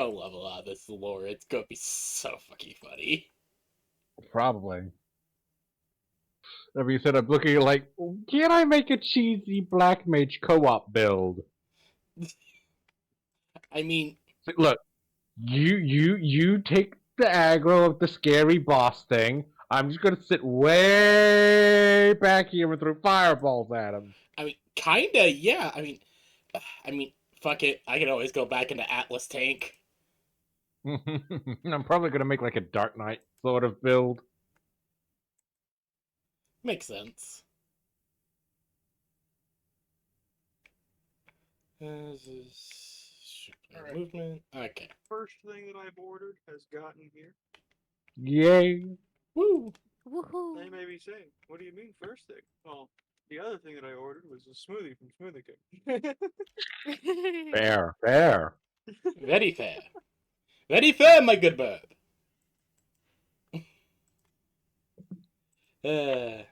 I love a lot of this lore. It's gonna be so fucking funny. Probably. That being said, I'm looking at like, can I make a cheesy Black Mage co-op build? I mean, Look, you take the aggro of the scary boss thing. I'm just gonna sit way back here and throw fireballs at him. kinda, yeah. I mean, fuck it. I can always go back into Atlas Tank. I'm probably gonna make like a Dark Knight sort of build. Makes sense. All right. Movement. Okay. First thing that I've ordered has gotten here. Yay! Woo. They Woohoo! may be saying, "What do you mean first thing?" Well, the other thing that I ordered was a smoothie from Smoothie King. Fair, fair. Very fair. Very fair, my good bird. Uh,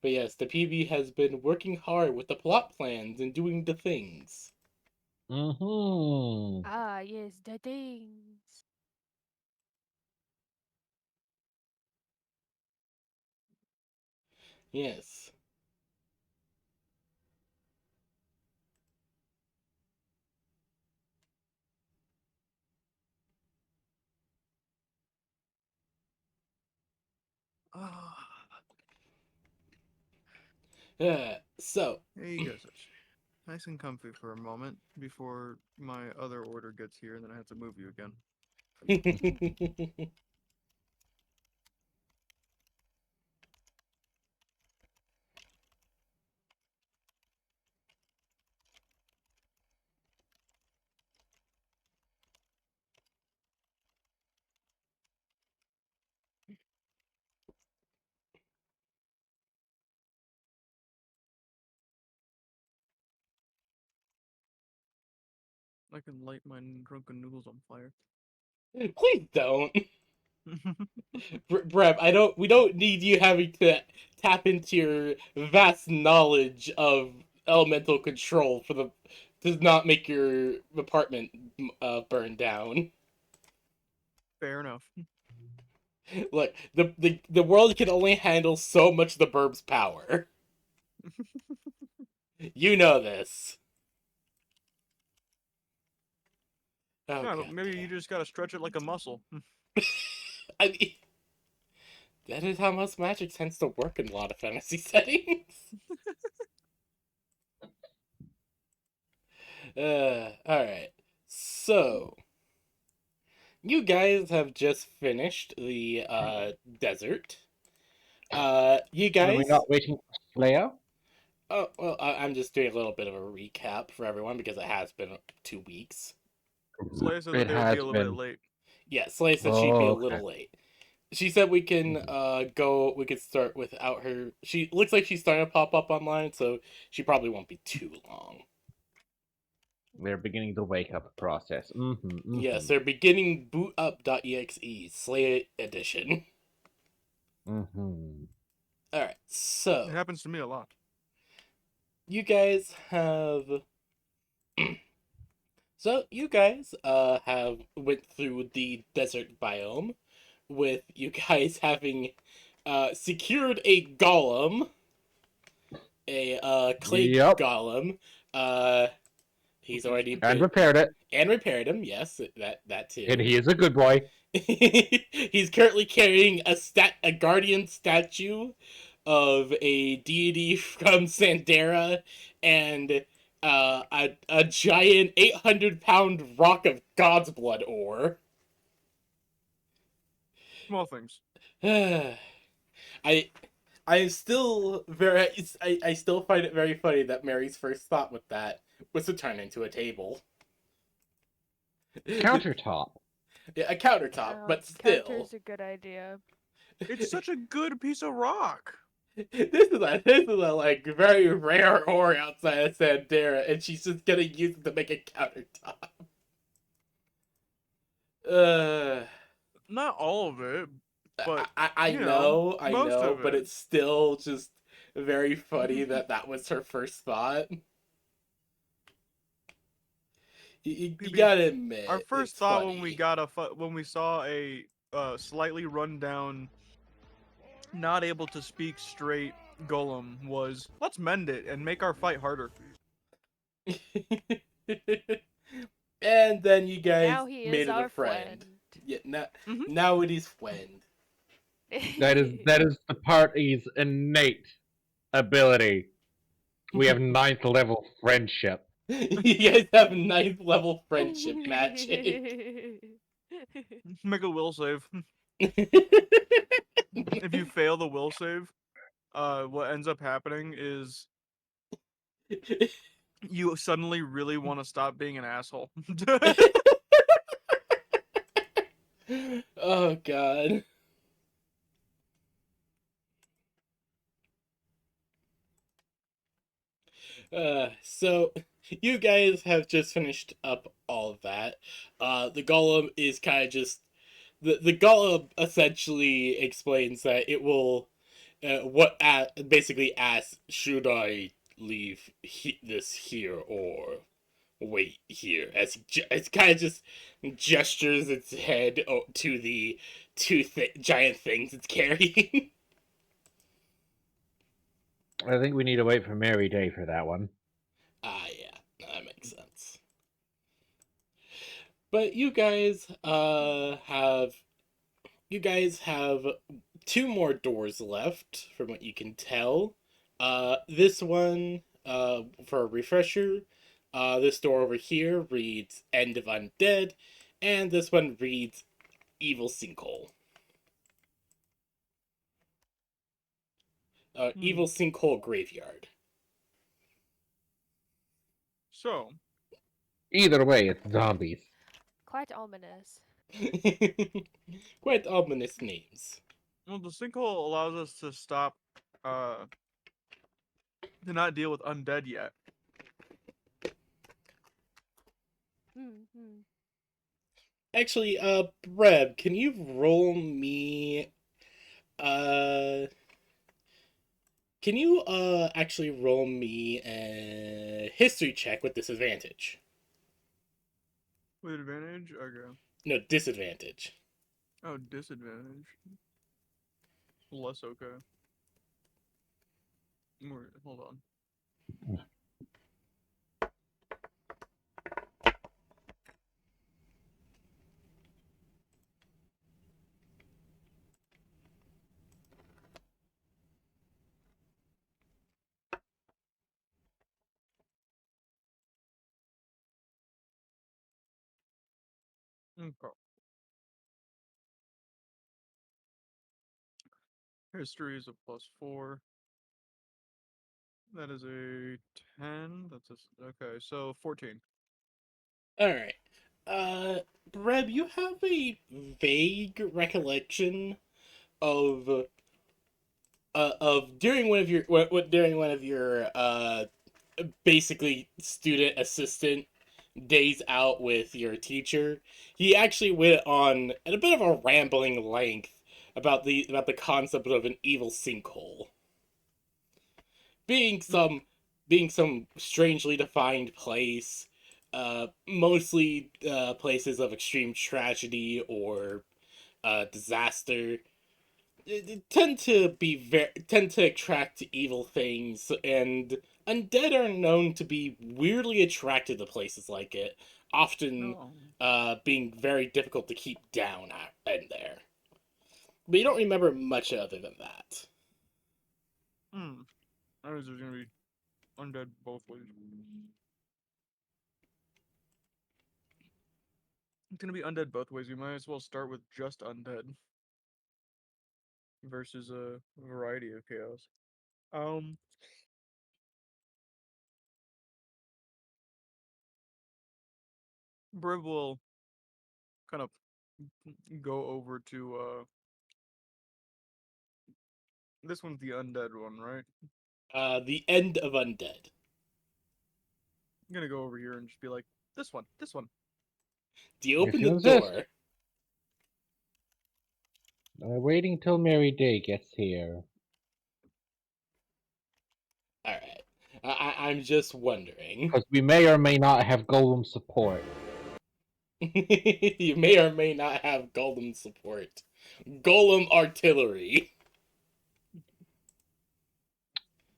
but yes, the PB has been working hard with the plot plans and doing the things. Mm-hmm. Ah, yes, the things. Yes. Ah, So, there you go, such. Nice and comfy for a moment before my other order gets here, and then I have to move you again. I can light my drunken noodles on fire. please don't. Breb, I don't. We don't need you having to tap into your vast knowledge of elemental control for the to not make your apartment burn down. Fair enough. Look, the world can only handle so much of the burb's power. You know this. Oh Yeah, but god maybe damn. you just gotta stretch it like a muscle. I mean, that is how most magic tends to work in a lot of fantasy settings. All right. So, you guys have just finished the desert. You Are we guys. not waiting for Slayer? Oh well, I'm just doing a little bit of a recap for everyone because it has been 2 weeks. Slay said that It they would be has a little bit been. late. Yeah, Slay said she'd be a Oh, okay. little late. She said we can go. We could start without her. She looks like she's starting to pop up online, so she probably won't be too long. We're beginning the wake up process. Yes, they're beginning bootup.exe Slay edition. Mm-hmm. All right, It so happens to me a lot. you guys have so you guys have went through the desert biome with you guys having secured a golem, a clay Yep. golem. Uh, he's already And been repaired it. and repaired him. Yes, that And too. he is a good boy. He's currently carrying a guardian statue of a deity from Sandera and a giant 800-pound rock of God's blood ore. Small things. I I still very I still find it very funny that Mary's first thought with that was to turn into a table. Countertop. A countertop, Yeah, but still. counter's a good idea. It's such a good piece of rock. This is a like very rare ore outside of Sandera, and she's just gonna use it to make a countertop. Uh, Not all of it, but I most know, of but it. it's still just very funny that that was her first thought. You PB, gotta admit, our first it's thought funny. when we saw a slightly run down, not able to speak straight golem was, let's mend it and make our fight harder. And then you guys Now he made is it a our friend. friend. Yeah, Mhm. now it is friend. That is the party's innate ability. We have 9th level friendship. You guys have ninth level friendship magic. Make a will save. If you fail the will save, what ends up happening is you suddenly really want to stop being an asshole. Oh god. So you guys have just finished up all of that. The golem is kind of just the golem essentially explains that it will basically asks, should I leave this here or wait here, as it's kind of just gestures its head to the giant things it's carrying. I think we need to wait for Mary Day for that one. Yeah, that makes sense. But you guys have two more doors left from what you can tell. This one, for a refresher, this door over here reads End of Undead, and this one reads Evil Sinkhole. Evil Sinkhole Graveyard. So, Either way, it's zombies. Quite ominous. Quite ominous names. well, the sinkhole allows us to stop, uh, to not deal with undead yet. Mm-hmm. Actually, Breb, can you roll me uh can you actually roll me a history check with disadvantage? With advantage? Okay. No, disadvantage. Oh, disadvantage. Less okay. Hold on. Okay. History is a +4. That is a 10. Okay, so 14. Alright. Breb, you have a vague recollection of during one of your during one of your basically student assistant days out with your teacher, he actually went on at a bit of a rambling length about the concept of an evil sinkhole being some strangely defined place, mostly places of extreme tragedy or disaster. They tend to attract evil things, and undead are known to be weirdly attracted to places like it, often No. being very difficult to keep down in there. But you don't remember much other than that. Hmm. That means there's gonna be undead both ways. It's gonna be undead both ways. We might as well start with just undead versus a variety of chaos. Um, Briv will kind of go over to this one's the undead one, right? The end of undead. I'm gonna go over here and just be like, this one. Do you If open you the insist. door? Waiting till Mary Day gets here. All right. I'm just wondering. Because we may or may not have golem support. You may or may not have golem support. Golem artillery.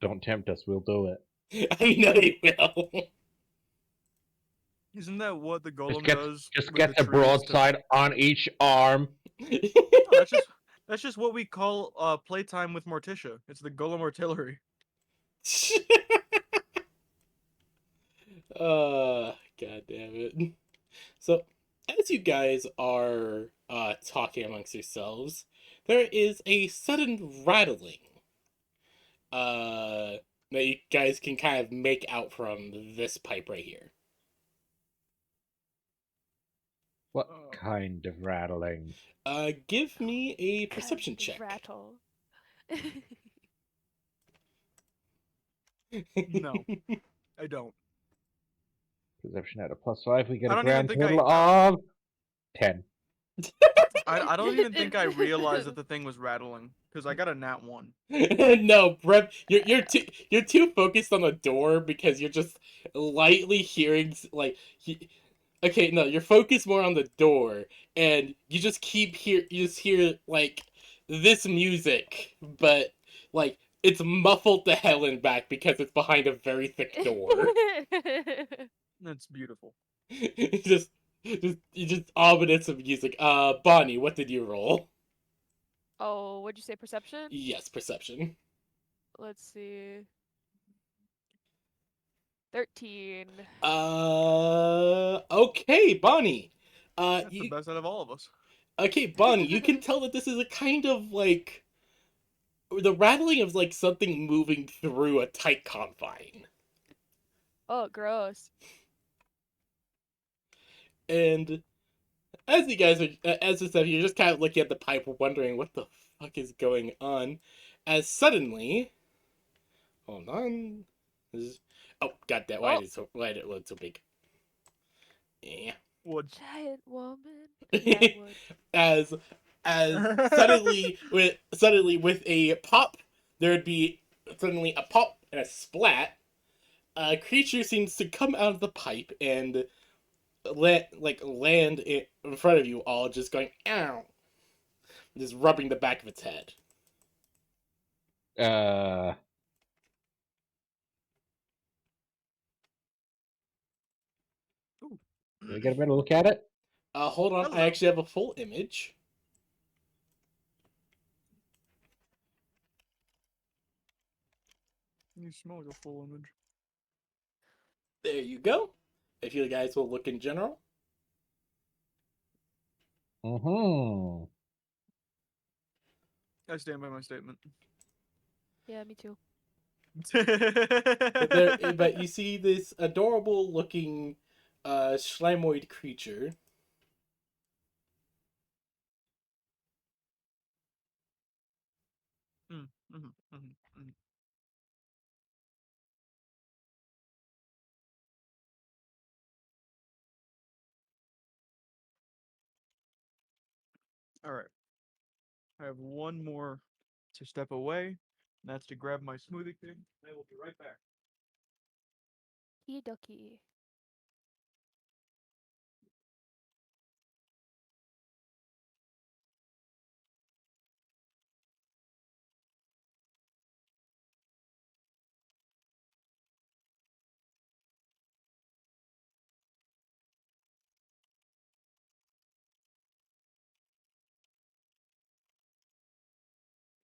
Don't tempt us, we'll do it. I know you will. Isn't that what the golem Just get, does? just with get the trees to- broadside on each arm. No, that's just what we call playtime with Morticia. It's the golem artillery. God damn it. So, as you guys are talking amongst yourselves, there is a sudden rattling that you guys can kind of make out from this pipe right here. What kind of rattling? Give me a Kind perception of check. Rattle. No. I don't. Perception at a +5, we get I a don't even grand think total I- of 10. I don't even think I realized that the thing was rattling because I got a nat 1. No, Brett, you're too focused on the door because you're just lightly hearing okay, no, you're focused more on the door, and you just hear like this music, but like it's muffled to hell and back because it's behind a very thick door. That's beautiful. just ominous of music. Bonnie, what did you roll? Oh, what'd you say? Perception? Yes, perception. Let's see. 13. Okay, Bonnie. That's the You best out of all of us. okay, Bonnie? You can tell that this is a kind of like the rattling of like something moving through a tight confine. Oh, gross. And as you guys are, as I said, you're just kind of looking at the pipe, wondering what the fuck is going on. As suddenly, hold on, oh god, that why did it load so big? Yeah. Wood. Giant woman. Yeah, I would. as suddenly with a pop, there would be suddenly a pop and a splat. A creature seems to come out of the pipe and land in front of you all, just going ow, just rubbing the back of its head. Uh, Ooh. Can we get a better look at it? Hold on, I Hello. actually have a full image. You smell like a full image. There you go. If you guys will look in general. Mm-hmm. I stand by my statement. Yeah, me too. But you see this adorable looking Schleimoid creature. Mm. All right. I have one more to step away, and that's to grab my smoothie thing. I will be right back. Kidoki.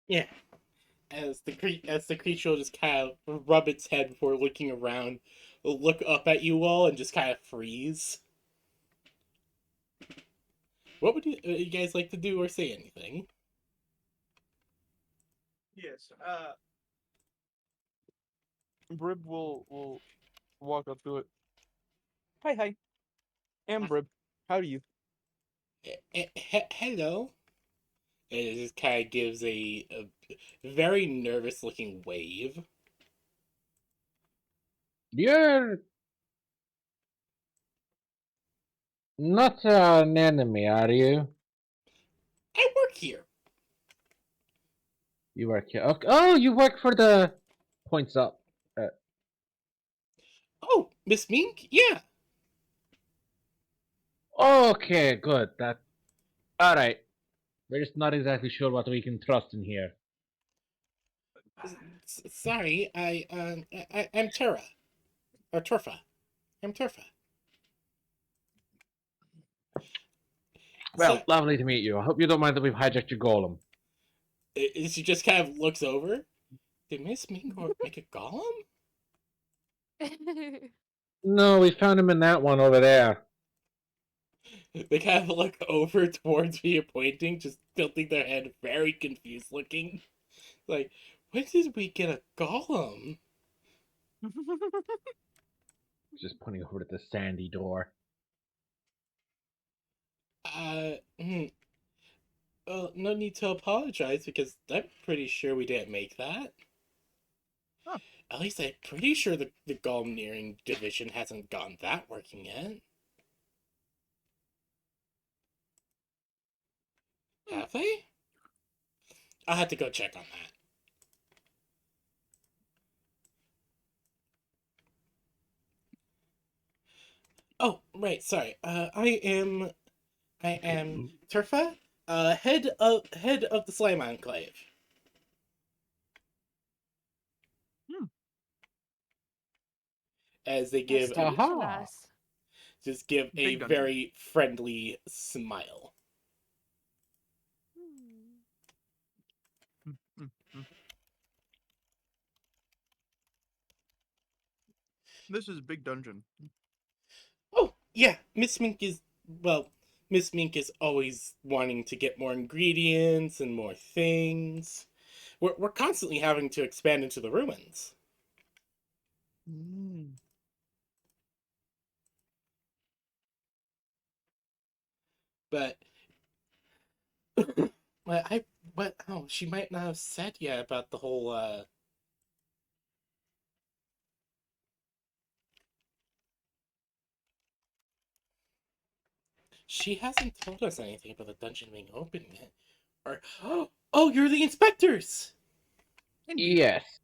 Yeah. As the creature will just kind of rub its head before looking around, look up at you all, and just kind of freeze. What would you guys like to do or say anything? Yes. Brib will walk up to it. Hi. I'm Brib. How do you? Hello. And it just kind of gives a very nervous looking wave. You're not an enemy, are you? I work here. You work here. Okay. Oh, you work for the points up. Oh, Miss Mink? Yeah. Okay, good. That. All right. We're just not exactly sure what we can trust in here. Sorry, I'm Tura. Or Turfa. I'm Turfa. So, Well, lovely to meet you. I hope you don't mind that we've hijacked your golem. she just kind of looks over. Did Miss Mink make a golem? No, we found him in that one over there. They kind of look over towards me pointing, just tilting their head, very confused looking. Like, when did we get a golem? Just pointing over to the sandy door. Uh, hmm, no need to apologize because I'm pretty sure we didn't make that. Huh. At least I'm pretty sure the Golem division hasn't gotten that working yet. Have they? I'll have to go check on that. Oh, right, sorry. I am Turfa, head of the Slime Enclave. Hmm. As they Nice give to meet you, Aha. lass. just give a Big dungeon. very friendly smile. Hmm. Mm, mm, mm. This is Big Dungeon. Oh, yeah, Miss Mink is always wanting to get more ingredients and more things. We're constantly having to expand into the ruins. Mm. But she might not have said yet about the whole she hasn't told us anything about the dungeon being open yet. Or oh, you're the inspectors. Indeed. Yes.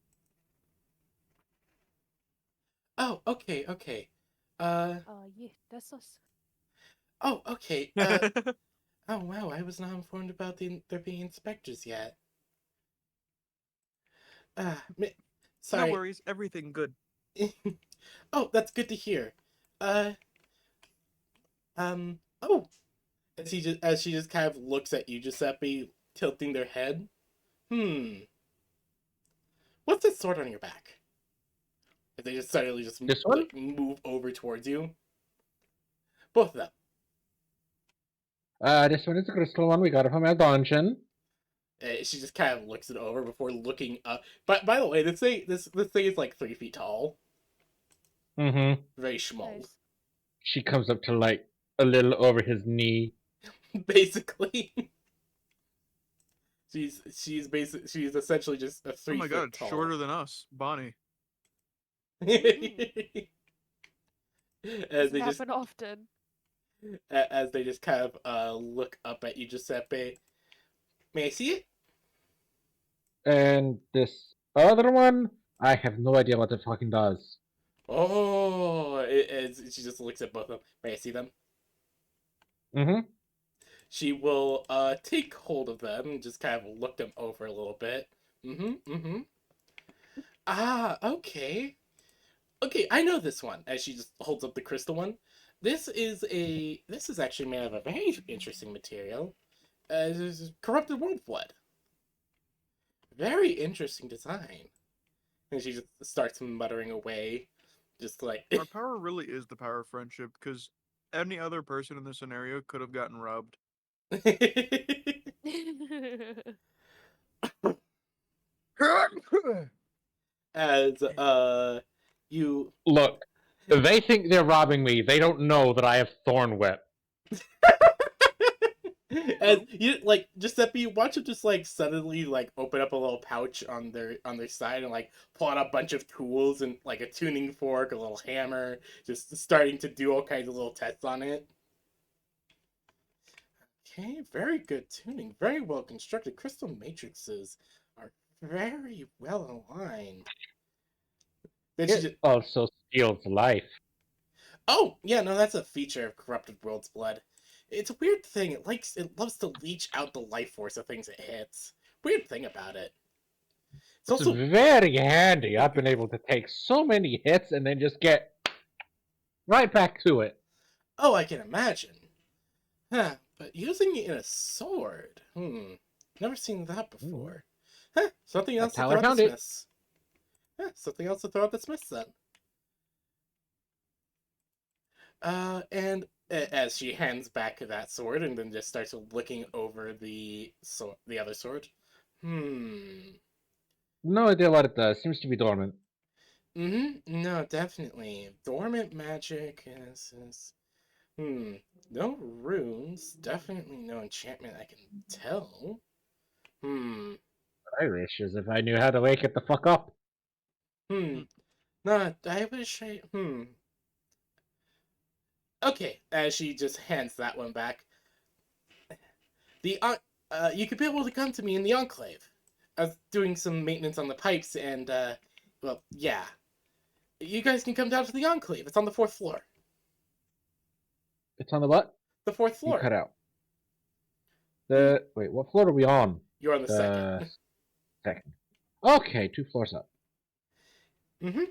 Oh, okay. Yeah, that's us. Oh, okay. Oh wow, I was not informed about there being inspectors yet. Ah, No sorry. worries, everything good. Oh, that's good to hear. Uh, oh, as she just kind of looks at you, Giuseppe, tilting their head. Hmm, what's that sword on your back? And they just suddenly just This one? like move over towards you. Both of them. This one is a crystal one. We got it from our dungeon. She just kind of looks it over before looking up. But by the way, this thing is like 3 feet tall, Mm-hmm. very small, Nice. She comes up to like a little over his knee. basically. She's essentially just a Oh three my god, foot it's tall. shorter than us, Bonnie. as Doesn't they just happen often. as they just kind of look up at you, Giuseppe. May I see it? And this other one, I have no idea what it fucking does. Oh, as she just looks at both of them. May I see them? Mm-hmm. She will take hold of them and just kind of look them over a little bit. Mm-hmm. Ah, okay. Okay, I know this one. As she just holds up the crystal one. This is actually made of a very interesting material. This is corrupted world blood. Very interesting design. And she just starts muttering away, just like Our power really is the power of friendship, because any other person in this scenario could have gotten robbed. as you Look, they think they're robbing me. They don't know that I have Thorn Whip. as you like Giuseppe, you watch him just like suddenly like open up a little pouch on their side and like pull out a bunch of tools and like a tuning fork, a little hammer, just starting to do all kinds of little tests on it. Okay, very good tuning, very well constructed. Crystal matrices are very well aligned. Then she It just also Steals life. Oh, yeah, no, that's a feature of Corrupted World's Blood. It's a weird thing. It loves to leech out the life force of things it hits. Weird thing about it. It's It's also very handy. I've been able to take so many hits and then just get right back to it. oh, I can imagine. Huh, but using it in a sword. Never seen that before. Huh, something else That's to how throw I at the found it. smiths. Something else to throw at the smiths then. And as she hands back that sword and then just starts looking over the other sword. No idea what it does. Seems to be dormant. No, definitely. Dormant magic is no runes. Definitely no enchantment I can tell. Hmm. I wish as if I knew how to wake it the fuck up. Hmm. No, I wish Okay, as she just hands that one back. You could be able to come to me in the Enclave. I was doing some maintenance on the pipes and, well, yeah. You guys can come down to the Enclave. It's on the fourth floor. It's on the what? The fourth You floor. cut out. Hmm. Wait, what floor are we on? You're on the second. The second. Okay, 2 floors up. Mm-hmm.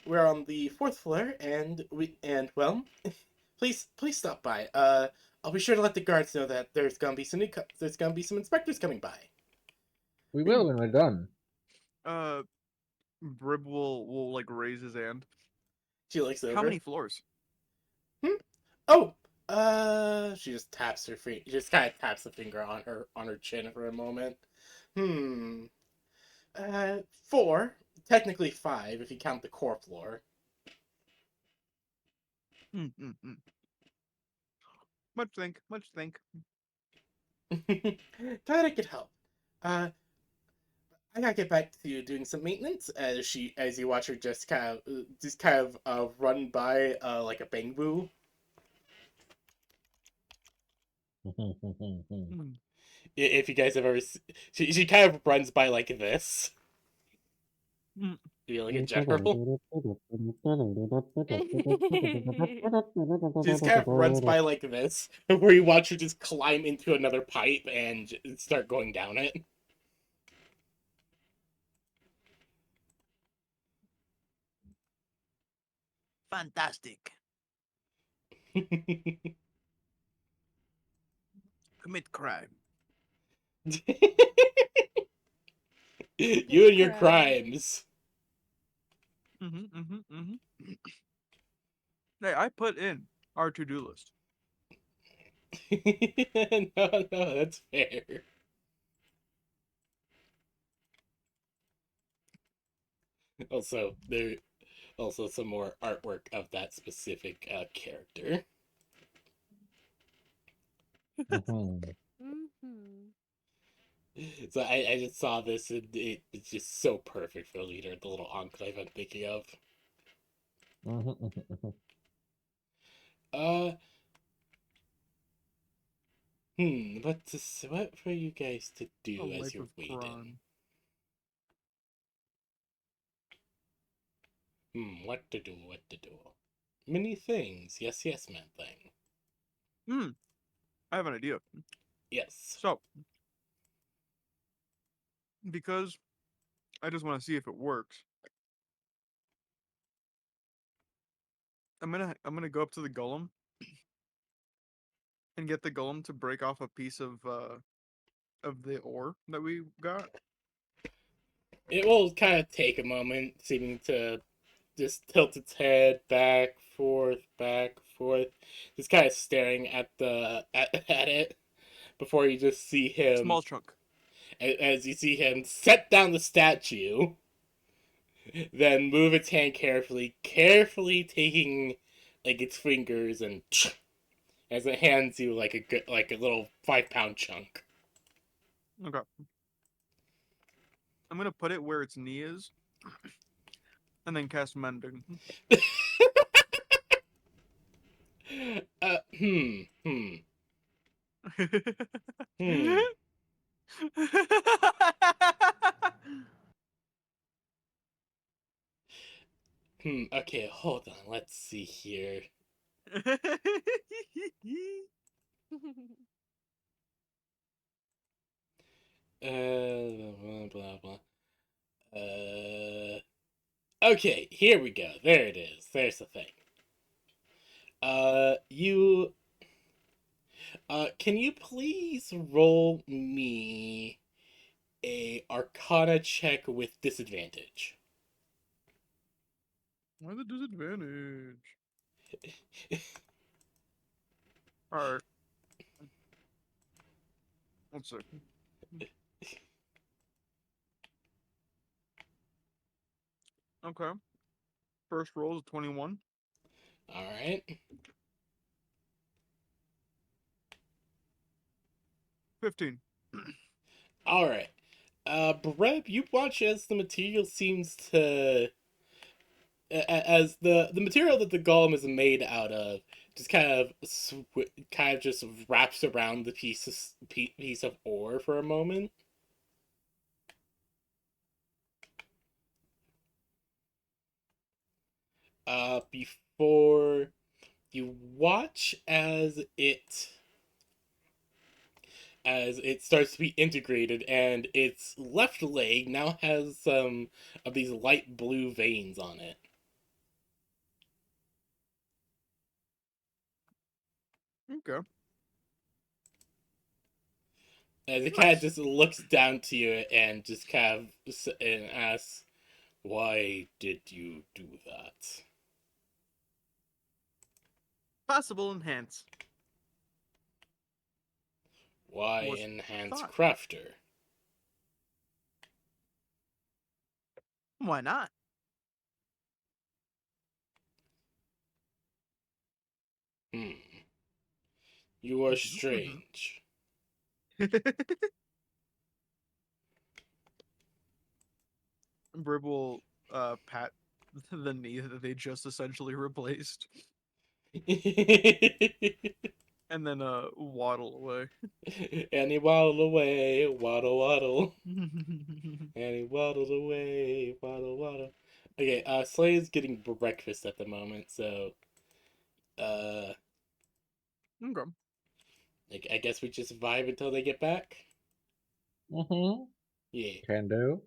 We're on the fourth floor, and well, please stop by. I'll be sure to let the guards know that there's gonna be some inspectors coming by. We will when we're done. Brib will like raise his hand. She looks over. How many floors? Oh, she just taps her feet. She just kind of taps the finger on her chin for a moment. Hmm. 4, technically 5 if you count the core floor. Mm. Much think. Glad I could help. Uh, I gotta get back to doing some maintenance as you watch her just kind of run by like a bamboo. Mm. If you guys have ever, she kind of runs by like this. Mm. You know, like a general. She just kind of runs by like this, where you watch her just climb into another pipe and start going down it. Fantastic. Commit crime. You and your crimes. Hey, I put in our to-do list. No, that's fair. Also, there also some more artwork of that specific character. So I just saw this and it's just so perfect for the leader, the little enclave I'm thinking of. Uh, what for you guys to A do as life you're of waiting? crime. What to do, what to do. Many things. Yes, man thing. I have an idea. Yes. So, because I just want to see if it works, I'm gonna go up to the golem and get the golem to break off a piece of the ore that we got. It will kind of take a moment, seeming to just tilt its head back, forth, just kind of staring at at it before you just see him Small chunk. as you see him set down the statue, then move its hand carefully taking like its fingers and as it hands you like a little 5 pound chunk. Okay. I'm gonna put it where its knee is, and then cast mending. uh, hmm, hmm, hmm. Okay, hold on. Let's see here. Blah, blah, blah. Okay, here we go. There it is. There's the thing. You. Can you please roll me a Arcana check with disadvantage? Why the disadvantage? Alright. One second. Okay. First roll is 21. All right. 15. All right. Breb, you watch as the material seems to, as the material that the golem is made out of, just kind of just wraps around the piece of ore for a moment. Before you watch as it starts to be integrated, and its left leg now has some of these light blue veins on it. Okay. As it kind of Nice. just looks down to you and just kind of and asks, "Why did you do that?" Possible enhance. Why Was enhance thought. crafter? Why not? Hmm. You are strange. Brib will pat the knee that they just essentially replaced, and then waddle away. And he waddled away, waddle waddle. And he waddled away, waddle waddle. Okay, Slay's getting breakfast at the moment, so uh, Okay. I guess we just vibe until they get back. Mm-hmm. Yeah. Can do.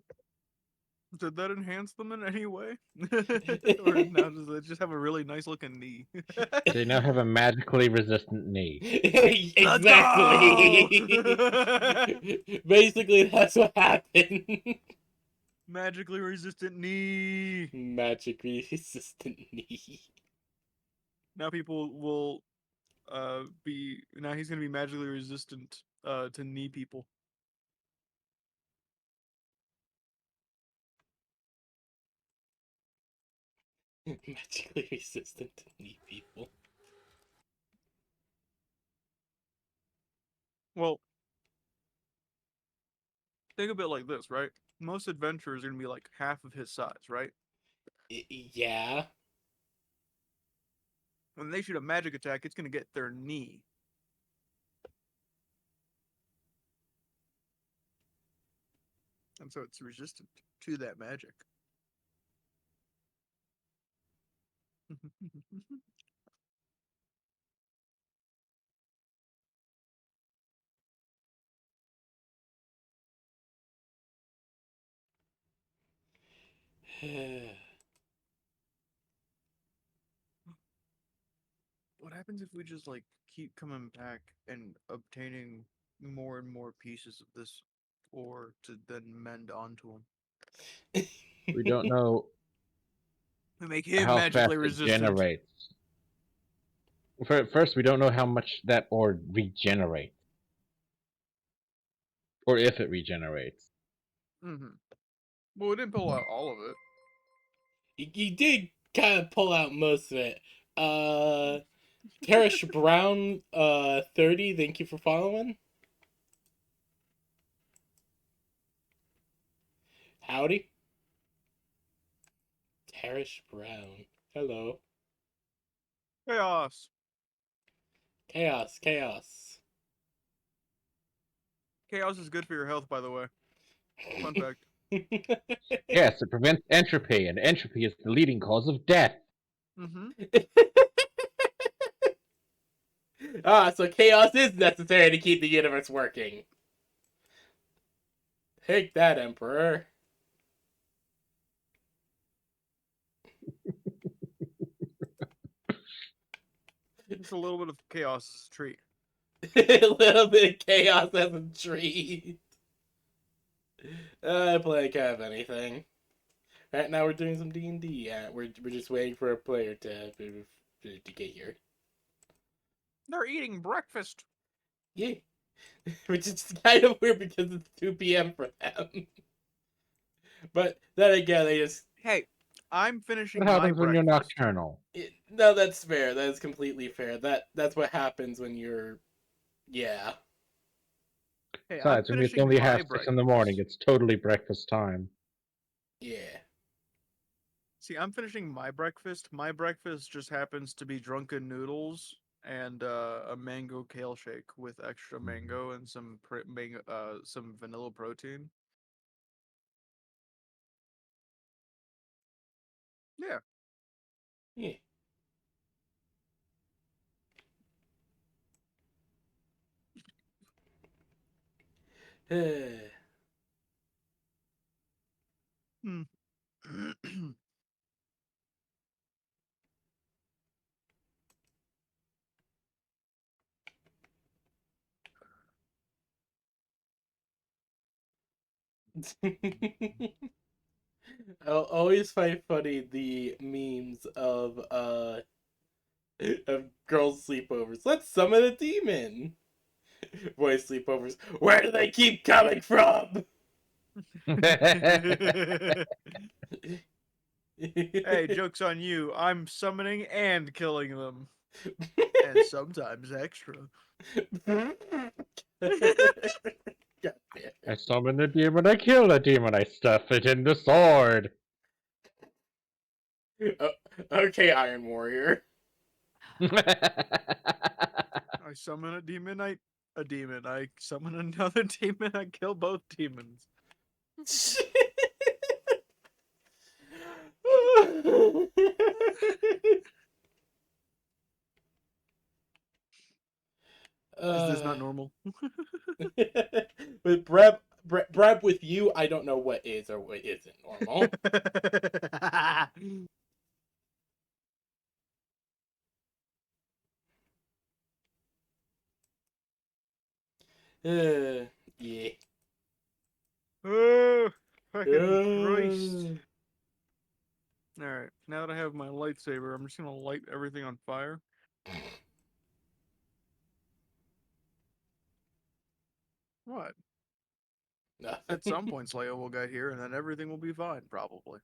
Did that enhance them in any way? Or now does it just have a really nice looking knee? They now have a magically resistant knee. Let's Exactly. Basically, that's what happened. Magically resistant knee. Magically resistant knee. Now people will be now he's gonna be magically resistant to knee people. Magically resistant to knee people. Well, think of it like this, right? Most adventurers are gonna be like half of his size, right? Yeah. When they shoot a magic attack, it's gonna get their knee. And so it's resistant to that magic. What happens if we just like keep coming back and obtaining more and more pieces of this ore to then mend onto him? We don't know We make him how fast magically it resistant. generates. First, we don't know how much that ore regenerates, or if it regenerates. Mm-hmm. Well, we didn't pull out all of it. You did kind of pull out most of it. Tarish Brown, 30, thank you for following. Howdy. Tarish Brown. Hello. Chaos. Chaos, chaos. Chaos is good for your health, by the way. Fun fact. Yes, it prevents entropy, and entropy is the leading cause of death. Mm-hmm. So chaos is necessary to keep the universe working. Take that, Emperor. Just a little bit of chaos is a treat. A little bit of chaos as a treat. I play kind of anything. Right now we're doing some D&D. Yeah, we're just waiting for a player to get here. They're eating breakfast. Yeah, which is kind of weird because it's 2 p.m. for them. But then again, they just Hey, I'm finishing What my happens when you're breakfast. nocturnal? no, that's fair. That is completely fair. That's what happens when you're yeah. Hey, I'm Besides, when it's finishing only my half 6 in the morning, breakfast. it's totally breakfast time. Yeah. See, I'm finishing my breakfast. My breakfast just happens to be drunken noodles and a mango kale shake with extra mango and some vanilla protein. Yeah. Yeah. Hmm. I'll always find funny the memes of girls sleepovers. Let's summon a demon. Boys sleepovers. Where do they keep coming from? Hey, joke's on you. I'm summoning and killing them. And sometimes extra. God damn I summon a demon, I kill a demon, I stuff it in the sword. it. Okay, Iron Warrior. I summon a demon, a demon. I summon another demon, I kill both demons. uh, Is this not normal? with Breb with you, I don't know what is or what isn't normal. Yeah. Oh, fucking Christ. Uh, Alright, now that I have my lightsaber, I'm just gonna light everything on fire. What? At some nothing. point, Slayer will get here, and then everything will be fine, probably.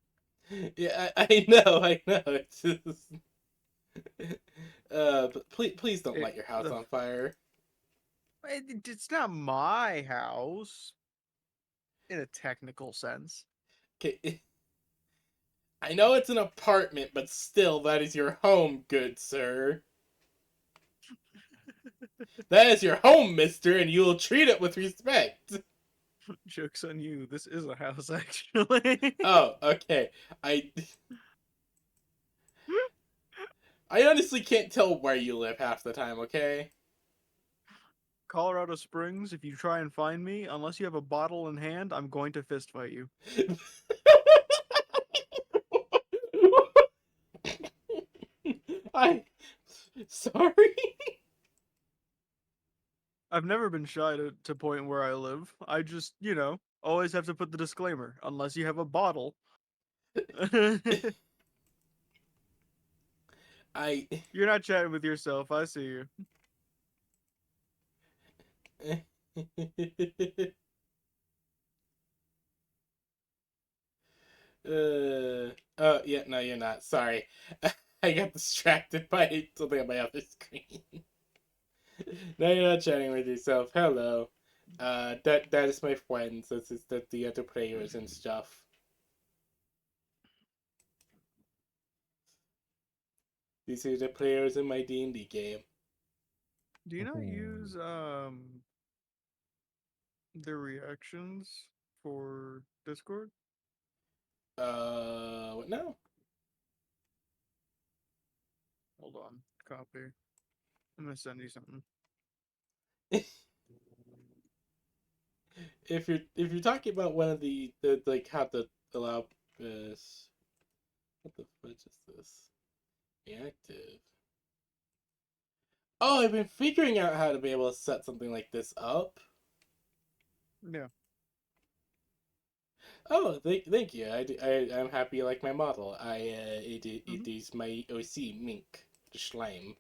Yeah, I know, I know. It's just, but please don't light your house on fire. It's not my house, in a technical sense. Okay, I know it's an apartment, but still, that is your home, good sir. That is your home, mister, and you will treat it with respect. Joke's on you, this is a house, actually. Oh, okay. I I honestly can't tell where you live half the time, okay? Colorado Springs, if you try and find me, unless you have a bottle in hand, I'm going to fist fight you. I sorry. I've never been shy to point where I live. I just, always have to put the disclaimer, unless you have a bottle. I You're not chatting with yourself, I see you. Oh yeah, no, you're not. Sorry. I got distracted by something on my other screen. No, you're not chatting with yourself. Hello. That is my friends. This is the other players and stuff. These are the players in my D&D game. Do you not use, the reactions for Discord? What now? Hold on. Copy. I'm gonna send you something. If you're talking about one of the like how to allow this, what the fudge is this? Inactive. Oh, I've been figuring out how to be able to set something like this up. Yeah. Oh, thank you. I'm happy you like my model. It is my OC Mink, the slime.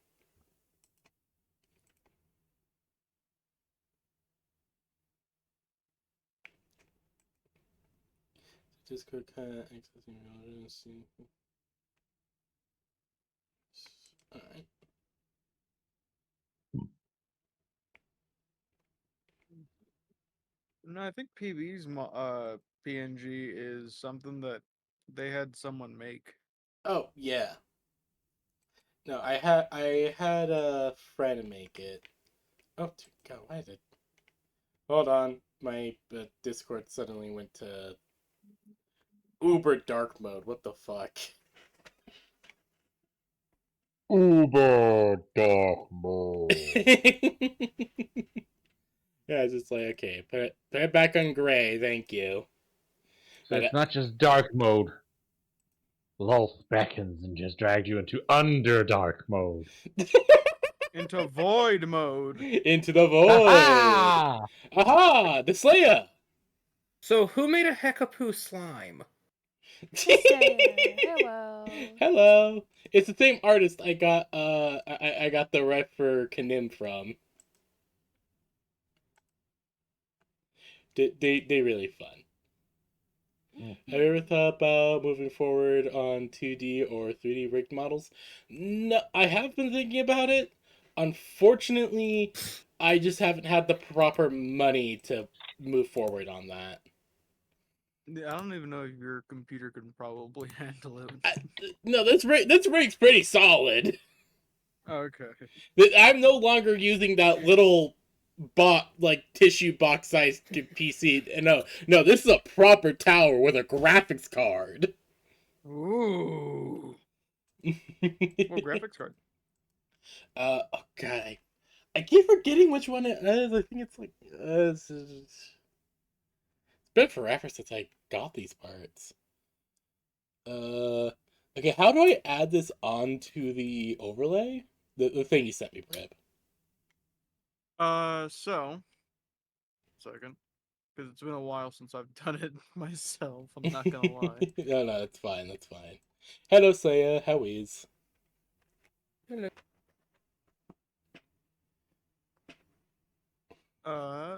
Discord accessing relevance. Alright. No, I think PB's PNG is something that they had someone make. Oh yeah. No, I had a friend make it. Oh God, why did? Hold on, my Discord suddenly went to uber dark mode. What the fuck? Uber dark mode. Yeah, it's just like okay, put it back on gray, thank you. So it's not just dark mode. Lulth beckons and just dragged you into Underdark mode. Into void mode. Into the void. Ha Aha! The Slayer. So who made a Hekapoo slime? Hello. Hello. It's the same artist I got. I got the ref for Kanim from. They really fun. Have you ever thought about moving forward on 2D or 3D rigged models? No, I have been thinking about it. Unfortunately, I just haven't had the proper money to move forward on that. Yeah, I don't even know if your computer can probably handle it. No, this rig's pretty solid. Okay. I'm no longer using that little tissue box sized PC. No, this is a proper tower with a graphics card. Ooh. What graphics card? Oh god, I keep forgetting which one it is. I think it's like it's been forever since I got these parts. Uh, okay, how do I add this onto the overlay? The thing you sent me, Breb. So, second, because it's been a while since I've done it myself. I'm not gonna lie. No, that's fine. That's fine. Hello, Saya. How is?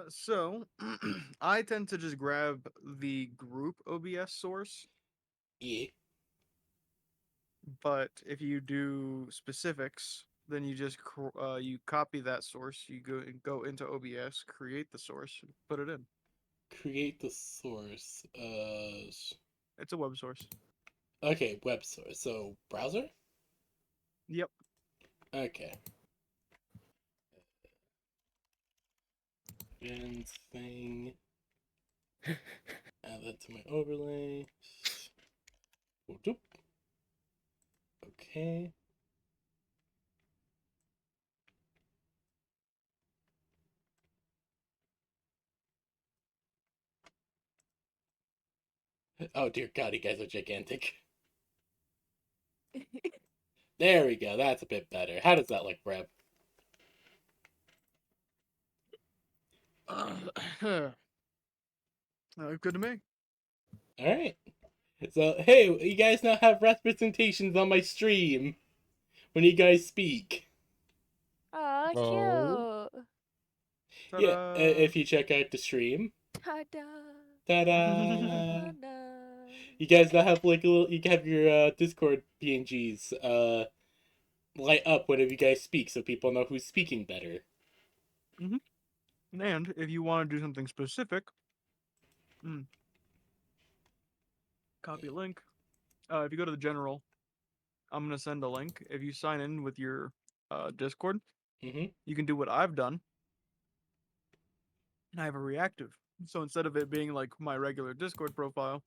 So I tend to just grab the group OBS source, Yeah. but if you do specifics, then you just you copy that source, you go into OBS, create the source, put it in. Create the source. It's a web source. Okay, web source. So browser. Yep. Okay. And thing. Add that to my overlay. Doop. Okay. Oh dear God, you guys are gigantic. There we go. That's a bit better. How does that look, Breb? Good to me. All right. So hey, you guys now have representations on my stream when you guys speak. Aw, Oh. cute. Yeah, Ta-da! if you check out the stream. Ta-da. Ta-da! Ta-da. You guys now have like a little. You can have your Discord PNGs light up whenever you guys speak, so people know who's speaking better. And if you want to do something specific, copy link. If you go to the general, I'm gonna send a link. If you sign in with your Discord, Mm-hmm. you can do what I've done. and I have a reactive. So instead of it being like my regular Discord profile,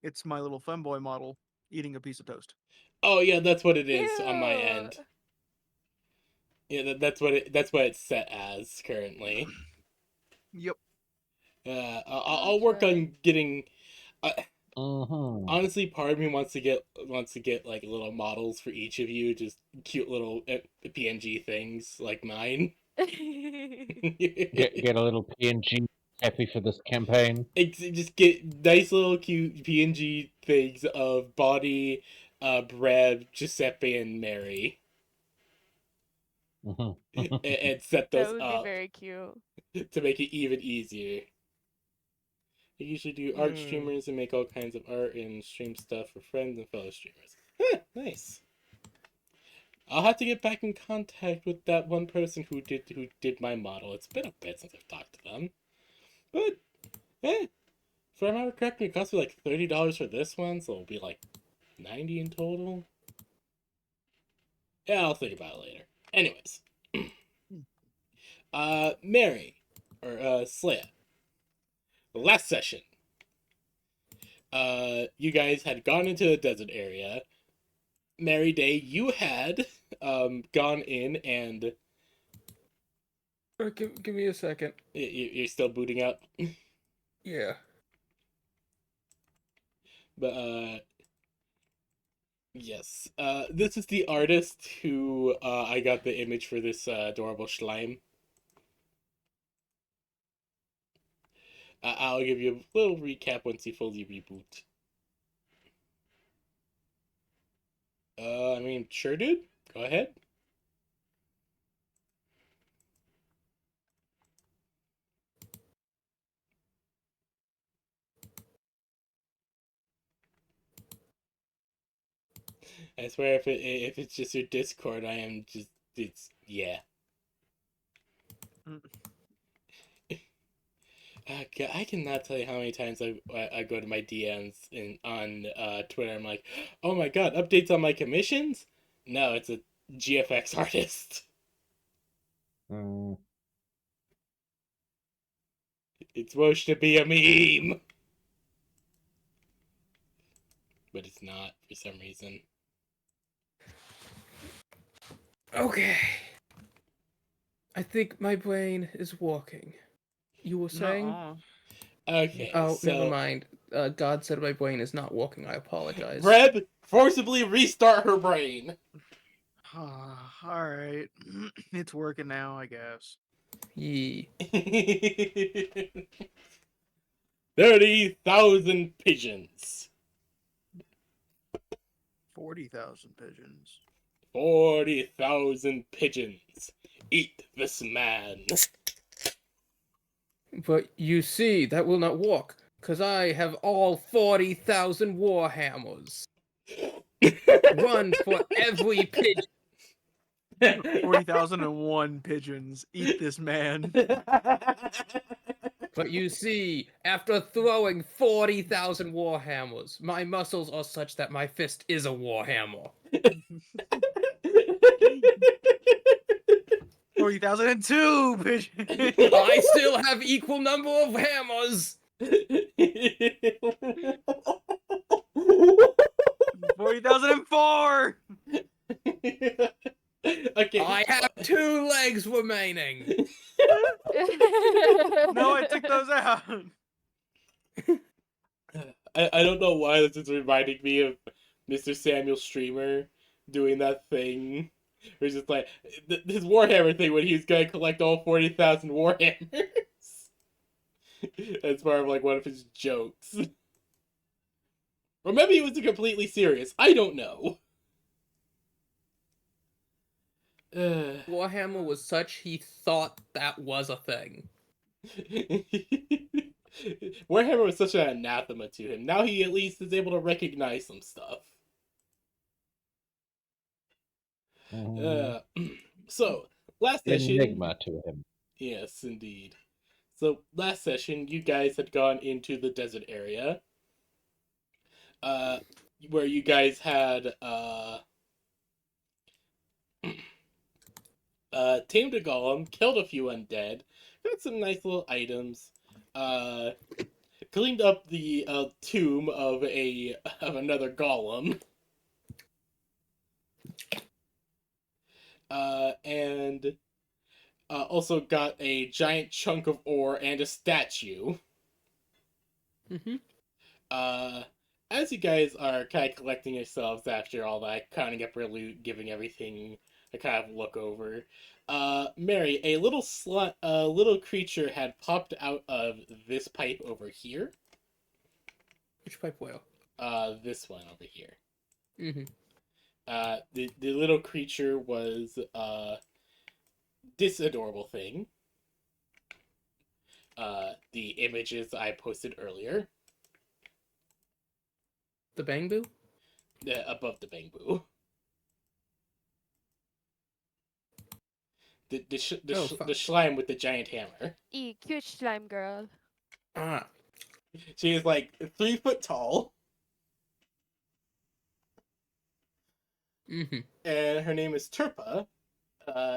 it's my little femboy model eating a piece of toast. Oh yeah, that's what it is on my end. Cute. Yeah, that's what it's set as currently. Yep. I'll work Gotcha. on getting. Mm-hmm. Honestly, part of me wants to get like little models for each of you, just cute little PNG things like mine. Get a little PNG happy for this campaign. Just get nice little cute PNG things of Body, Brad, Giuseppe, and Mary, Mm-hmm. and set That those would be up very cute. to make it even easier. I usually do art streamers and make all kinds of art and stream stuff for friends and fellow streamers. Nice. I'll have to get back in contact with that one person who did my model. It's been a bit since I've talked to them, but if I remember correctly, it cost me like $30 for this one, so it'll be like 90 in total. Yeah, I'll think about it later. Anyways, Mary or Slaya. The last session, you guys had gone into the desert area. Mary Day, you had gone in and Give me a second. you're still booting up, Yeah. but yes, this is the artist who I got the image for this adorable slime. I'll give you a little recap once you fully reboot. I mean, sure, dude. Go ahead. I swear, if it's just your Discord, I am just yeah. Mm. I cannot tell you how many times I go to my DMs on Twitter. I'm like, oh my god, updates on my commissions? No, it's a GFX artist. Mm. It's supposed to be a meme, but it's not for some reason. Okay. I think my brain is working. You were saying? Nuh-uh. Okay, Oh, so never mind. God said my brain is not working. I apologize. Breb, forcibly restart her brain. All right. It's working now, I guess. Yee. 30,000 pigeons. 40,000 pigeons. 40,000 pigeons. Eat this man. But you see, that will not work, because I have all 40,000 warhammers. One for every pigeon. 40,001 pigeons. Eat this man. But you see, after throwing 40,000 warhammers, my muscles are such that my fist is a warhammer. 40,002 pigeons. I still have equal number of hammers. 40,004. Okay. I have 2 legs remaining. No, I took those out. I don't know why this is reminding me of Mr. Samuel Streamer doing that thing. Where he's just like, his Warhammer thing when he's gonna collect all 40,000 Warhammers. As part of like one of his jokes. Or maybe it was completely serious. I don't know. Warhammer was such he thought that was a thing. Warhammer was such an anathema to him. Now he at least is able to recognize some stuff. So, last session... Enigma to him. Yes, indeed. So, last session, you guys had gone into the desert area. Where you guys had, tamed a golem, killed a few undead, got some nice little items. Cleaned up the tomb of another golem. And also got a giant chunk of ore and a statue. Mm-hmm. Uh, as you guys are kind of collecting yourselves after all that, counting up your loot, giving everything a kind of look over, Mary, a little creature had popped out of this pipe over here. Which pipe whale? This one over here. Mm-hmm. The little creature was this adorable thing. The images I posted earlier. The Bangbu? Above the bamboo. The slime with the giant hammer. Cute slime girl. Ah. She is like 3 foot tall, Mm-hmm. and her name is Turpa.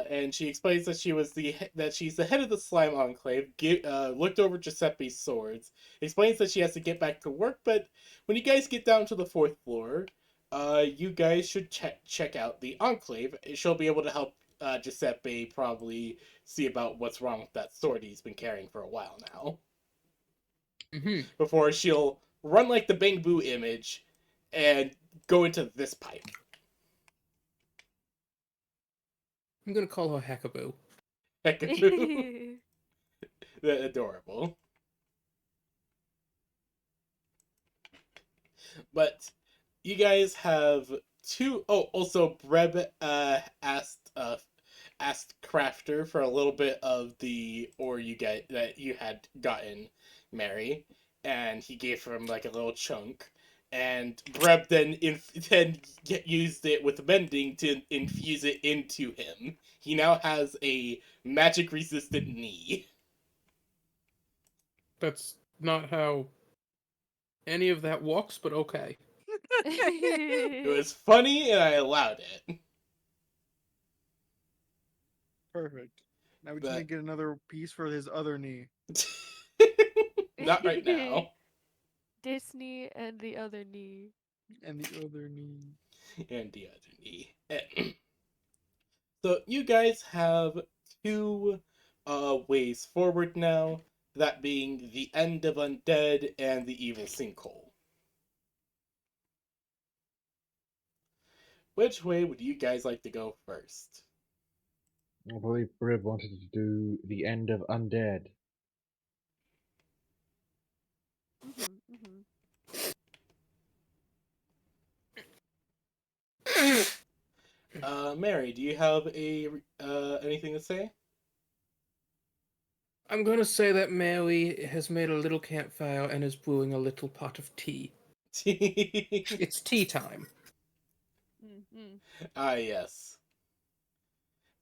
And she explains that she's the head of the slime enclave. Looked over Giuseppe's swords. Explains that she has to get back to work, but when you guys get down to the 4th floor, you guys should check out the enclave. She'll be able to help Giuseppe probably see about what's wrong with that sword he's been carrying for a while now. Mm-hmm. Before she'll run like the Bang Boo image and go into this pipe. I'm gonna call her Hackaboo. Heckaboo. Adorable. But you guys have two oh also Breb asked Crafter for a little bit of the ore that you had gotten, Mary, and he gave him like a little chunk. And Breb then used it with mending to infuse it into him. He now has a magic resistant knee. That's not how any of that works, but okay. It was funny and I allowed it. Perfect. Now we just But- need to get another piece for his other knee. Not right now. Disney and the other knee. And the other knee. And the other knee. So you guys have two ways forward now, that being the end of undead and the evil sinkhole. Which way would you guys like to go first? I believe Brib wanted to do the end of undead. Mm-hmm. Mary, do you have anything to say? I'm gonna say that Mary has made a little campfire and is brewing a little pot of tea. It's tea time. Mm-hmm. Ah, yes.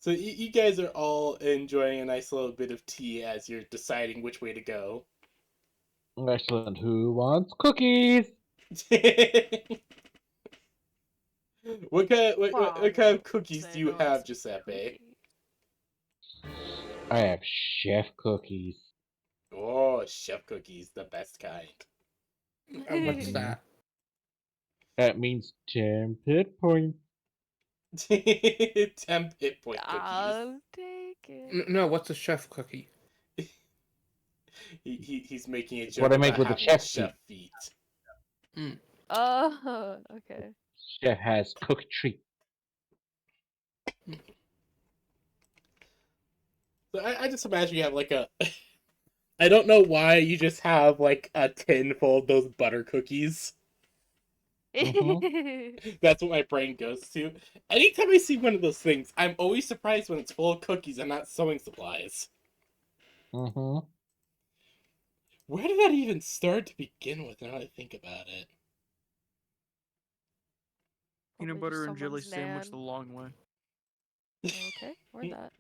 So you guys are all enjoying a nice little bit of tea as you're deciding which way to go. Excellent. Who wants cookies? What kind of cookies do you have, Giuseppe? I have chef cookies. Oh, chef cookies, the best kind. What's that? That means 10 hit points. 10 hit point cookies. I'll take it. No, what's a chef cookie? He's making a It's joke what I about make with the having chef feet. Oh, okay. Chef has cooked treat. So I just imagine you have like a. I don't know why you just have like a tin full of those butter cookies. That's what my brain goes to. Anytime I see one of those things, I'm always surprised when it's full of cookies and not sewing supplies. Mm-hmm. Where did that even start to begin with, now that I think about it? Peanut Probably butter just and jelly someone's sandwich nan. the long way. Okay, or that.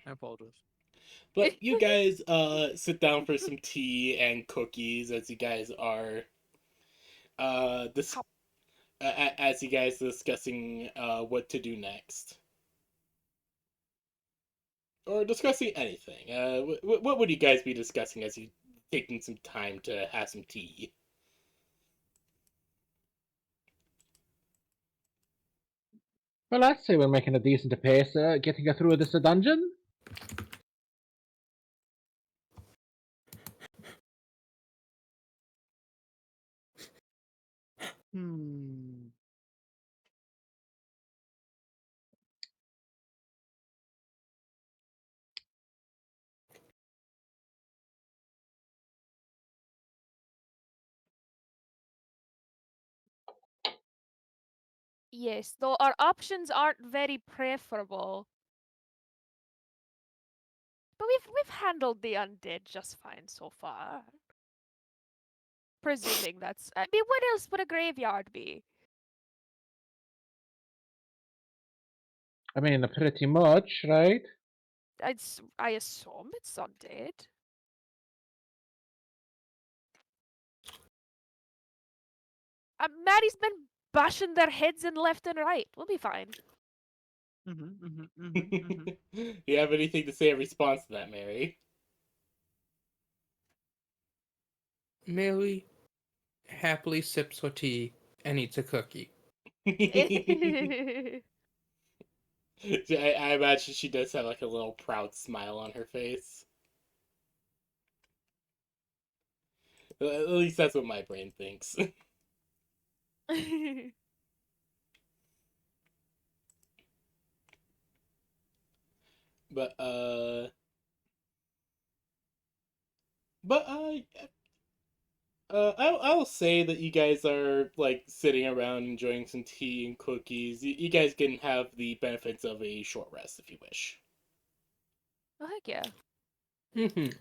I apologize. But you guys sit down for some tea and cookies as you guys are as you guys discussing what to do next. or discussing anything. What would you guys be discussing as you taking some time to have some tea? Well, I'd say we're making a decent pace, getting her through this dungeon. Hmm. Yes, though our options aren't very preferable. But we've handled the undead just fine so far. Presuming that's, I mean, what else would a graveyard be? I mean, pretty much, right? I assume it's undead. Maddie's been bashing their heads in left and right. We'll be fine. You have anything to say in response to that, Mary? Mary happily sips her tea and eats a cookie. I imagine she does have like a little proud smile on her face. At least that's what my brain thinks. But but I'll say that you guys are like sitting around enjoying some tea and cookies. You guys can have the benefits of a short rest if you wish. Oh, heck yeah. Mhm.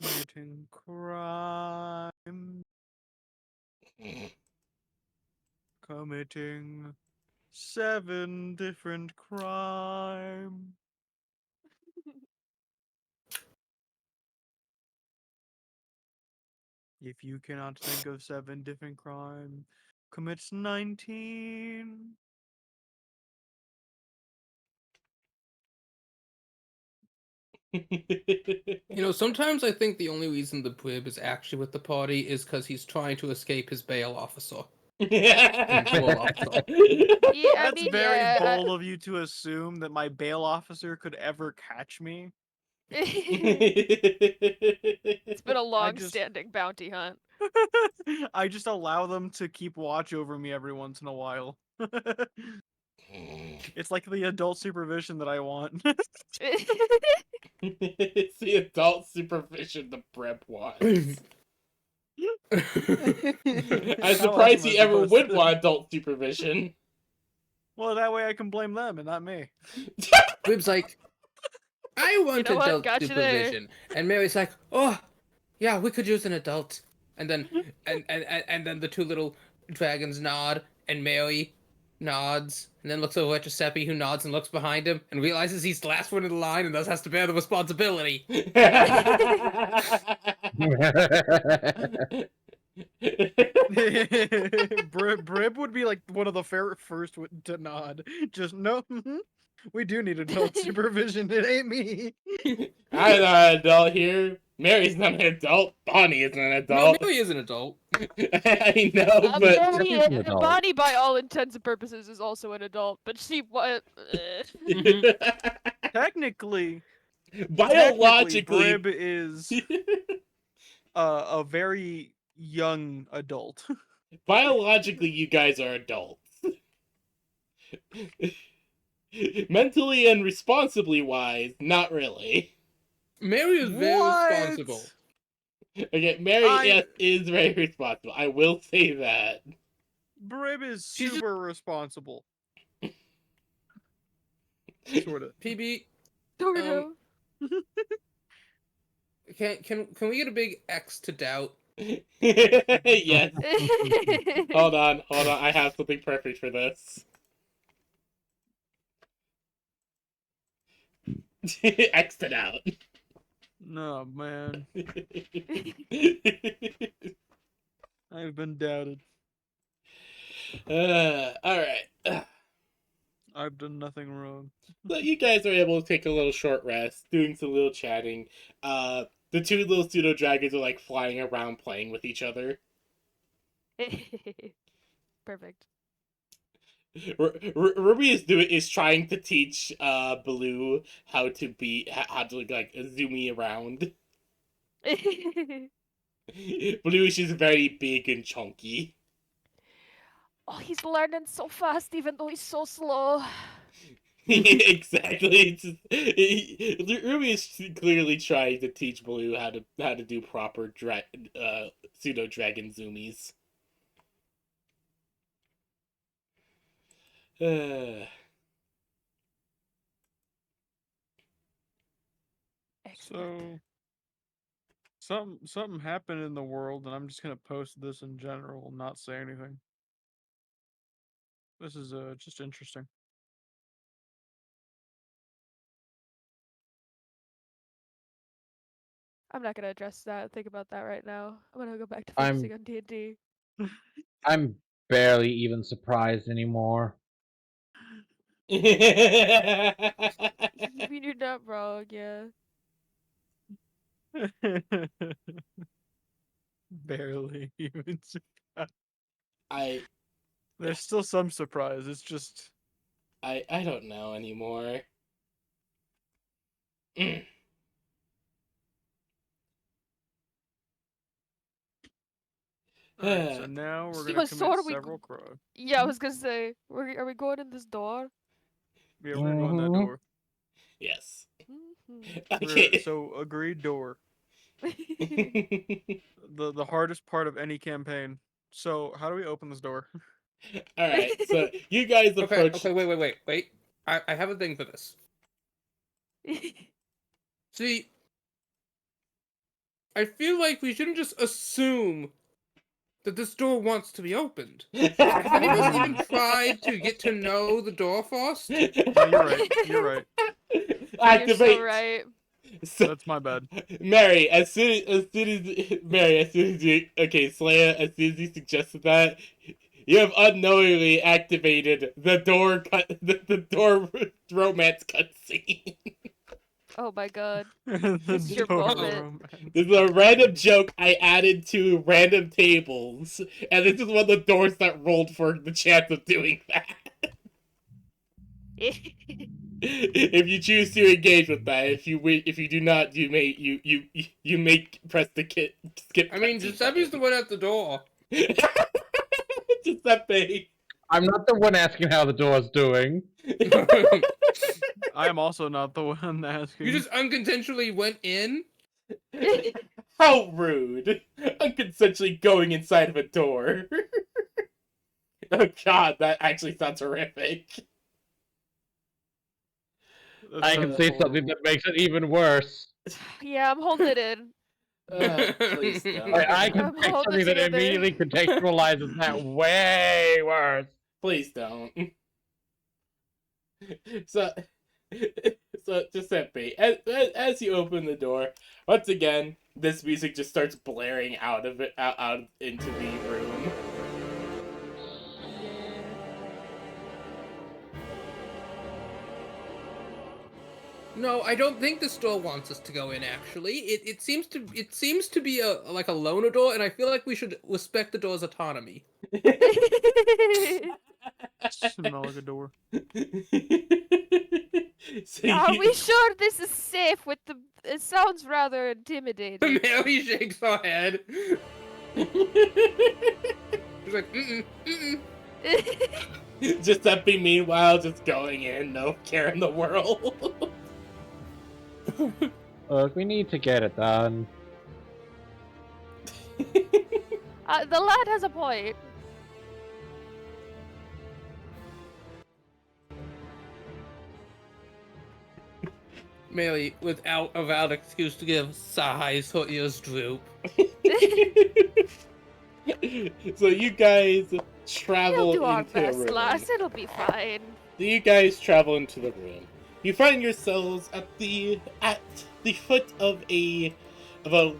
Committing crime. Committing 7 different crime. If you cannot think of 7 different crime, commits 19. Sometimes I think the only reason the Brib is actually with the party is because he's trying to escape his bail officer. Parole officer. Yeah, I That's mean, very yeah. bold of you to assume that my bail officer could ever catch me. It's been a I just long-standing bounty hunt. I just allow them to keep watch over me every once in a while. It's like the adult supervision that I want. It's the adult supervision the prep wants. I'm How else surprised am I he ever supposed would to- want adult supervision. Well, that way I can blame them and not me. Brib's like, I want know what? adult Got you there. supervision. And Mary's like, oh, yeah, we could use an adult. And then and then the two little dragons nod, and Mary nods, and then looks over at Giuseppe, who nods and looks behind him, and realizes he's the last one in the line and thus has to bear the responsibility. Brib would be like one of the first to nod. Just no, we do need adult supervision. It ain't me. I'm not an adult here. Mary's not an adult. Bonnie isn't an No, adult. Mary is an adult. I know, but Bonnie, She's an adult. Bonnie, by all intents and purposes, is also an adult, but she what? Technically, biologically, Brib is a very young adult. biologically, you guys are adults. Mentally and responsibly wise, not really. Mary is very What? responsible. Okay, Mary I- is very responsible. I will say that. Brib is She's just- super responsible. Sort of. PB, Dordo. can we get a big X to doubt? Yes. Hold on. I have something perfect for this. X'd it out. No, man. I've been doubted. All right. I've done nothing wrong. So you guys are able to take a little short rest, doing some little chatting. The two little pseudo dragons are like flying around, playing with each other. Perfect. Ruby is trying to teach Blue how to like zoom me around. Blue is just very big and chunky. Oh, he's learning so fast, even though he's so slow. Exactly. Ruby is clearly trying to teach Blue how to do proper pseudo dragon zoomies. Excellent. So, something happened in the world, and I'm just gonna post this in general and not say anything. This is just interesting. I'm not gonna address that. Think about that right now. I'm gonna go back to I'm- focusing on D&D. I'm barely even surprised anymore. You mean you're not wrong, yeah. Barely even surprised. I There's still some surprise. It's just I don't know anymore. Mm. alright. So now we're So- gonna so commit are we several crimes. Yeah, I was gonna say, are we going in this door? Yeah, we're gonna go in that Mhm. door. Yes. Mhm. Okay. So agreed door. The hardest part of any campaign. So how do we open this door? All right. So you guys Okay, approach. wait. I have a thing for this. See, I feel like we shouldn't just assume that this door wants to be opened. Have any of us even tried to get to know the door first? No, you're right. You're right. Activate. You're so right. So, That's my bad. Mary, as soon as you Slaya, as soon as you suggested that, you have unknowingly activated the the door romance cutscene. Oh my god. The This is your door moment. romance. This is a random joke I added to random tables, and this is one of the doors that rolled for the chance of doing that. If you choose to engage with that, if you do not, you may press the skip. I mean, Giuseppe's the one at the door. Giuseppe. I'm not the one asking how the door's doing. I am also not the one asking. You just unconsensually went in? How rude! I'm consensually going inside of a door. Oh god, that actually sounds horrific. That I can sounds say horrible. something that makes it even worse. Yeah, I'm holding it in. Please don't. I can I'm say holding something that together. immediately contextualizes that way worse. Please don't. So, Giuseppe, as you open the door, once again, this music just starts blaring out of it, out into the room. No, I don't think the store wants us to go in. Actually, it seems to be like a loner door, and I feel like we should respect the door's autonomy. Smell like a door. So Are you- we sure this is safe with the... It sounds rather intimidating. Mary shakes her head. She's like, Giuseppe, meanwhile, just going in, no care in the world. Look, we need to get it done. The lad has a point. Mary, without a valid excuse to give, sighs, her ears droop. So you guys We'll travel do our into the best, room. lass. It'll be fine. So you guys travel into the room. You find yourselves at the foot of a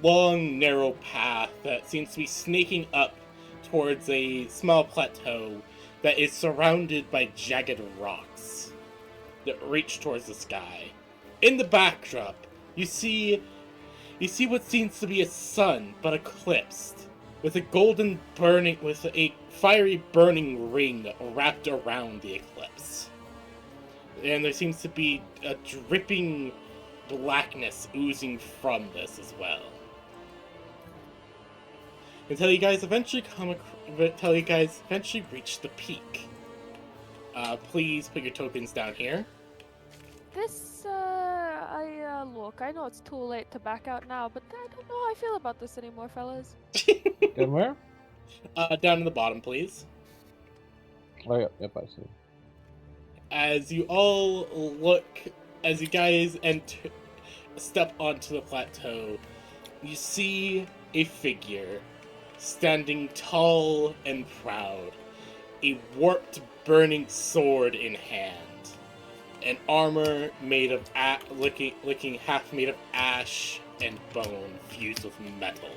long, narrow path that seems to be snaking up towards a small plateau that is surrounded by jagged rocks that reach towards the sky. In the backdrop, you see what seems to be a sun, but eclipsed, with a fiery burning ring wrapped around the eclipse. And there seems to be a dripping blackness oozing from this as well. Until you guys eventually reach the peak. Please put your tokens down here. Look, I know it's too late to back out now, but I don't know how I feel about this anymore, fellas. Down where? Down in the bottom, please. Oh, yep, I see. As you guys step onto the plateau, you see a figure standing tall and proud, a warped, burning sword in hand, an armor made of looking half made of ash and bone fused with metal.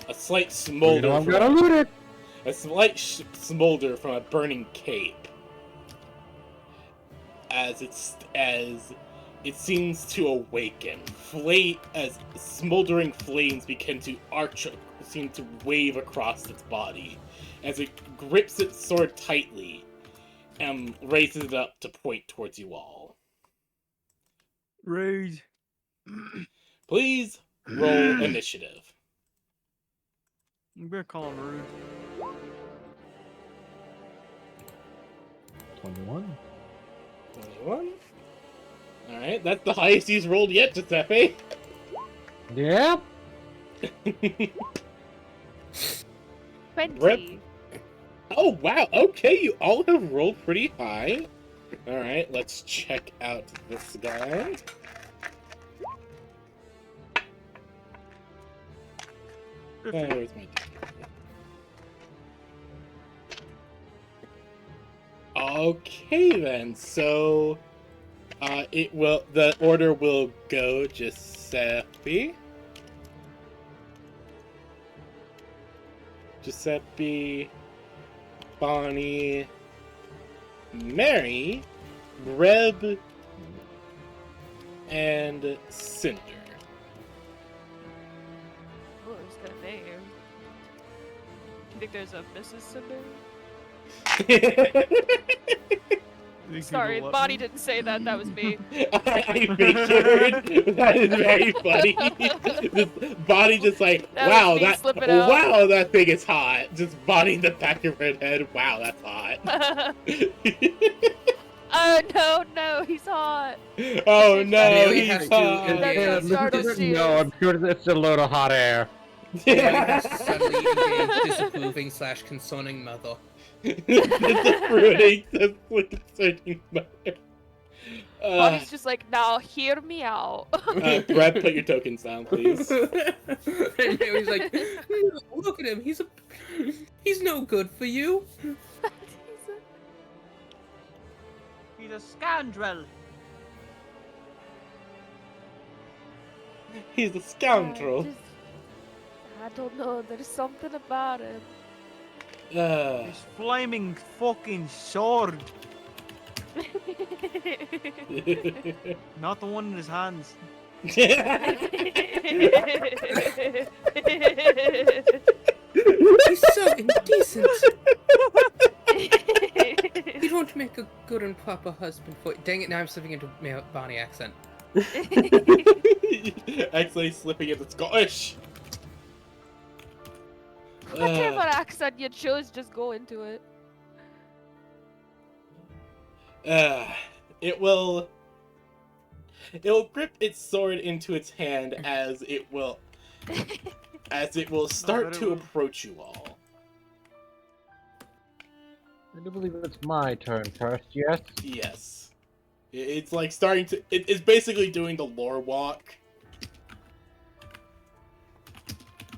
A slight smolder. I'm gonna loot it. A slight smolder from a burning cape. As it seems to awaken, as smoldering flames begin to seem to wave across its body, as it grips its sword tightly and raises it up to point towards you all. Raid. Please roll initiative. I'm gonna call him rude. 21. 21. Alright, that's the highest he's rolled yet, Giuseppe. Yep. 20. Rip. Oh, wow. Okay, you all have rolled pretty high. Alright, let's check out this guy. Where's my Okay then, so the order will go Giuseppe, Bonnie, Mary, Reb, and Cinder. Oh, who's got a name? Do you think there's a Mrs. Cinder? Sorry, Bonnie didn't say that. That was me. I figured. That is very funny. Just Bonnie just like, That wow, was me that slipping out. wow, that thing is hot. Just Bonnie in the back of her head. Wow, that's hot. No, he's hot. Oh no, Really he's has to- hot. That's what Stardust is. No, I'm sure it's a load of hot air. Suddenly engaged disapproving / concerning mother. Disapproving, that's what concerning mother. Bonnie's just like, now hear me out. Brett, put your tokens down, please. And Mary's like, "No, look at him. He's no good for you." He's a scoundrel. He's a scoundrel. I don't know. There's something about him. His flaming fucking sword. Not the one in his hands. He's so indecent. You don't make a good and proper husband for. Dang it! Now I'm slipping into Bonnie accent. Actually slipping into Scottish. Whatever accent you choose, just go into it. It will grip its sword into its hand as it will start to approach you all. I do believe it's my turn first, yes? Yes. It's like starting to... It's basically doing the lore walk.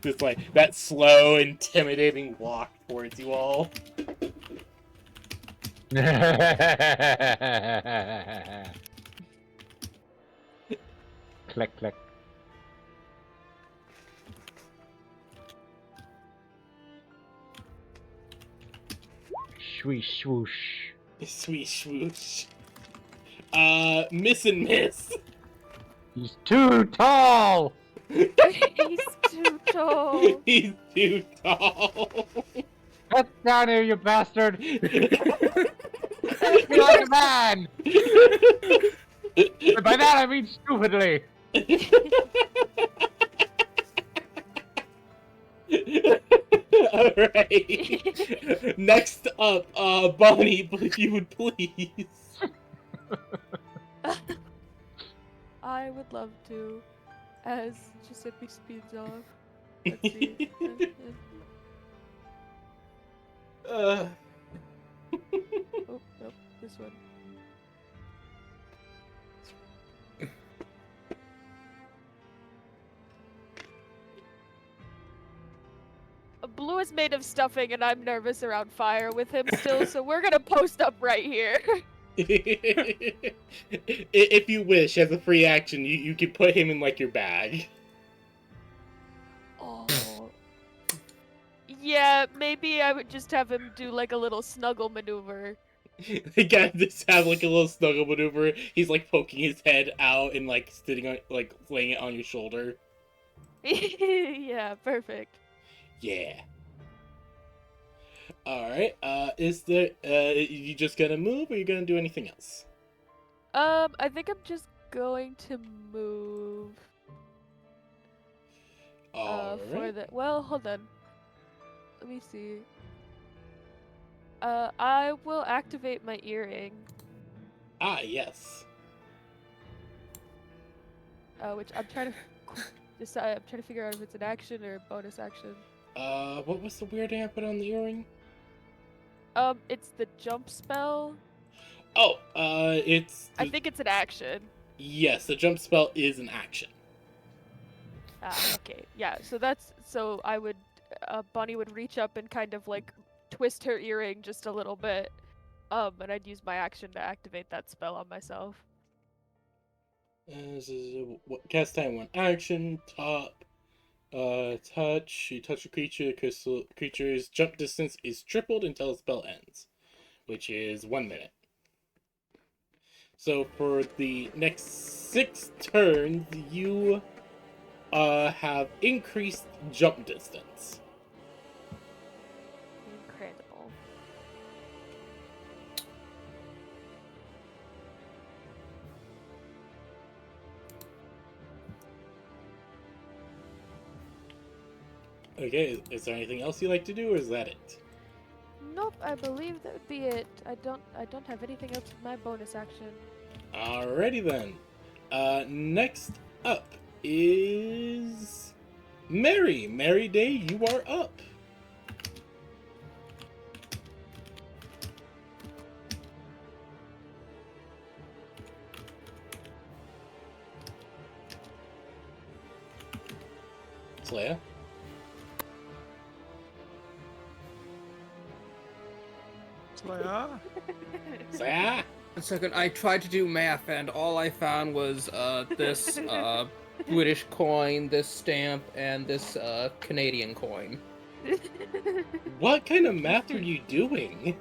Just like that slow, intimidating walk towards you all. Click, click. Swoosh, swoosh. Sweet swoosh. Miss and miss. He's too tall! He's too tall. He's too tall. Get down here, you bastard! Be like a man! And by that I mean stupidly! Alright. Next up, Bonnie, if you would please. I would love to, as Giuseppe speeds off. Let's see. Uh, Oh, nope, this one. Blue is made of stuffing, and I'm nervous around fire with him still, so we're gonna post up right here. if you wish, as a free action, you can put him in, like, your bag. Oh. Yeah, maybe I would just have him do, like, a little snuggle maneuver. The guy just have, like, a little snuggle maneuver. He's, like, poking his head out and, like, sitting on, like, laying it on your shoulder. Yeah, perfect. Yeah. Alright, is there, you just gonna move, or you gonna do anything else? I think I'm just going to move. For Alright. the well, hold on. Let me see. I will activate my earring, Ah, yes. which I'm trying to decide. I'm trying to figure out if it's an action or a bonus action. What was the weird I put on the earring? It's the jump spell. Oh, it's... I think it's an action. Yes, the jump spell is an action. Ah, okay. Yeah, so I would, Bunny would reach up and kind of, like, twist her earring just a little bit, and I'd use my action to activate that spell on myself. This is cast time 1 action, top, touch. You touch a creature, the creature's jump distance is tripled until the spell ends, which is 1 minute. So for the next 6 turns, you have increased jump distance. Incredible. Okay, is there anything else you like to do, or is that it? Nope, I believe that would be it. I don't have anything else with my bonus action. Alrighty then. Next up is Mary. Mary Day, you are up. Slaya. Slaya? Slaya. A second, I tried to do math, and all I found was this British coin, this stamp, and this Canadian coin. What kind of math are you doing?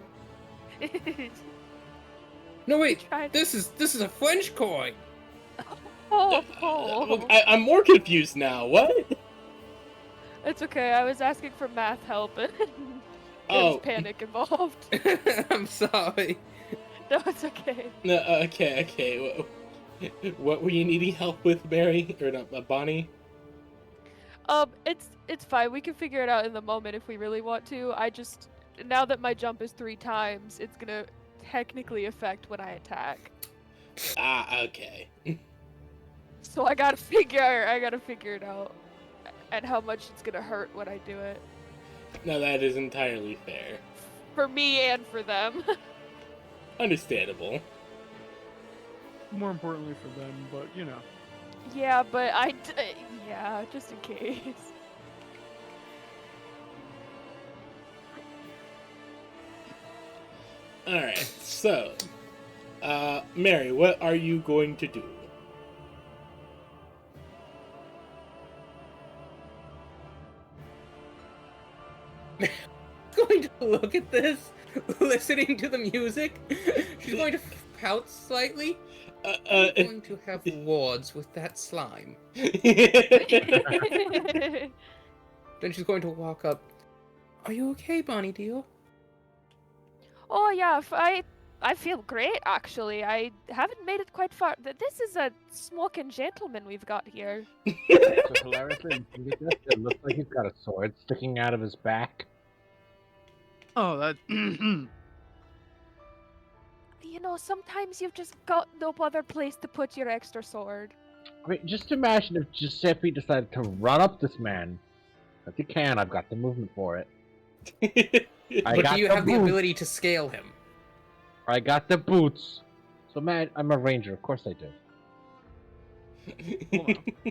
No, wait, Tried- this is a French coin. Oh. I'm more confused now. What? It's okay. I was asking for math help, and there Oh. was panic involved. I'm sorry. No, it's okay. No, okay. What were you needing help with, Mary? Or not, Bonnie? It's fine. We can figure it out in the moment if we really want to. Now that my jump is 3 times, it's gonna technically affect when I attack. Ah, okay. So I gotta figure it out, and how much it's gonna hurt when I do it. No, that is entirely fair. For me and for them. Understandable. More importantly for them, but you know. Yeah, but yeah, just in case. Alright, so, Mary, what are you going to do? Going to look at this, listening to the music. She's going to pout slightly. I'm going to have wards with that slime. Then she's going to walk up. Are you okay, Bonnie dear? Oh yeah, I feel great actually. I haven't made it quite far. This is a smoking gentleman we've got here. So hilariously, it looks like he's got a sword sticking out of his back. Oh, that. You know, sometimes you've just got no other place to put your extra sword. I mean, just imagine if Giuseppe decided to run up this man. If you can, I've got the movement for it. I But got do you the have the boots. ability to scale him? I got the boots. So, man, I'm a ranger. Of course I do.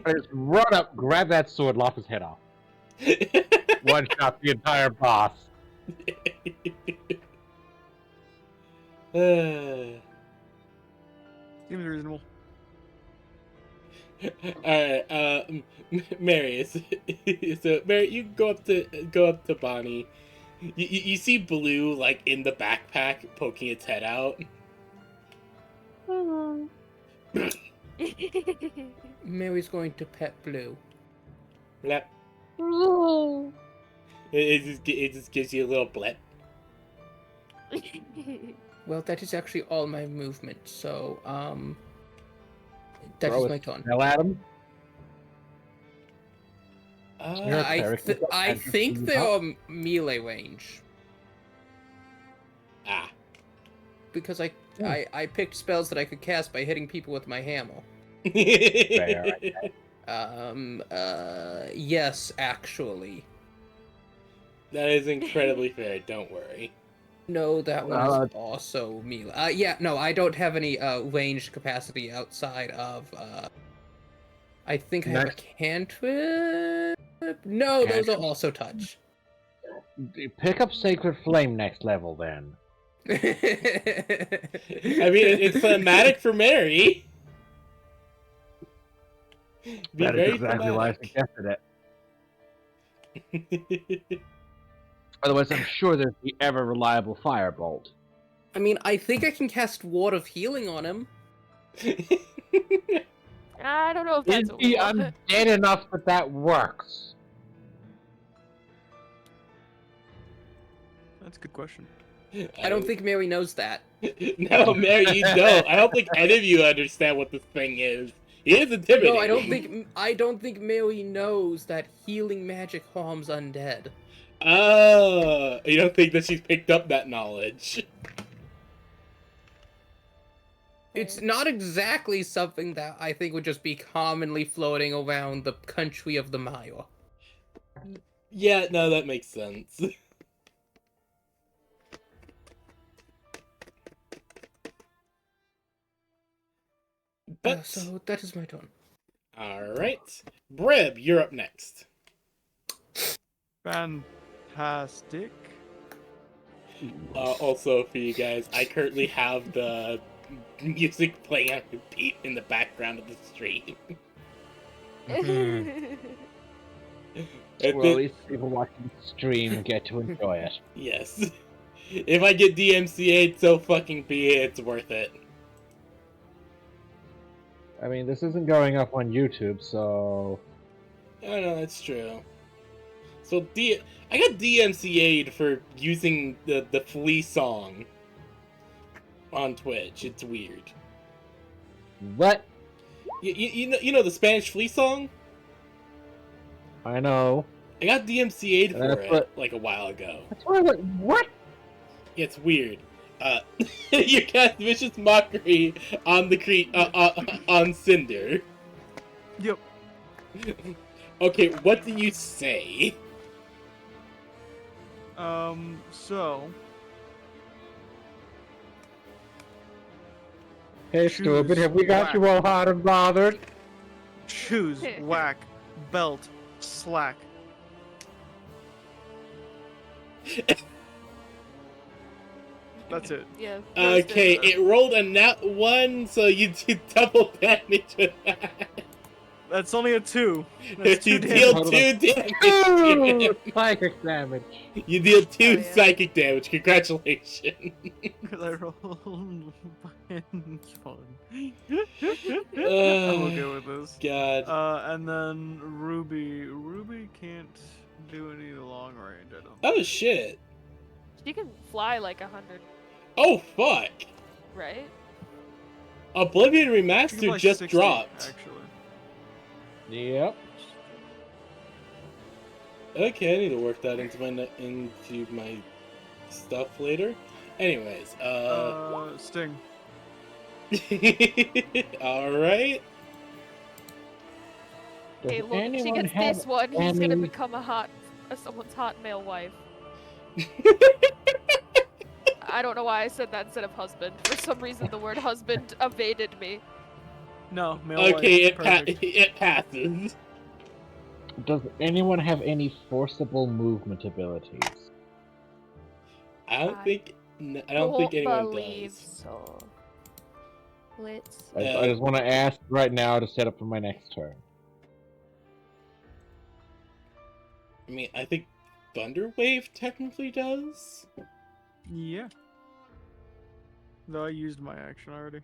I just run up, grab that sword, lop his head off. One shot the entire boss. Seems reasonable. Alright, Mary, so Mary, you go up to Bonnie. You see Blue like in the backpack poking its head out. Mary's going to pet Blue. Blep. It just gives you a little blip. Well, that is actually all my movement, so, that Throw is a my turn. smell at him. You're a I, cleric. I think they are melee range. Ah. Because I picked spells that I could cast by hitting people with my hammer. Fair, Yes, actually. That is incredibly fair, don't worry. No, that one is also melee. Yeah, no, I don't have any range capacity outside of I think I have a cantrip. No, those are also touch. Pick up Sacred Flame next level, then. I mean, it's thematic for Mary. Be That is very exactly why I thematic. suggested it. Otherwise, I'm sure there's the ever reliable Firebolt. I mean, I think I can cast Ward of Healing on him. I don't know if Is that's he a undead enough that works? That's a good question. I don't think Mary knows that. No, Mary, you don't. I don't think any of you understand what this thing is. He is intimidating. No, I don't think Mary knows that healing magic harms undead. Oh, you don't think that she's picked up that knowledge? It's not exactly something that I think would just be commonly floating around the country of the Maya. Yeah, no, that makes sense. But So that is my turn. alright. Brib, you're up next. Fantastic. Also, for you guys, I currently have the music playing on repeat in the background of the stream. Well, at least people watching the stream get to enjoy it. Yes. If I get DMCA'd, so fucking be it. It's worth it. I mean, this isn't going up on YouTube, so... Oh no, that's true. So I got DMCA'd for using the Flea song on Twitch. It's weird. What? You know the Spanish Flea song? I know. I got DMCA'd for That's it like a while ago. That's why I went, what? Yeah, it's weird. You cast vicious mockery on the on Cinder. Yep. Okay, what do you say? So Hey, Choose stupid, have we got you whack. all hot and bothered? choose whack, belt, slack. That's it. Yeah. Okay, roasted. it rolled a nat 1, so you do double damage with that. That's only a 2. That's 2 You damage. deal Total 2 of damage to Ooh, him. psychic damage. You deal 2 Oh, yeah. psychic damage. Congratulations. Because I rolled. It's fun. I'm okay with this. God. And then Ruby. Ruby can't do any long range, I don't Oh think. shit. She can fly like 100, Oh fuck. right? Oblivion She can Remastered fly just 60, dropped. actually. Yep. Okay, I need to work that into my stuff later. Anyways, Sting. all right. Does Hey, look, if she anyone gets have this one, he's gonna any- become someone's hot male wife. I don't know why I said that instead of husband. For some reason, the word husband evaded me. No, male Okay, wife. Perfect. it passes. Does anyone have any forcible movement abilities? I don't I think anyone believe does. so. Let's. I just want to ask right now to set up for my next turn. I mean, I think Thunder Wave technically does. Yeah. Though I used my action already.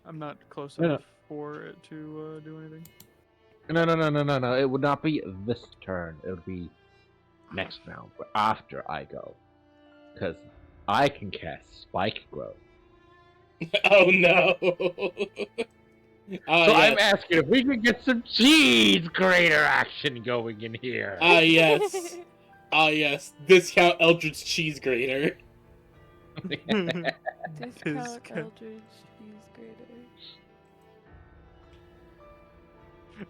I'm not close No, no. enough for it to do anything. No. It would not be this turn. It would be next round, but after I go. Because I can cast Spike Growth. Oh no. So I'm asking if we can get some cheese grater action going in here. Yes. Yes. Discount Eldritch Cheese Grater. Discount Discount. Eldridge cheese grater.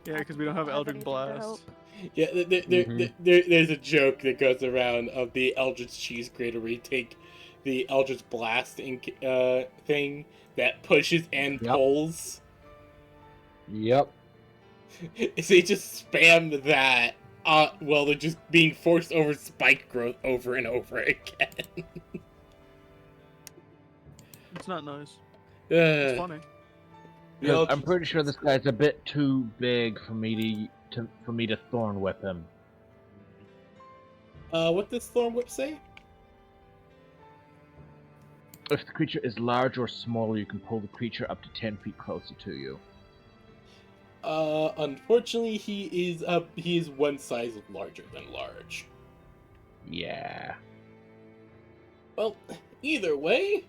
Yeah, because we don't have Eldritch Blast. Yeah, there's a joke that goes around of the Eldritch Cheese Grater where you take the Eldritch Blast thing that pushes and Yep. pulls. Yep. So you just spam that while they're just being forced over spike growth over and over again. It's not nice. Uh, It's funny. the 'Cause I'm Eldritch- pretty sure this guy's a bit too big for me to thorn whip him. What does Thorn Whip say? If the creature is large or smaller, you can pull the creature up to 10 feet closer to you. Unfortunately, he is one size larger than large. Yeah. Well, either way,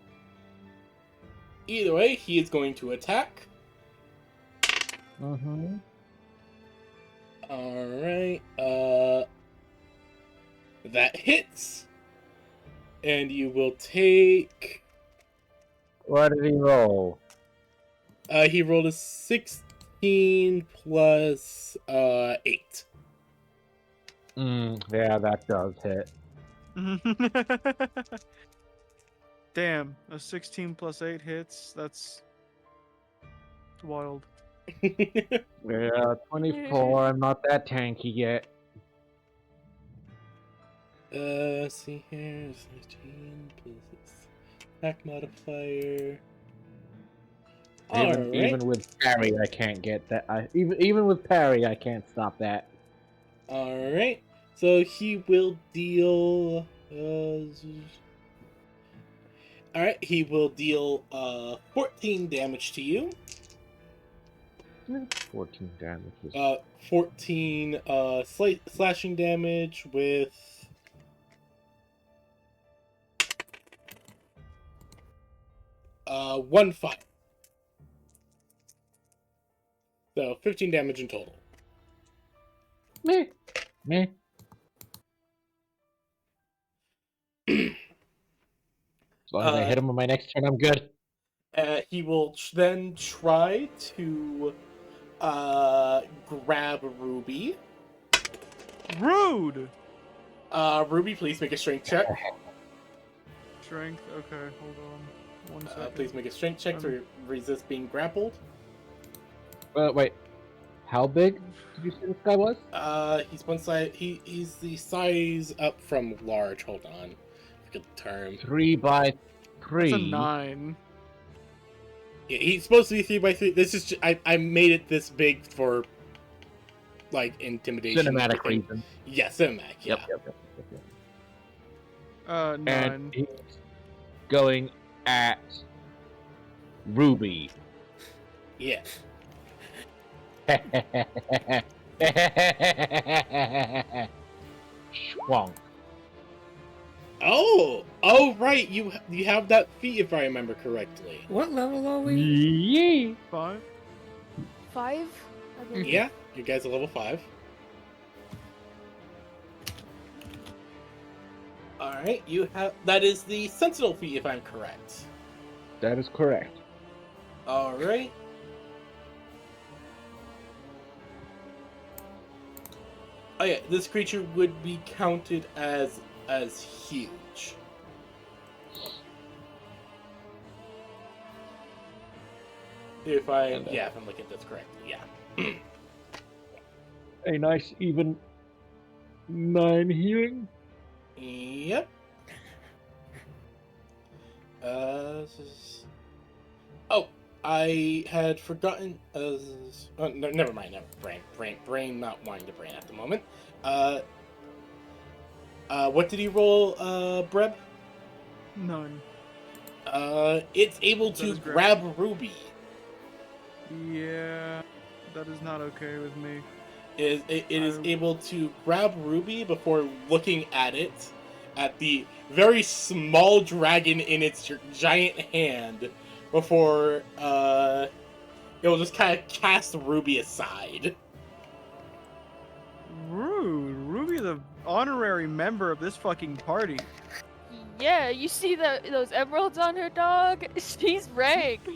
he is going to attack. Mm-hmm. Alright, that hits. And you will take... What did he roll? He rolled a 16 plus, 8. Yeah, that does hit. Damn, a 16 plus 8 hits. That's wild. Yeah, 24. I'm not that tanky yet. See here, 16 plus attack modifier. Even with parry, I can't get that. Even with parry, I can't stop that. Alright, so he will deal... Alright, he will deal 14 damage to you. 14 damage. 14 slashing damage with... one fire. So 15 damage in total. Meh. As long as I hit him on my next turn, I'm good. He will then try to grab Ruby. Rude! Ruby, please make a strength check. Strength, okay, hold on. 1 second. Please make a strength check to resist being grappled. Wait. How big did you say this guy was? He's one side. He's the size up from large. Hold on, look at the term. 3 by That's a 3. 9. Yeah, he's supposed to be 3x3. This is I made it this big for like intimidation. Cinematic reason. Yeah, cinematic. Yeah. Yep. 9. And he's going at Ruby. Yeah. Schwonk. Oh, right. You have that feat if I remember correctly. What level are we? Yee. 5. 5? I believe. Yeah, you guys are level 5. All right, you have that is the Sentinel feat if I'm correct. That is correct. All right. Oh yeah, this creature would be counted as huge. If I'm looking at this correctly, yeah. A nice even 9 healing. Yep. Oh, I had forgotten. Oh, no, never mind. Brain, not wanting to brain at the moment. What did he roll, Breb? 9. It's able That to is great. grab Ruby. Yeah, that is not okay with me. It is able to grab Ruby before looking at it, at the very small dragon in its giant hand, before it will just kind of cast Ruby aside. Rude. Ruby, the honorary member of this fucking party. Yeah, you see those emeralds on her, dog? She's ranked.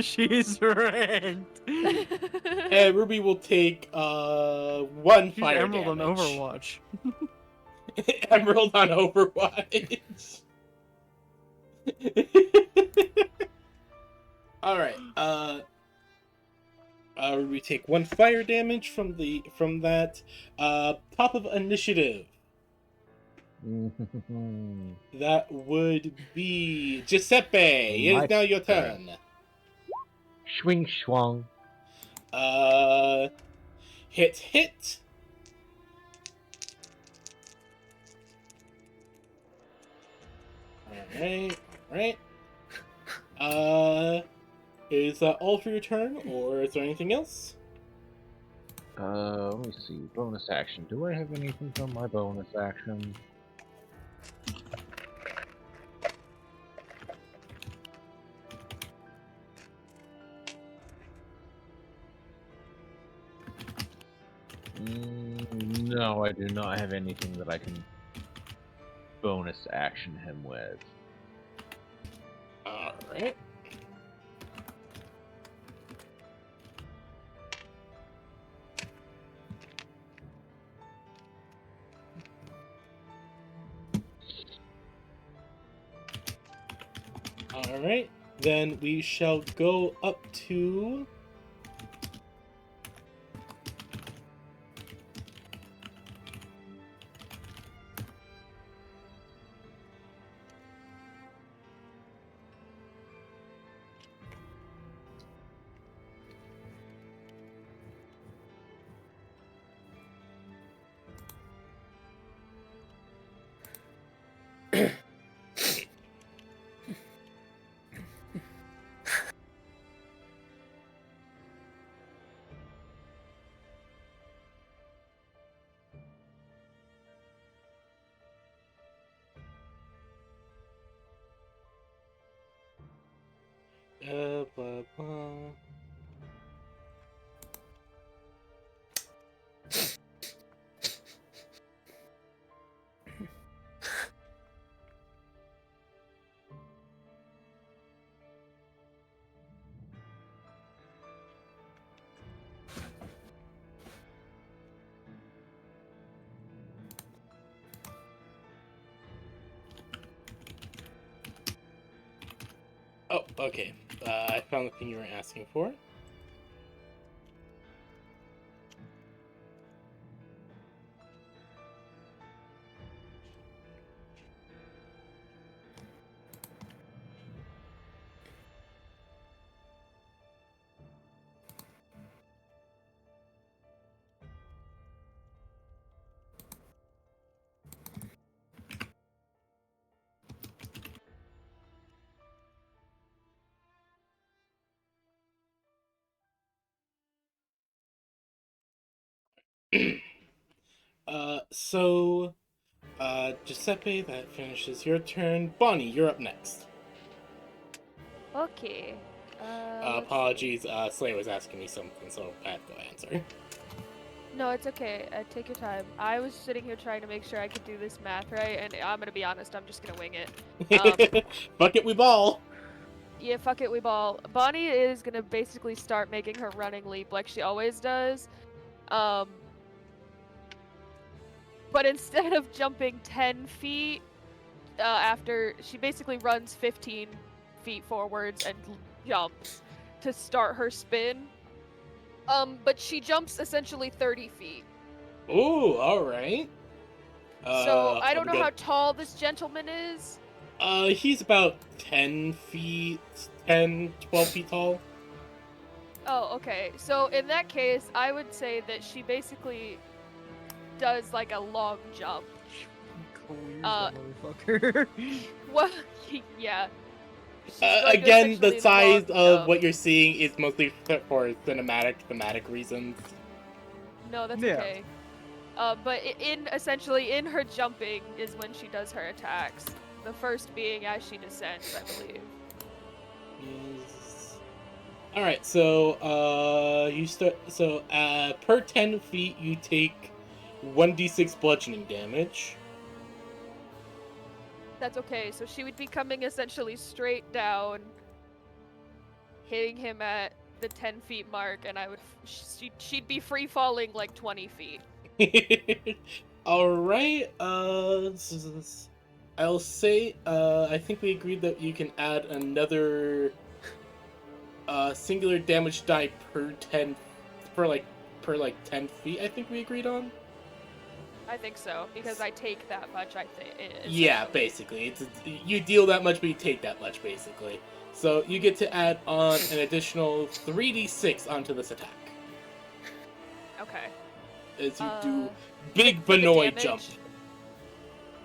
She's ranked. And Ruby will take 1 She's fire Emerald on damage. Overwatch. Emerald on Overwatch. All right. We take 1 fire damage from that. Top of initiative. That would be Giuseppe. It is now your turn. Swing schwung. Hit. Alright. Is that all for your turn, or is there anything else? Let me see. Bonus action. Do I have anything from my bonus action? No, I do not have anything that I can bonus action him with. Alright. Alright, then we shall go up to... blah, blah. Oh, okay. I found the thing you were asking for. So, Giuseppe, that finishes your turn. Bonnie, you're up next. Okay. Let's Apologies, Slayer was asking me something, so I have to go answer. No, it's okay. Take your time. I was sitting here trying to make sure I could do this math right, and I'm gonna be honest, I'm just gonna wing it. Fuck it, we ball! Yeah, fuck it, we ball. Bonnie is gonna basically start making her running leap like she always does. But instead of jumping 10 feet, after she basically runs 15 feet forwards and jumps to start her spin. But she jumps essentially 30 feet. Ooh, alright. So I don't know good. how tall this gentleman is. He's about 10 feet, 10, 12 feet tall. Oh, okay. So in that case, I would say that she basically does like a long jump. Clears Uh, that motherfucker. Well, yeah. She's going to Again, the essentially size long of jump. what you're seeing is mostly for thematic reasons. No, that's Yeah. okay. But essentially in her jumping is when she does her attacks. The first being as she descends, I believe. Alright, so, you start. So, per 10 feet, you take 1d6 bludgeoning damage. That's okay. So she would be coming essentially straight down, hitting him at the 10 feet mark, and I would she'd be free falling like 20 feet. Alright, I'll say, I think we agreed that you can add another singular damage die per 10 per 10 feet. I think we agreed on. I think so because I take that much. I think. Yeah, basically, you deal that much, but you take that much, basically. So you get to add on an additional 3d6 onto this attack Okay. as you do big for the Benoit damage? jump.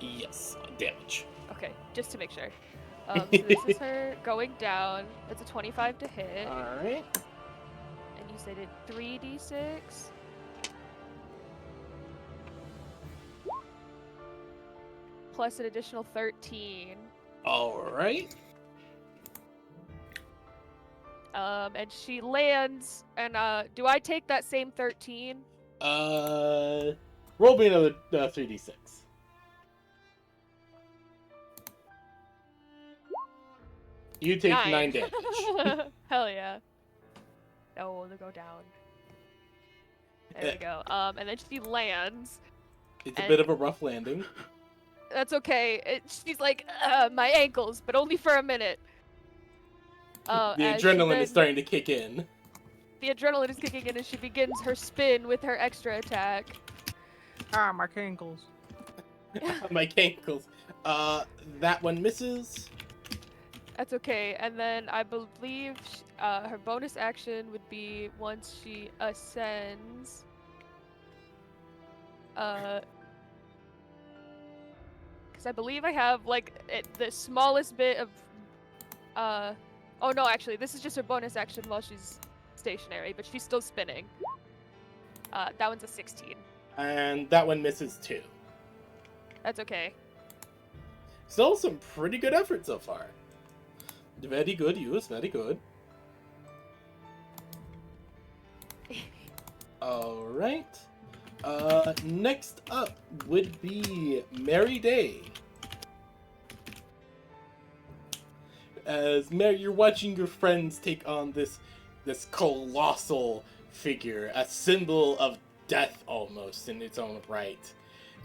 Yes, damage. Okay, just to make sure. So this is her going down. That's a 25 to hit, All right. and you said it 3d6. Plus an additional 13. All right. And she lands, and do I take that same 13? Roll me another 3d6. You take 9 damage. Hell yeah. No, they go down. There we go. And then she lands. It's a bit of a rough landing. That's okay. She's like, my ankles, but only for a minute. The As she adrenaline then- is starting to kick in. The adrenaline is kicking in as she begins her spin with her extra attack. Ah, my cankles. My ankles. That one misses. That's okay. And then I believe her bonus action would be once she ascends. Because I believe I have like the smallest bit of. Oh no, actually, this is just her bonus action while she's stationary, but she's still spinning. That one's a 16. And that one misses too. That's okay. Still some pretty good effort so far. Very good use, very good. Alright. Next up would be Mary Day. As Mary, you're watching your friends take on this colossal figure, a symbol of death almost in its own right.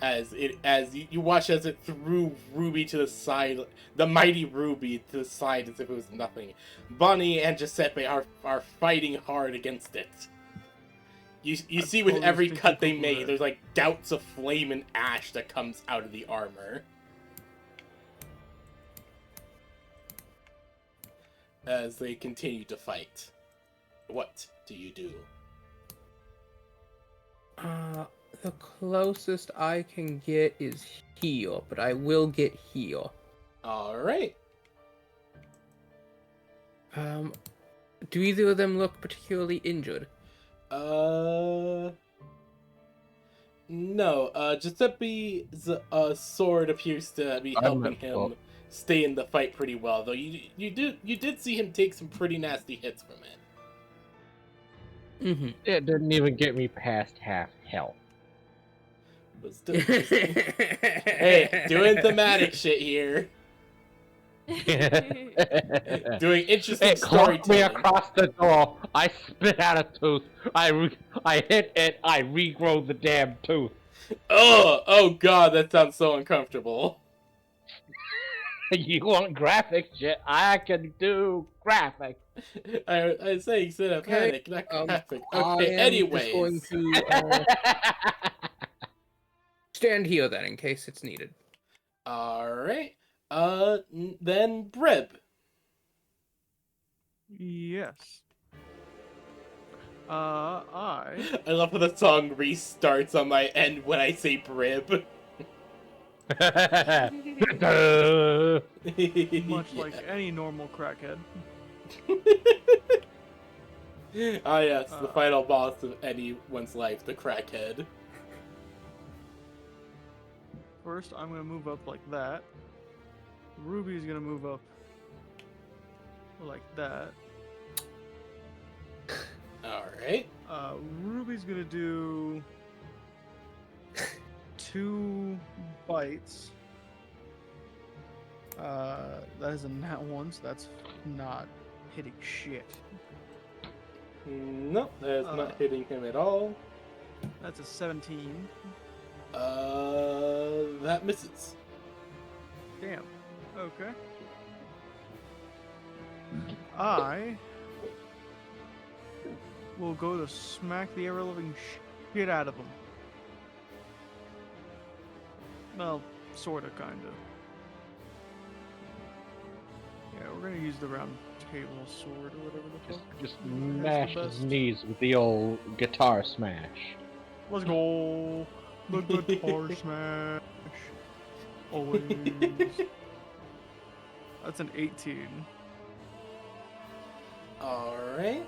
As you watch as it threw Ruby to the side, the mighty Ruby to the side as if it was nothing. Bonnie and Giuseppe are fighting hard against it. You see with totally every think cut they people make, there. there's like gouts of flame and ash that comes out of the armor. As they continue to fight. What do you do? The closest I can get is heal, but I will get heal. Alright. Do either of them look particularly injured? No, Giuseppe's sword appears to be I helping meant him book. stay in the fight pretty well, though you did see him take some pretty nasty hits from it. Mm-hmm. It didn't even get me past half health. But still, hey, doing thematic shit here, doing interesting It clocked me storytelling. across the door. I spit out a tooth. I hit it. I regrow the damn tooth. Oh god, that sounds so uncomfortable. You want graphic shit? I can do graphic. I say cinematic, not graphic. Okay, I am just going anyways. to stand here then, in case it's needed. Alright. Then Brib. Yes. I I love how the song restarts on my end when I say Brib. much like any normal crackhead. Ah yes, the final boss of anyone's life, the crackhead. First, I'm gonna move up like that. Ruby's gonna move up like that. Alright. Ruby's gonna do 2 bites. That is a nat 1, so that's not hitting shit. Nope, that is not hitting him at all. That's a 17. That misses. Damn. Okay. I will go to smack the ever-living shit out of him. Well, sorta, kinda. Yeah, we're gonna use the round table sword or whatever the fuck. Just the smash his best. knees with the old guitar smash. Let's go. The guitar smash. Always. That's an 18. Alright.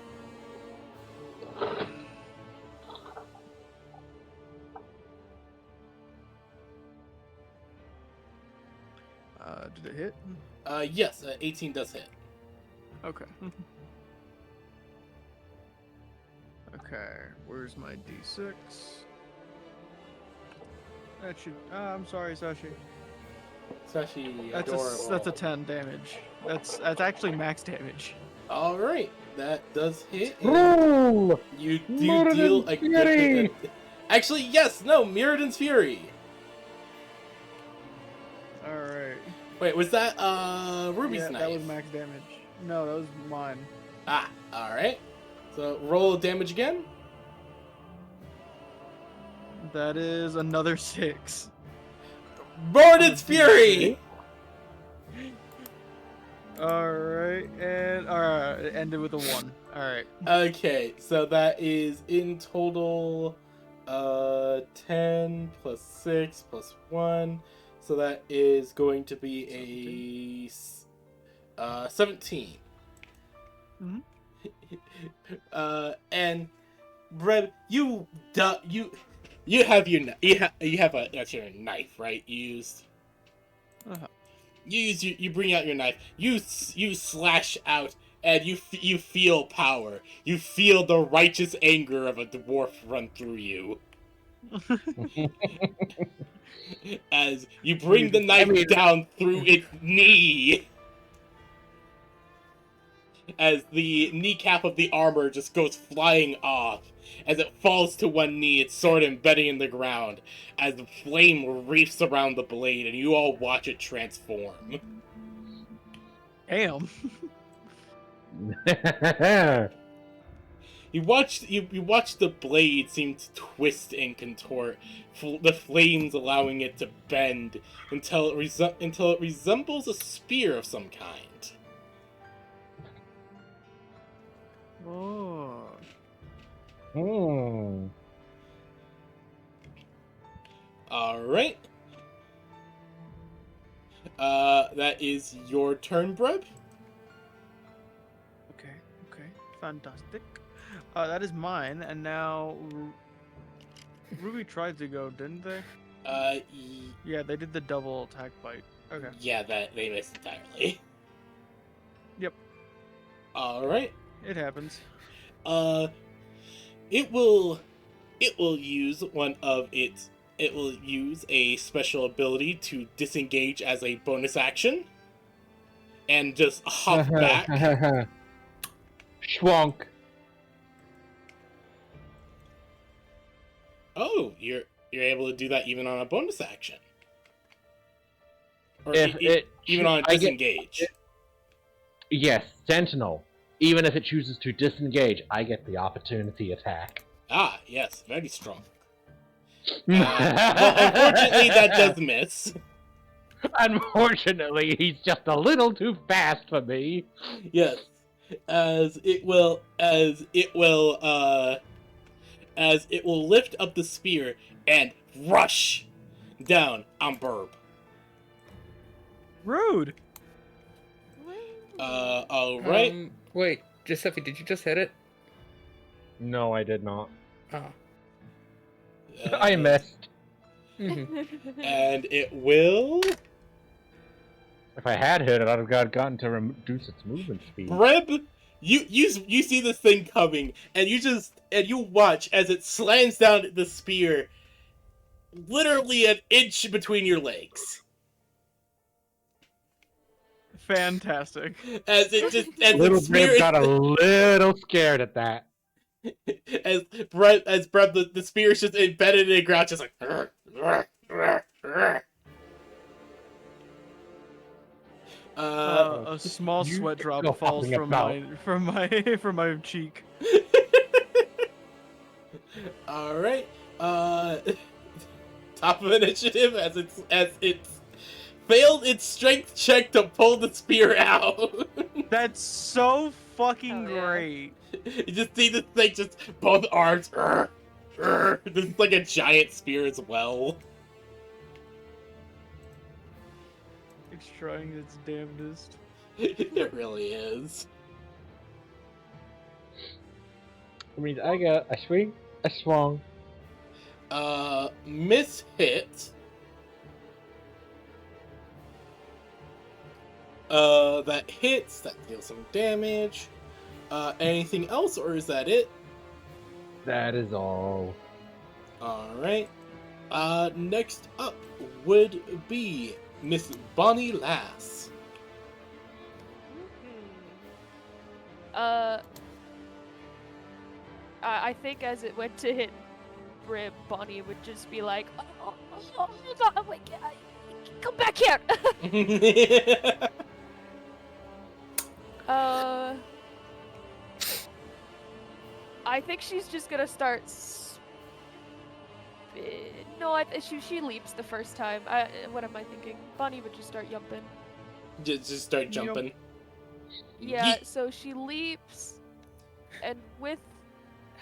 Did it hit? Yes, 18 does hit. Okay. Okay, where's my d6? That should. I'm sorry, Sashi. Sashi, That's adorable. that's a 10 damage. That's actually max damage. Alright, that does hit. Ooh! You Mirrodin's deal a Fury! good. Actually, yes, no, Mirrodin's Fury. All right. Wait, was that Ruby's Yeah, knife? that was max damage. No, that was mine. Ah, alright. So roll damage again. That is another 6. Mirrodin's Fury! Alright, and alright, it ended with a 1. Alright. Okay, so that is in total 10 plus 6 plus 1. So that is going to be a 17. Mhm. And Breb, you have that's your knife, right? Uh-huh. You bring out your knife. You slash out, and you feel power. You feel the righteous anger of a dwarf run through you. As you bring the knife down through its knee. As the kneecap of the armor just goes flying off. As it falls to one knee, its sword embedding in the ground. As the flame reefs around the blade, and you all watch it transform. Damn. You watch the blade seem to twist and contort, the flames allowing it to bend until it resembles a spear of some kind. Oh. Hmm. Alright. That is your turn, Breb. Okay, fantastic. That is mine, and now Ruby tried to go, didn't they? Y- Yeah, they did the double attack bite. Okay. yeah, that they missed entirely. Yep. All right. It happens. Uh, it will use one of its. It will use a special ability to disengage as a bonus action, and just hop back. Schwonk. Oh, you're able to do that even on a bonus action, or If it even on a I get- disengage. Yes, Sentinel. Even if it chooses to disengage, I get the opportunity attack. Ah, yes, very strong. Well, unfortunately, that does miss. Unfortunately, he's just a little too fast for me. Yes, as it will lift up the spear and rush down on Burb. Rude. All right. Wait, Giuseppe, did you just hit it? No, I did not. Oh. I missed. And it will. If I had hit it, I'd have gotten to reduce its movement speed. Breb, you see this thing coming, and you watch as it slams down the spear, literally an inch between your legs. Fantastic. As the Little spear Brib got a little scared at that. as Breb the spear is just embedded in the ground, just like. A small you sweat drop go falls hopping about. from my cheek. All right. Top of initiative as it's failed its strength check to pull the spear out. That's so fucking Hell yeah. great. You just see this thing, just both arms. This is like a giant spear as well. It's trying its damnedest. It really is. I mean, I got a swing, a swung. Miss hit. That hits. That deals some damage. Anything else, or is that it? That is all. Alright. Next up would be Miss Bonnie Lass. I think as it went to hit Brib, Bonnie would just be like, oh God, wait, come back here! I think she's just gonna start. No, she leaps the first time. What am I thinking? Bonnie would just start yumping. Just start jumping. Yeah, Yeet. so she leaps, and with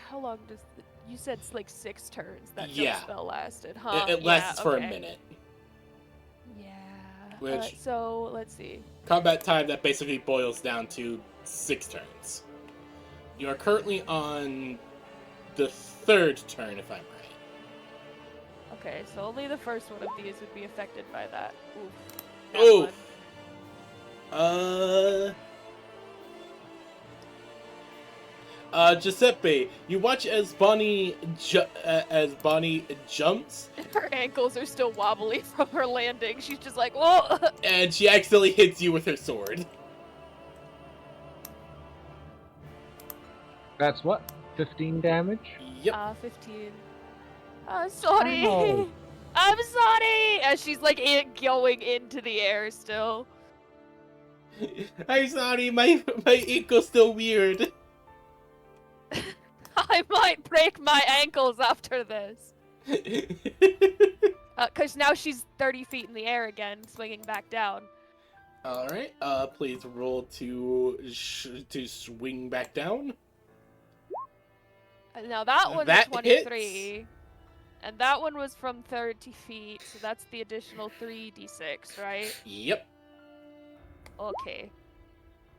how long does you said it's like 6 turns that jump Yeah. spell lasted, huh? It lasts for a okay. minute. Yeah. Which- So let's see. Combat time that basically boils down to 6 turns. You are currently on the 3rd turn, if I'm right. Okay, so only the first one of these would be affected by that. Oof. That Oof. one. Giuseppe, you watch as Bonnie jumps, Her ankles are still wobbly from her landing. She's just like, whoa! and she accidentally hits you with her sword. That's what? 15 damage? Yep. 15. I'm sorry. Ow. I'm sorry. As she's like going into the air still. I'm sorry, my ankle's still weird. I might break my ankles after this. Cause now she's 30 feet in the air again, swinging back down. All right. Please roll to swing back down. Now that one's That 23. hits. And that one was from 30 feet, so that's the additional 3d6, right? Yep. Okay.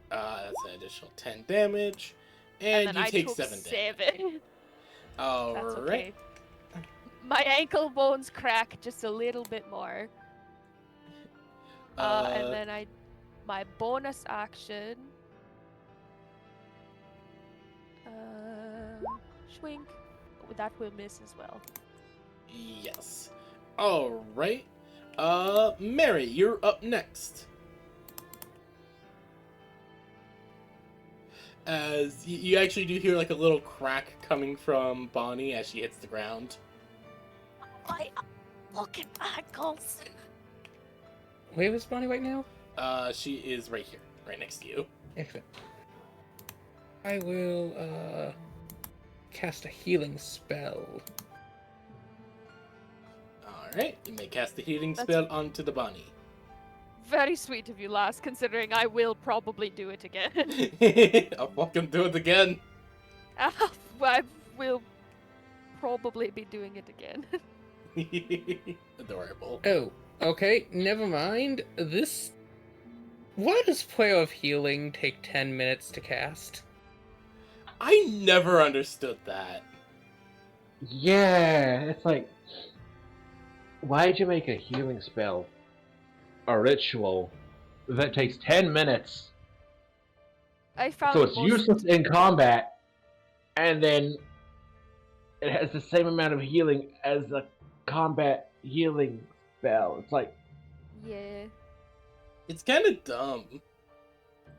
That's an additional 10 damage, And and then you I take took 7 damage. 7. All That's right. okay. My ankle bones crack just a little bit more. And then my bonus action. Schwink. That will miss as well. Yes. All right. Mary, you're up next. As you actually do hear like a little crack coming from Bonnie as she hits the ground. My fucking ankles. Where is Bonnie right now? She is right here, right next to you. Excellent. I will cast a healing spell. All right, you may cast the healing That's- spell onto the Bonnie. Very sweet of you, lass, considering I will probably do it again. I'll fucking do it again. I will probably be doing it again. Adorable. Oh, okay, never mind. Why does Prayer of Healing take 10 minutes to cast? I never understood that. Yeah, it's like, why'd you make a healing spell a ritual that takes 10 minutes? I found So it's most... useless in combat, and then it has the same amount of healing as a combat healing spell. It's like, Yeah. It's kind of dumb.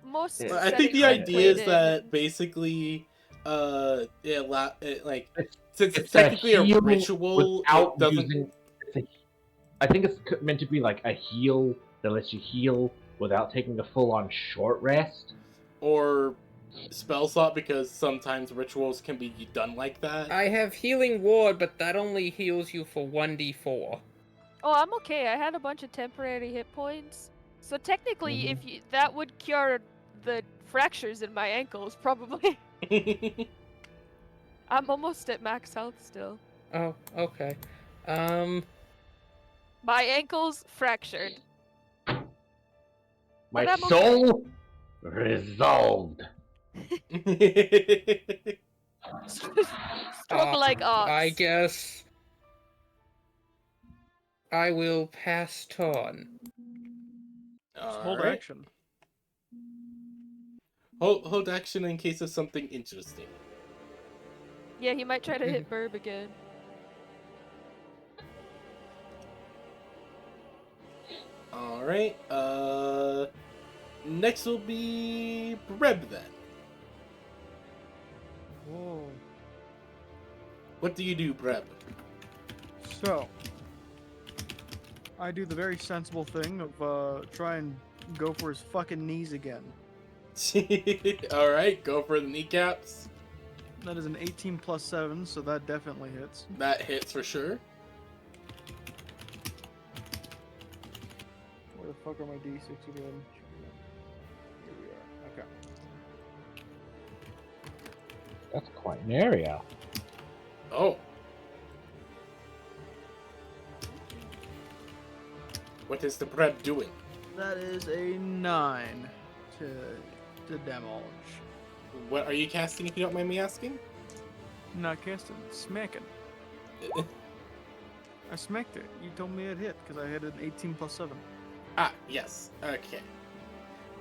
Most Yeah. I think the settings I idea is played in- that basically, like, since it's it's a technically a heal ritual, without it doesn't. using. I think it's meant to be like a heal that lets you heal without taking a full-on short rest. Or spell slot, because sometimes rituals can be done like that. I have Healing Ward, but that only heals you for 1d4. Oh, I'm okay. I had a bunch of temporary hit points. So technically, if you that would cure the fractures in my ankles, probably. I'm almost at max health still. Oh, okay. My ankles fractured. My But I'm soul resolved. Stroke like ox. I guess I will pass turn. Just hold Alright. action. Hold action in case of something interesting. Yeah, he might try to hit Burb again. Alright, next will be Breb then. Whoa. What do you do, Breb? So, I do the very sensible thing of try and go for his fucking knees again. Alright, go for the kneecaps. That is an 18 plus 7, so that definitely hits. That hits for sure. Where the fuck are my d6 again? Here we are. Okay. That's quite an area. Oh. What is the Breb doing? That is a 9 to demolish. What are you casting, if you don't mind me asking? Not casting, smacking. I smacked it. You told me it hit because I had an 18 plus 7. Ah, yes. Okay.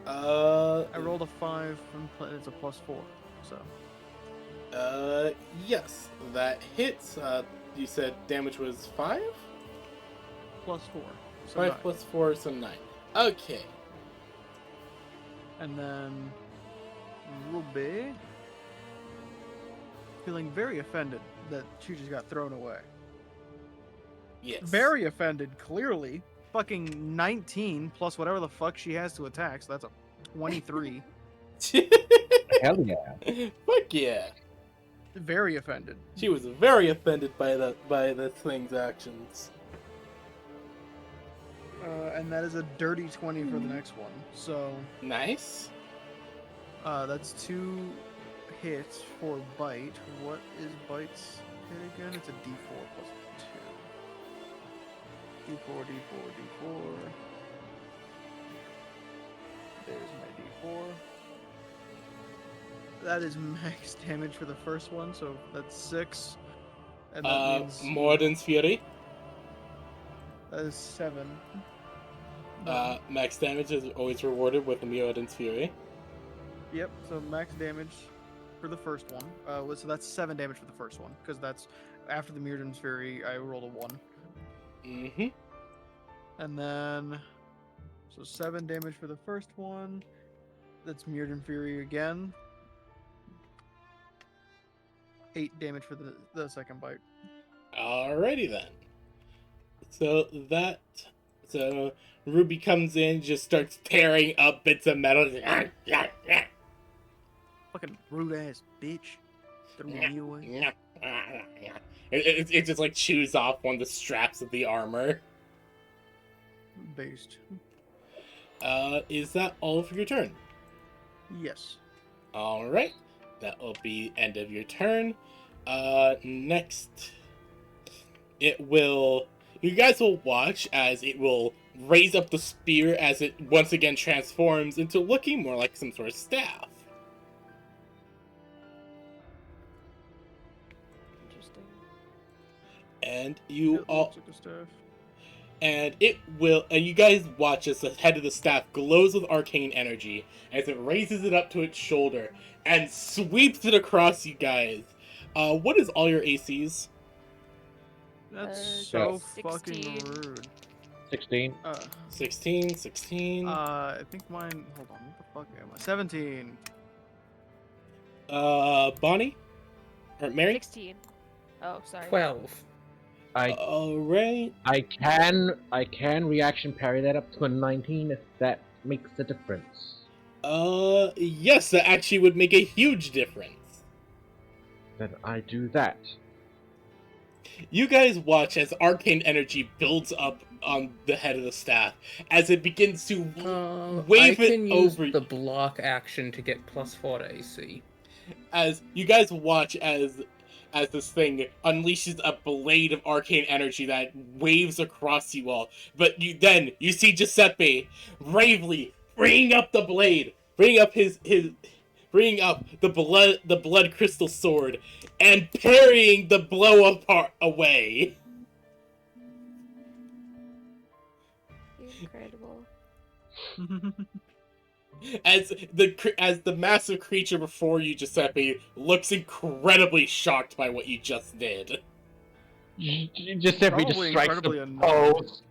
I rolled a 5 and it's a plus 4. So Yes, that hits. You said damage was 5? plus 4. So 5 9. plus 4, so 9. Okay. And then Ruby, feeling very offended that she just got thrown away. Yes. Very offended, clearly. Fucking 19 plus whatever the fuck she has to attack, so that's a 23. Hell yeah. Fuck yeah. Very offended. She was very offended by the thing's actions. And that is a dirty 20 for the next one. So Nice. that's 2 hits for bite. What is bite's hit again? It's a d4 plus 2. D4, D4, D4. There's my D4. That is max damage for the first one, so that's 6. And that means Morden's Fury. that is 7. Max damage is always rewarded with Morden's Fury. Yep. So max damage for the first one. So that's 7 damage for the first one, because that's after the Mirrodin's Fury. I rolled a 1, Mm-hmm. and then so 7 damage for the first one. That's Mirrodin Fury again. 8 damage for the second bite. Alrighty then. So Ruby comes in, just starts tearing up bits of metal. Fucking rude ass bitch. Threw me away. It just like chews off one of the straps of the armor. Based. Is that all for your turn? Yes. Alright. That will be end of your turn. Next. You guys will watch as it will raise up the spear as it once again transforms into looking more like some sort of staff. Interesting. And you It all looks like a staff. and you guys watch as the head of the staff glows with arcane energy as it raises it up to its shoulder and sweeps it across you guys. What is all your ACs? That's Uh, so fucking 16. rude. 16. 16. I think mine. Hold on. What the fuck am I? 17. Bonnie? Or Mary? 16. Oh, sorry. 12. Alright. I can reaction parry that up to a 19 if that makes a difference. Yes, that actually would make a huge difference. Then I do that. You guys watch as arcane energy builds up on the head of the staff as it begins to I wave it can use over. the block action to get +4 to AC. As you guys watch as this thing unleashes a blade of arcane energy that waves across you all, but you see Giuseppe bravely bringing up the blade, bringing up bringing up the blood crystal sword, and parrying the blow apart away. Incredible. As the massive creature before you, Giuseppe, looks incredibly shocked by what you just did. Giuseppe just Probably strikes incredibly the annoyed. pose.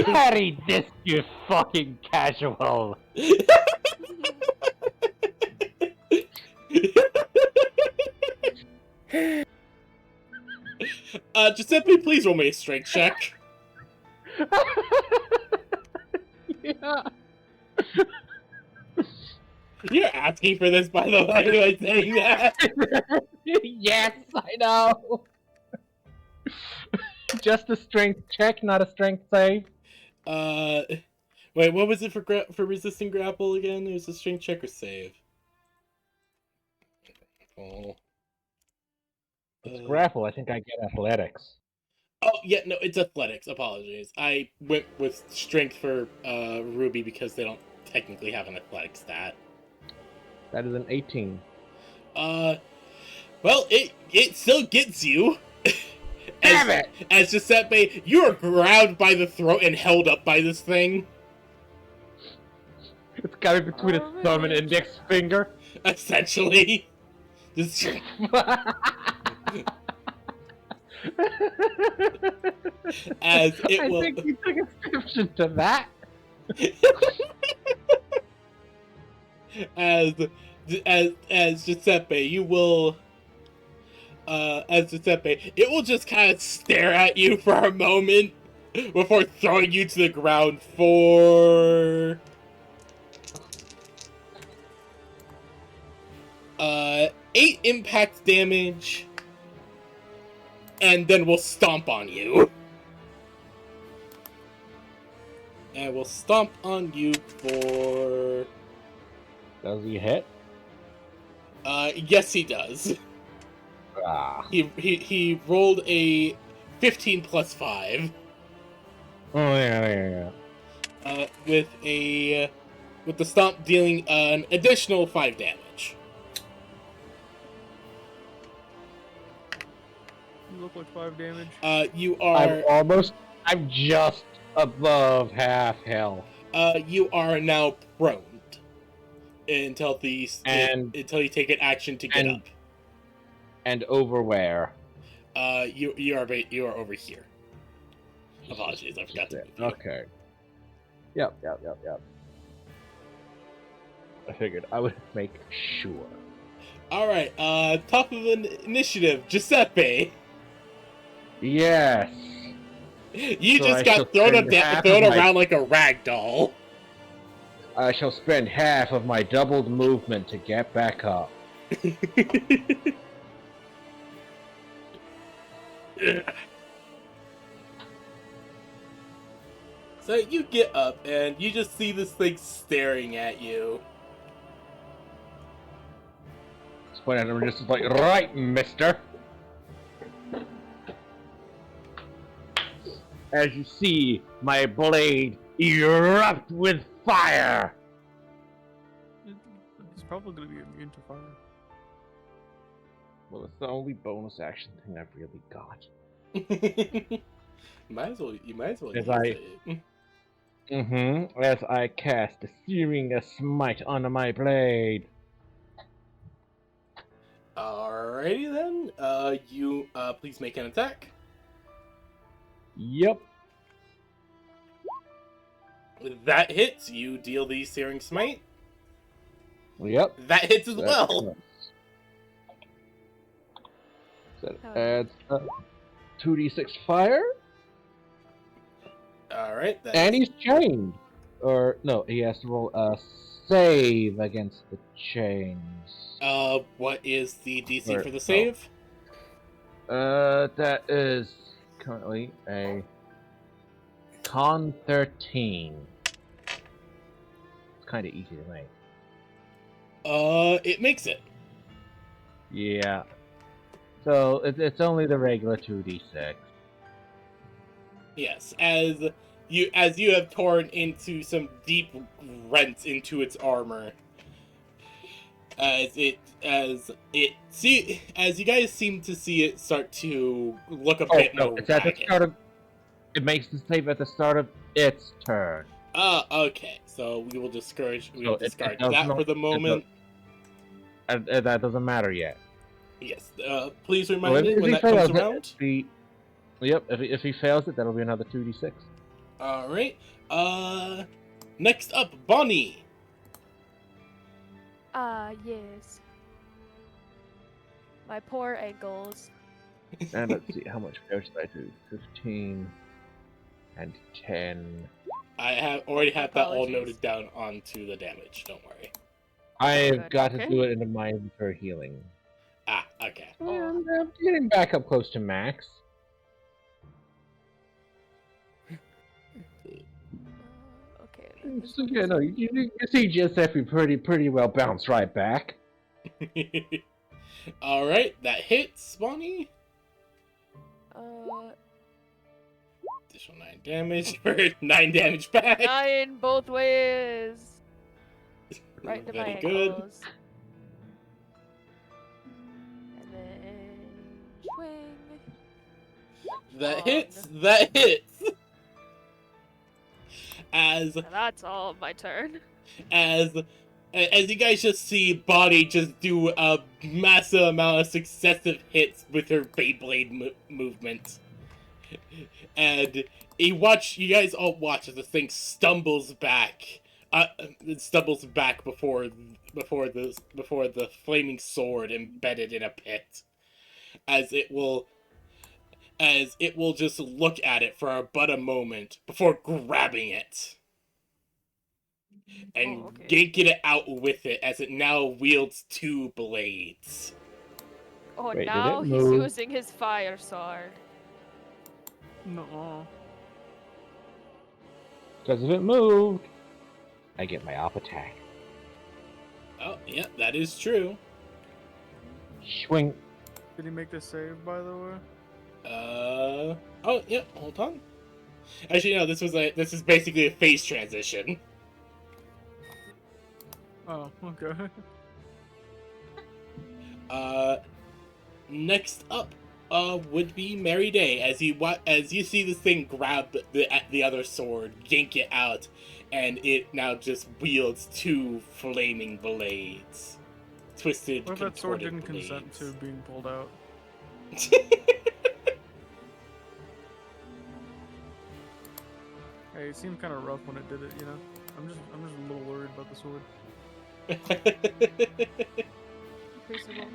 Parry this, you fucking casual. Giuseppe, please roll me a strength check. Yeah. You're asking for this, by the way, by saying that. Yes, I know. Just a strength check, not a strength save. Wait, what was it for resisting grapple again? It was a strength check or save? Oh. It's grapple. I think I get athletics. Oh, yeah, no, it's athletics. Apologies. I went with strength for Ruby because they don't technically have an athletic stat. That is an 18. Well, it still gets you. Damn it! As Giuseppe, you are grabbed by the throat and held up by this thing. It's got me between its thumb and index finger. Essentially. Just... As it will... I think you took exception to that. as Giuseppe, you will... as Giuseppe, it will just kind of stare at you for a moment before throwing you to the ground for... 8 impact damage, and then we'll stomp on you. And we'll stomp on you for... Does he hit? Yes, he does. Ah. He rolled a 15 plus 5. Oh yeah. With the stomp dealing an additional 5 damage. look like 5 damage? You are I'm just above half health. you are now prone until And until you take an action to get and- up. and over where? You are over here. Apologies, I forgot to move you. Okay. Yep. I figured I would make sure. All right. Top of an initiative, Giuseppe. Yes. You So just I shall got thrown spend half thrown of my- around like a rag doll. I shall spend half of my doubled movement to get back up. So you get up and you just see this thing staring at you. Just point at him and just like, right, mister. As you see, my blade erupt with fire. He's probably gonna be immune to fire. Well, it's the only bonus action thing I've really got. You might as well As use it. As I cast a searing smite on my blade. Alrighty then. You please make an attack. Yep. That hits. You deal the searing smite. Yep. That hits as That well. counts. That Oh. adds 2d6 fire. Alright. And he's chained. Or, no, he has to roll a save against the chains. What is the DC Or- for the save? That is currently a con 13. It's kind of easy to make. It makes it. Yeah. So it's only the regular 2d6. Yes, as you have torn into some deep rents into its armor. As you guys seem to see it start to look a bit more It's at the ragged. start of. It makes the save at the start of its turn. Okay. So we will discard So it that does not- for the moment. And that doesn't matter yet. Yes. Please So remind me if when he that comes fails it, around. if he fails it, that'll be another 2d6. All right. Next up, Bonnie. Yes. My poor ankles. And let's see, how much damage did I do? 15 and 10. I already have that all Apologies. noted down onto the damage. Don't worry. I've good, got okay. to do it into my inventory healing. Okay. And I'm getting back up close to max. Okay. So, yeah, no, you see Giuseppe pretty well bounce right back. All right, that hits, Bonnie. Additional 9 damage for 9 damage back. 9 both ways. Right into my Very good. ankles. And then swing. That On. hits. That hits. As And that's all of my turn. as you guys just see Bonnie just do a massive amount of successive hits with her Beyblade movement, and you guys all watch as the thing stumbles back. It stumbles back before the flaming sword embedded in a pit, as it will just look at it for but a moment before grabbing it and yanking it out with it as it now wields 2 blades. Oh, Wait, did now it he's move? using his fire sword. No. Because if it moved, I get my up attack. Oh, yeah, that is true. Swing. Did he make the save, by the way? Oh, yeah, hold on. Actually, no, this is basically a phase transition. Oh, okay. Next up, would be Mary Day as you see this thing grab the other sword, yank it out, and it now just wields two flaming blades, twisted, What if that sword contorted didn't consent to blades. being pulled out? Hey, it seemed kind of rough when it did it, you know. I'm just a little worried about the sword. Reasonable.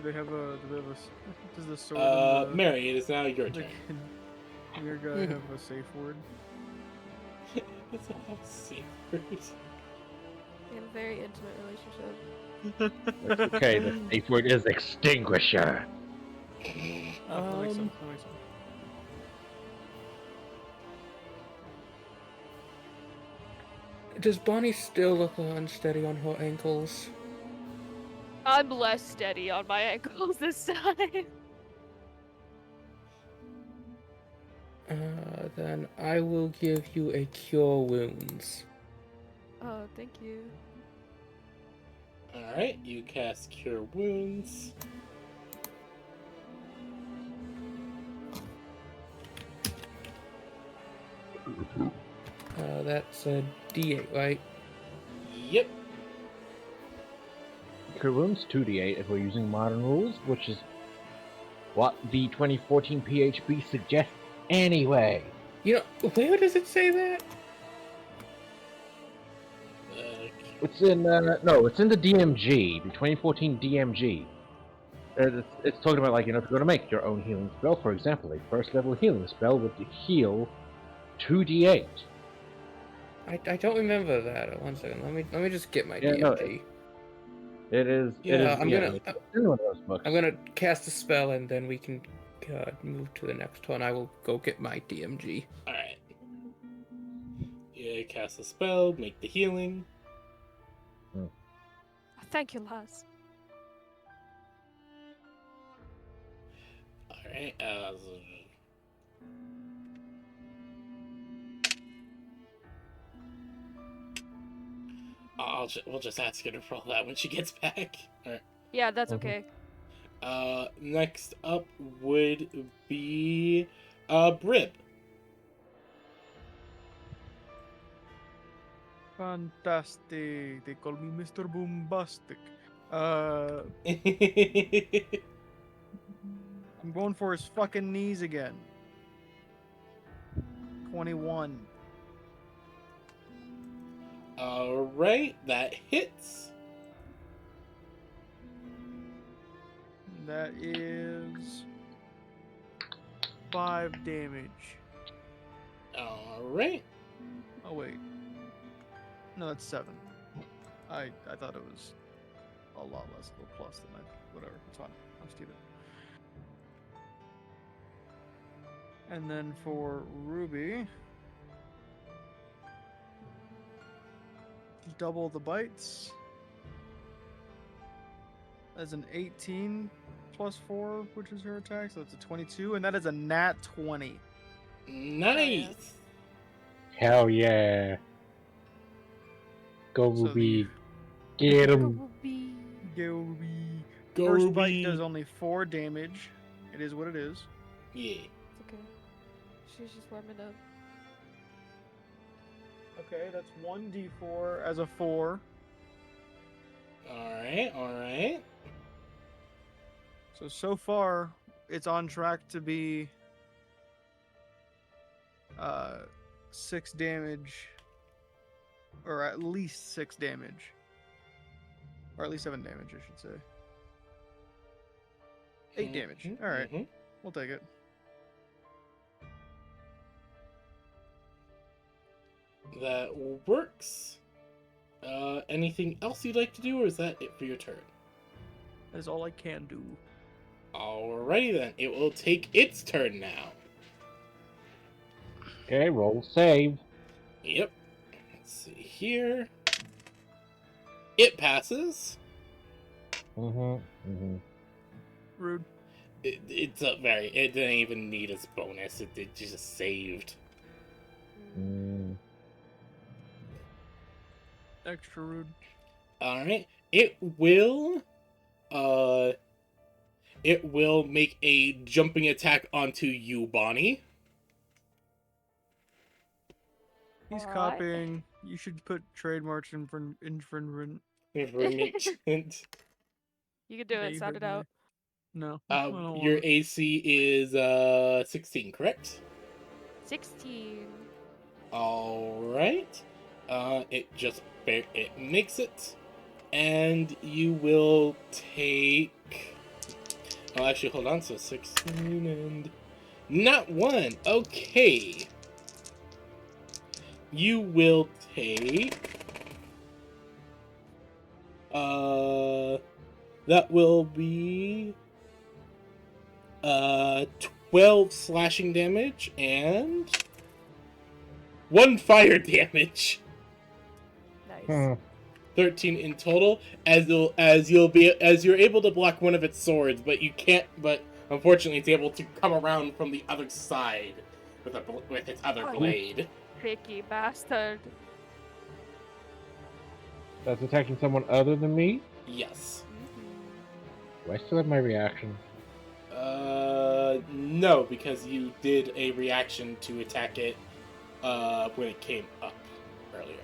Does the sword and the Mary, it is now your the turn. your guy have a safe word? It's a safe word. We have a very intimate relationship. That's okay. The safe word is extinguisher. That makes sense. That makes sense. Does Bonnie still look unsteady on her ankles? I'm less steady on my ankles this time. Then I will give you a cure wounds. Oh, thank you. Alright, you cast Cure Wounds. That's a D8, right? Yep. Cure wounds 2d8 if we're using modern rules, which is what the 2014 PHB suggests anyway. You know, where does it say that? It's in no, it's in the DMG, the 2014 DMG. It's talking about, like, if you're going to make your own healing spell, for example, a first level healing spell would heal 2d8. I don't remember that. One second. Let me just get my Yeah, no, DMG. It is. Yeah, it is. I'm yeah, gonna- it's in one of those books. I'm gonna cast a spell and then we can move to the next one. I will go get my DMG. Alright. Yeah, cast a spell, make the healing. Thank you, Laz. Alright, we'll just ask her to roll that when she gets back. Alright. Yeah, that's Mhm. okay. Next up would be, Brib. Fantastic. They call me Mr. Boombastic. I'm going for his fucking knees again. 21. Alright, that hits. That is 5 damage. Alright. Oh wait. No, that's 7. I thought it was a lot less of a plus than whatever. It's fine. I'm stupid. And then for Ruby, double the bites. That's an 18 plus 4, which is her attack, so that's a 22, and that is a nat 20. Nice. Hell yeah! Go So Ruby, get him. Go Ruby. Go First Ruby. bite does only 4 damage. It is what it is. Yeah. It's okay. She's just warming up. Okay, that's 1d4 as a 4. Alright. So far, it's on track to be 6 damage, or at least 6 damage, or at least 7 damage, I should say. 8 damage. All right, Mhm. we'll take it. That works. Anything else you'd like to do, or is that it for your turn? That is all I can do. Alrighty then, it will take its turn now. Okay, roll save. Yep. Let's see here. It passes. Rude. It didn't even need its bonus. It just saved. Extra rude. Alright. It will it will make a jumping attack onto you, Bonnie. He's Alright. copying. You should put trademark infringement. Infringement. You can do Yeah, it. you Sound heard it me. out. No, I don't Your want it. AC is 16, correct? 16. All right. It makes it, and you will take. Oh, actually, hold on. So 16 and not 1. Okay. You will take. That will be 12 slashing damage and 1 fire damage. Nice. Hmm. 13 in total, as you're able to block one of its swords, but you can't. But unfortunately, it's able to come around from the other side with its other Oh. blade. Tricky bastard. That's attacking someone other than me? Yes. Do I still have my reaction? No, because you did a reaction to attack it when it came up earlier.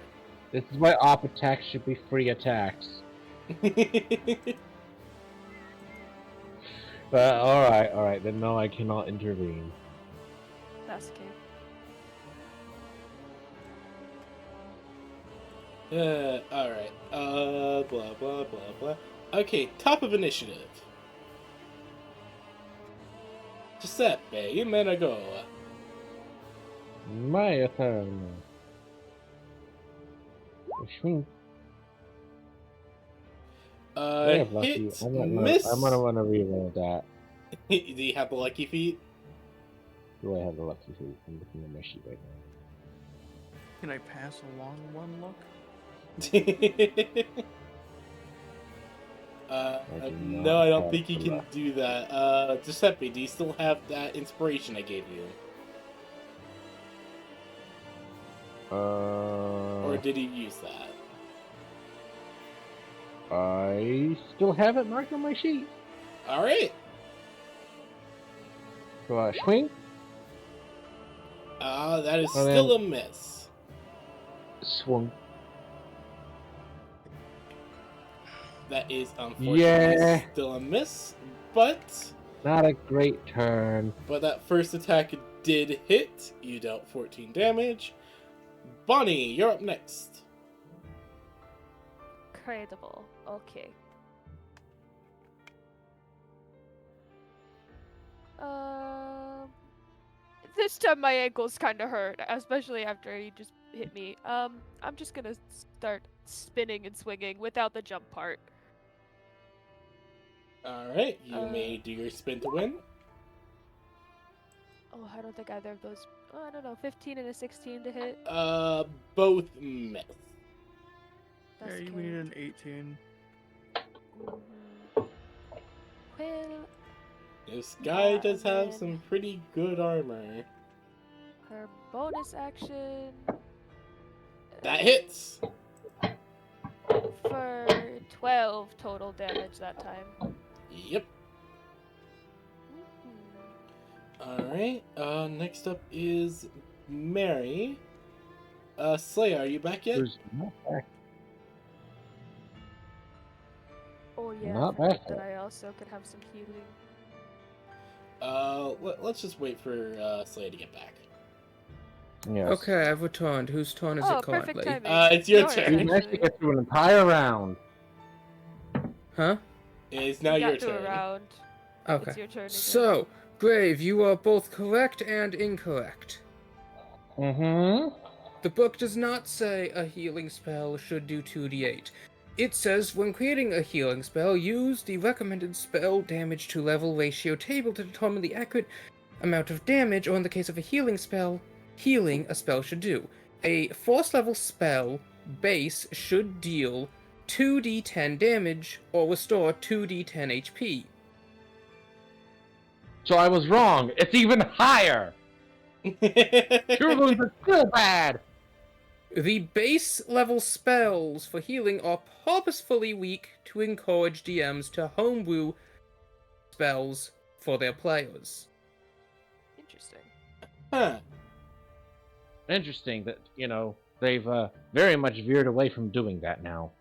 This is why op attacks should be free attacks. But alright, then no, I cannot intervene. That's okay. Alright. Blah, blah, blah, blah. Okay, top of initiative. Giuseppe Menago. My turn. Which means I have lucky. Hit, I'm miss. gonna wanna reroll that. Do you have the lucky feat? Do I have the lucky feat? I'm looking at my sheet right now. Can I pass along one look? do No, not I don't have think you the can luck. do that. Giuseppe, do you still have that inspiration I gave you? Or did you use that? I still have it marked on my sheet. Alright. So swing, That is Well, still then- a miss. swung. That is unfortunately Yeah. still a miss, but Not a great turn. that first attack did hit. You dealt 14 damage. Bonnie, you're up next. Incredible. Okay. This time my ankles kind of hurt, especially after you just hit me. I'm just gonna start spinning and swinging without the jump part. Alright, you may do your spin to win. Oh, I don't think either of those. Oh, I don't know. 15 and a 16 to hit. Both miss. That's Yeah, you okay. need an 18. Well, This guy Yeah, does and have then- some pretty good armor. her bonus action. That hits! For 12 total damage that time. Yep. Alright, next up is Mary. Slayer, are you back yet? Who's not back. Oh yeah, Not I forgot bad. that I also could have some healing. Let's just wait for Slayer to get back. Yes. Okay, I've returned. Whose turn is Oh, it perfect currently? timing. It's your Yours, turn. It'd be nice to actually. get through an entire round. Huh? It's now You your got through turn. a round. Okay. It's your turn again. So, Brave, you are both correct and incorrect. Mm-hmm. The book does not say a healing spell should do 2d8. It says when creating a healing spell, use the recommended spell damage to level ratio table to determine the accurate amount of damage, or in the case of a healing spell, healing a spell should do. A force level spell base should deal 2d10 damage or restore 2d10 HP. So I was wrong. It's even higher. Your wounds are still bad. The base level spells for healing are purposefully weak to encourage DMs to homebrew spells for their players. Interesting. Huh. Interesting that, they've very much veered away from doing that now.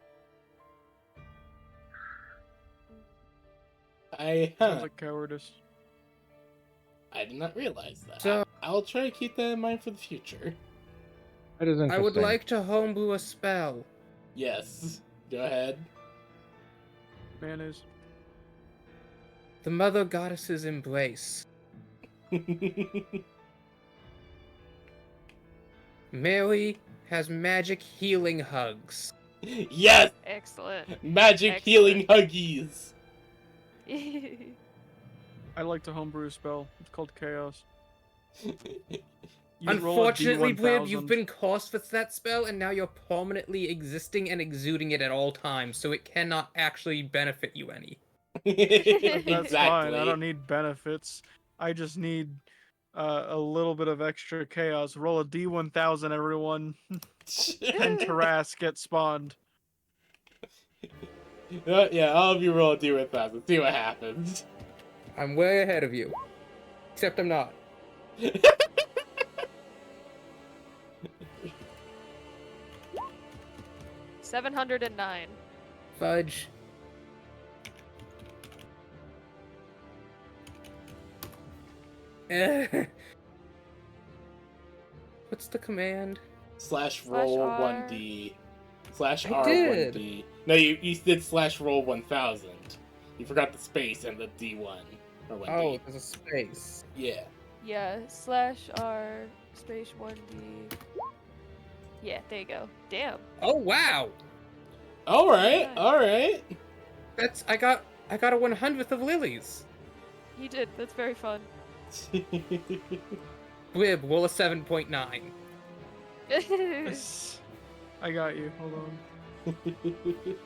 Sounds like cowardice. I did not realize that. So- I'll try to keep that in mind for the future. That is interesting. I would like to homebrew a spell. Yes. Go ahead. Mayonnaise. The Mother Goddess's Embrace. Mary has magic healing hugs. Yes! Excellent. Magic healing huggies! I like to homebrew a spell. It's called Chaos. You roll a Unfortunately, Blib, you've D1000. been cursed with that spell, and now you're permanently existing and exuding it at all times, so it cannot actually benefit you any. That's fine. I don't need benefits. I just need a little bit of extra chaos. Roll a D1000, everyone. And Taras gets spawned. Yeah, all of you roll a D1000. See what happens. I'm way ahead of you. Except I'm not. 709. Fudge. What's the command? Slash roll R. 1D. Slash I R did. 1D. No, you did slash roll 1000. You forgot the space and the D1. Or 1D. Oh, there's a space. Yeah. Yeah, /R space 1D. Yeah, there you go. Damn. Oh wow! Alright, Nice. alright. That's I got a 100th of lilies. You did. That's very fun. Blib, roll a 7.9. Yes. I got you. Hold on.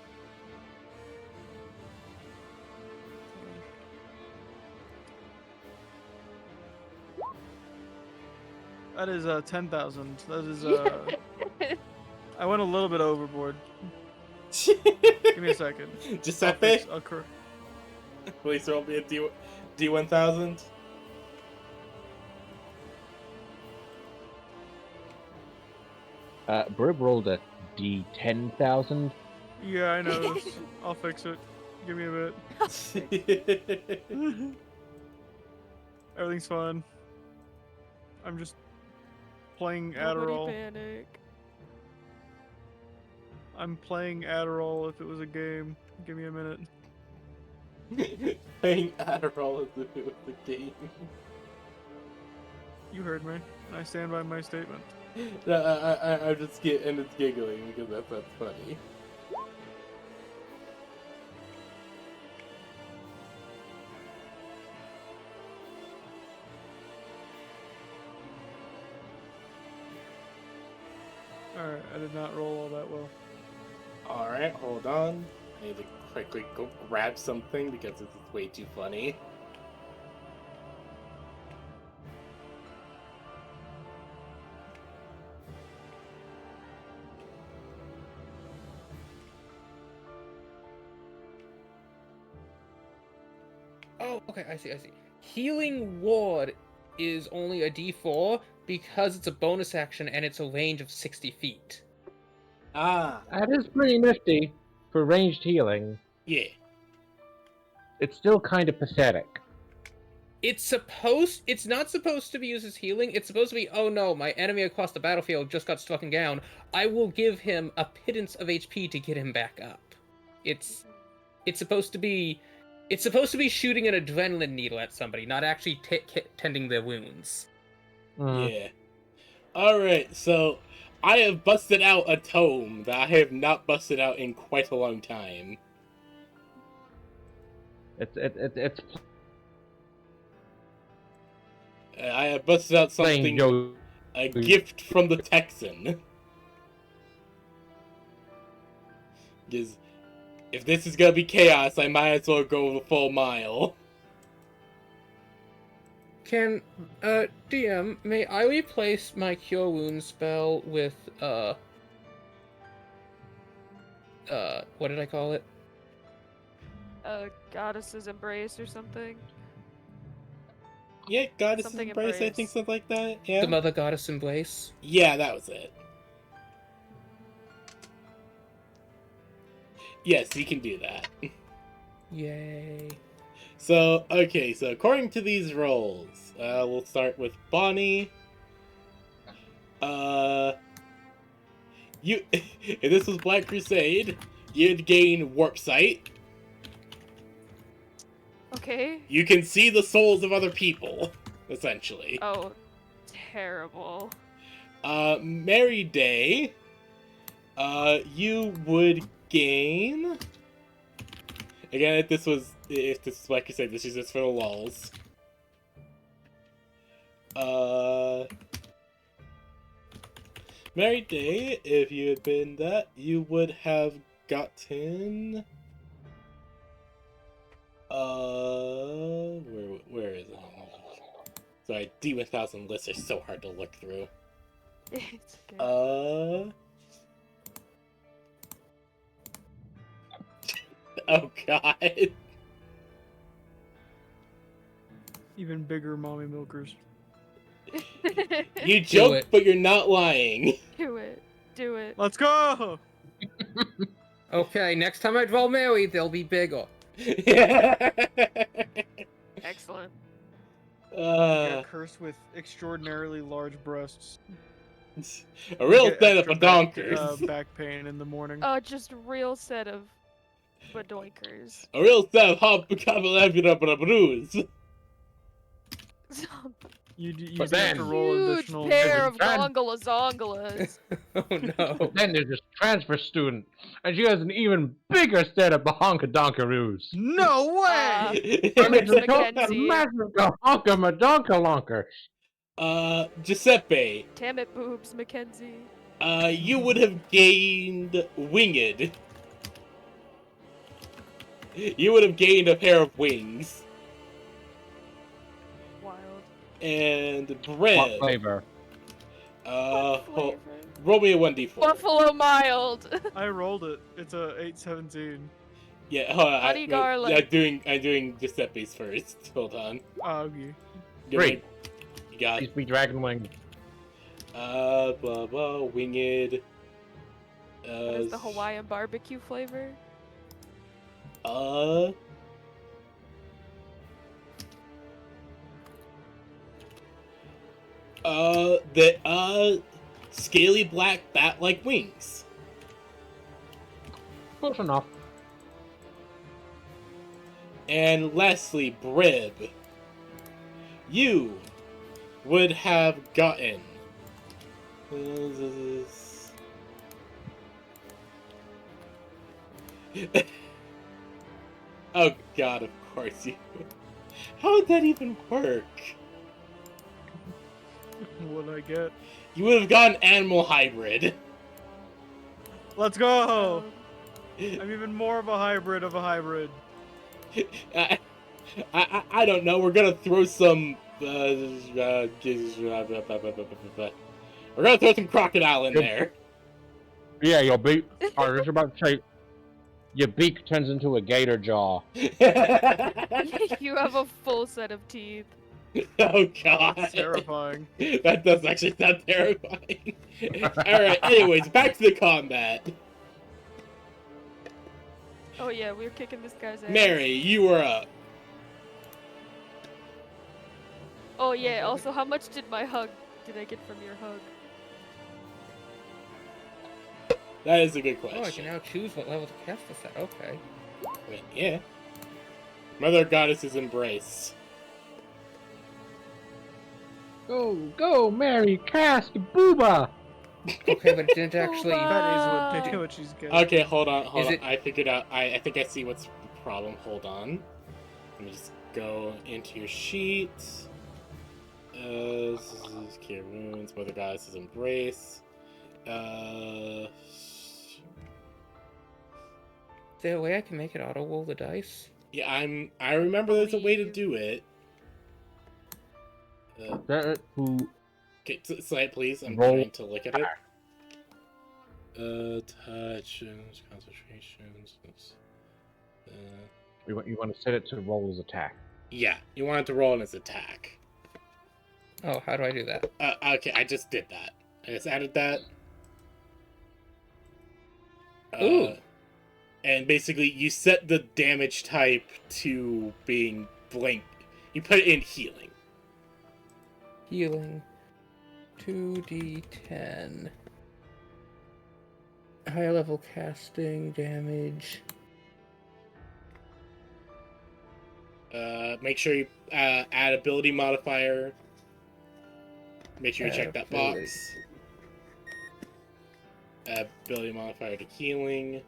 That is 10,000. That is I went a little bit overboard. Give me a second. Giuseppe, I'll cor- please roll me a D1000. Brib rolled a D10,000. Yeah, I know this. I'll fix it. Give me a bit. Everything's fine. I'm just playing Nobody Adderall. panic. I'm playing Adderall if it was a game. Give me a minute. Playing Adderall as if it was a game. You heard me. I stand by my statement. No, I just get and it's giggling because that's funny. Alright, I did not roll all that well. Alright, hold on. I need to quickly go grab something because this is way too funny. Oh, okay, I see. Healing Ward is only a D4 because it's a bonus action and it's a range of 60 feet. Ah, That is pretty nifty for ranged healing. yeah. It's still kind of pathetic. It's not supposed to be used as healing. It's supposed to be, oh no, my enemy across the battlefield just got struck down. I will give him a pittance of HP to get him back up. It's supposed to be shooting an adrenaline needle at somebody, not actually tending their wounds. Yeah. Alright, so I have busted out a tome that I have not busted out in quite a long time. It's I have busted out playing something, a gift from the Texan. Because if this is gonna be chaos, I might as well go the full mile. Can, DM, may I replace my Cure Wounds spell with, what did I call it? Goddess's embrace or something. Yeah, Goddess Something Embrace, I think embrace. something like that. The Yeah. Mother Goddess Embrace. Yeah, that was it. Yes, you can do that. Yay. So, okay, so according to these rolls, we'll start with Bonnie. You, if this was Black Crusade, you'd gain Warp Sight. Okay. You can see the souls of other people, essentially. Oh, terrible. Mary Day, you would gain. Again, if this was Black Crusade, this is just for the lulls. Mary Day, if you had been that, you would have gotten. Where is it? Sorry, D1000 lists are so hard to look through. It's okay. Oh god. Even bigger mommy milkers. You joke, it. but you're not lying. Do it. Do it. Let's go! Okay, next time I draw Mary, they'll be bigger. Excellent. Get cursed with extraordinarily large breasts. A real Get stand up extra of donkers. back pain in the morning. Just real set of badoinkers. A real stand of hop bruise. You But just have then- to roll Huge additional. pair of Tran- gongolazongolas. Oh no. Then there's this transfer student, and she has an even bigger set of bahonka-donkaroos. No way! Boobs It's a Mackenzie. massive bahonka-madonka-lonker. Giuseppe, Damn it, boobs, Mackenzie. you would have gained Winged. You would have gained a pair of wings. Wild. And What Bread. flavor? What flavor? Roll me a 1d4. Buffalo mild. I rolled it. It's a 817. Yeah, hold on. Honey garlic. I'm doing Giuseppe's first. Hold on. Okay. Give me- Great. You got Please be dragon wing. blah blah winged. What is the Hawaiian barbecue flavor? The scaly black bat-like wings. Close enough. And lastly, Brib. You would have gotten. Oh god, of course you. How would that even work? What'd I get? You would have gotten animal hybrid. Let's go! Um, I'm even more of a hybrid of a hybrid. I don't know. We're gonna throw some. We're gonna throw some crocodile in there. Yeah, your beak. I was just about to say, your beak turns into a gator jaw. you have a full set of teeth. Oh god. That's terrifying. That does actually sound terrifying. Alright, anyways, back to the combat. Oh yeah, we were kicking this guy's ass. Mary, you were up. Oh yeah, also how much did I get from your hug? That is a good Oh, I can question. now choose what level to cast this at. Okay. Wait, yeah. Mother Goddess's Embrace. Go, Mary, cast booba! Okay, but it didn't actually. That is what she's getting. Okay, hold on. Is it- I figured out. I think I see what's the problem. Hold on. Let me just go into your sheet. This is Cure Wounds, Mother Goddess's Embrace. Is there a way I can make it auto roll the dice? Yeah, I remember there's a way to do it. Okay, slide please. I'm Roll. trying to look at it. Touch, concentrations. You want to set it to roll as attack. Yeah, you want it to roll in its attack. Oh, how do I do that? Okay, I just did that. I just added that. Ooh. And basically, you set the damage type to being blank. You put it in healing. Healing. 2d10. Higher level casting damage. Make sure you add ability modifier. Make sure you check that Ability. box. Add ability modifier to healing.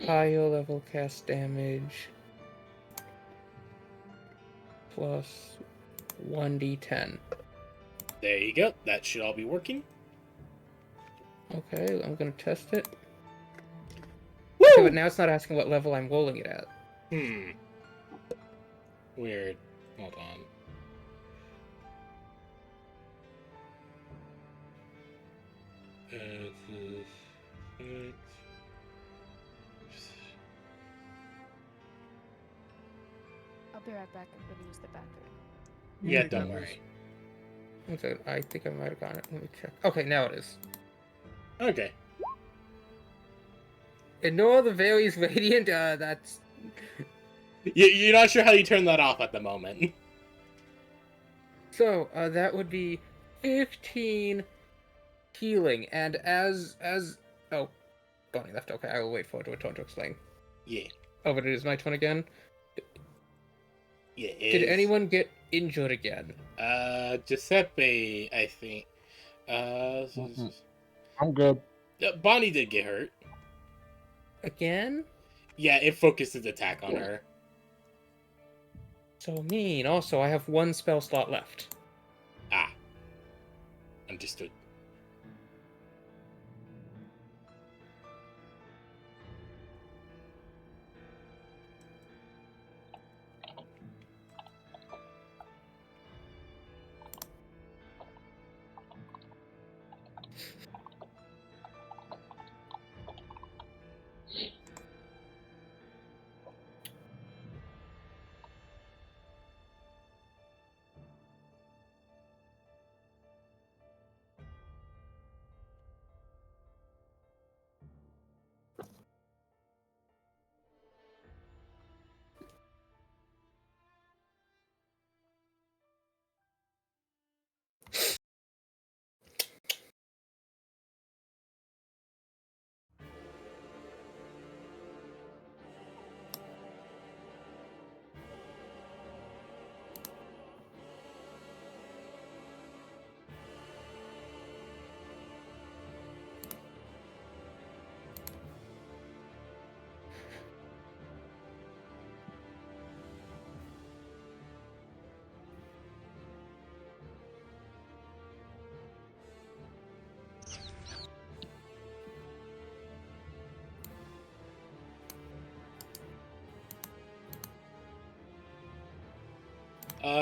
Higher level cast damage. Plus 1d10. There you go. That should all be working. Okay, I'm gonna test it. Woo! Okay, but now it's not asking what level I'm rolling it at. Weird. Hold on. I'll be right back. I'm gonna use the bathroom. Yeah, Take don't that, worry. Okay, I think I might have gotten it. Let me check. Okay, now it is. Okay. Ignore the Various Radiant, that's... You're not sure how you turn that off at the moment. So, that would be 15 healing, and as... Oh, Bonnie left. Okay, I will wait for her to return to explain. Yeah. Oh, but it is my turn again? Yeah. It Did is. anyone get injured again? Giuseppe, I think. I'm good. Bonnie did get hurt. Again? Yeah, it focused its attack on her. So mean. Also, I have one spell slot left. Ah. Understood.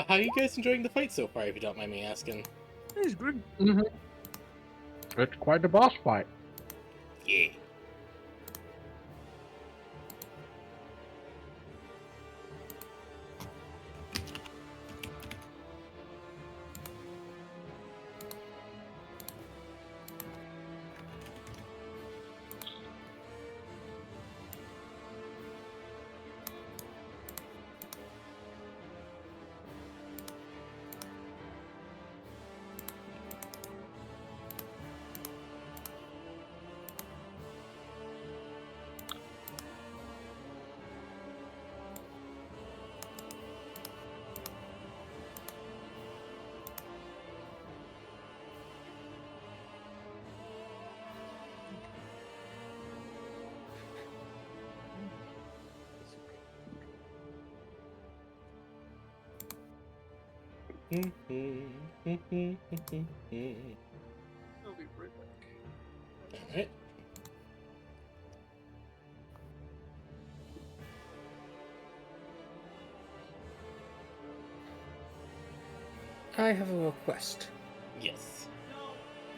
How are you guys enjoying the fight so far, if you don't mind me asking? He's good. It's quite the boss fight. Yeah. I'll be right back. Alright. I have a request. Yes.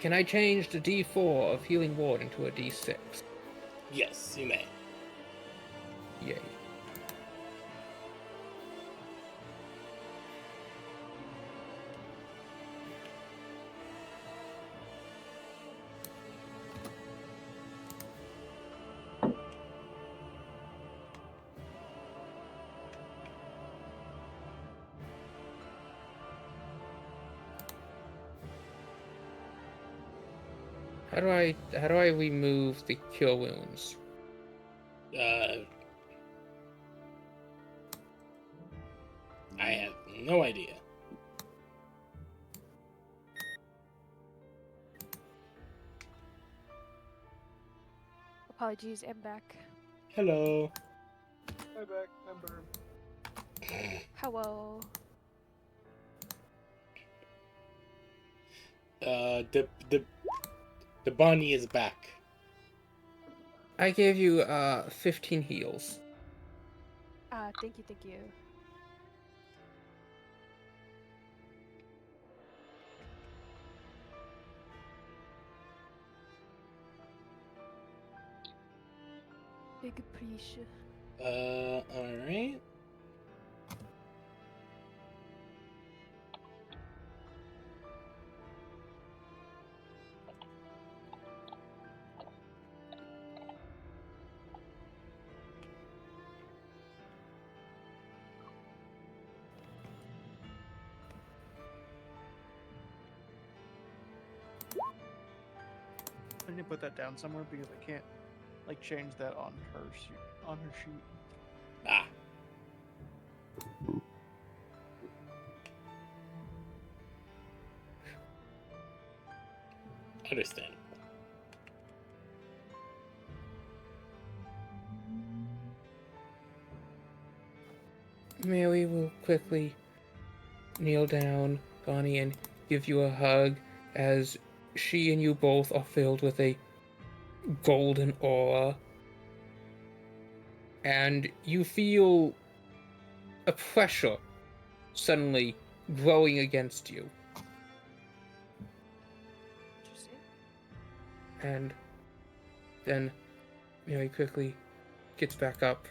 Can I change the D4 of Healing Ward into a D6? Yes, you may. Yay. How do I remove the cure wounds? I have no idea. Apologies, I'm back. Hello. Hi back, member. Hello. The bunny is back. I gave you 15 heals. Thank you, thank you. Big appreciation. Alright. I need to put that down somewhere because I can't like change that on her sheet. On her sheet. Ah. Understandable. Mary will quickly kneel down, Bonnie, and give you a hug as she and you both are filled with a golden aura. And you feel a pressure suddenly growing against you. Interesting. And then Mary quickly gets back up.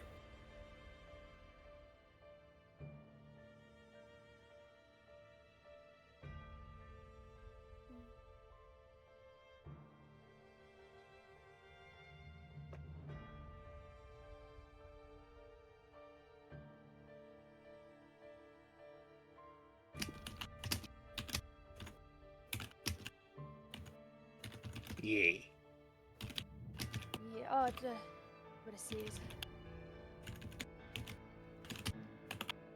Yay. Yeah, what it says.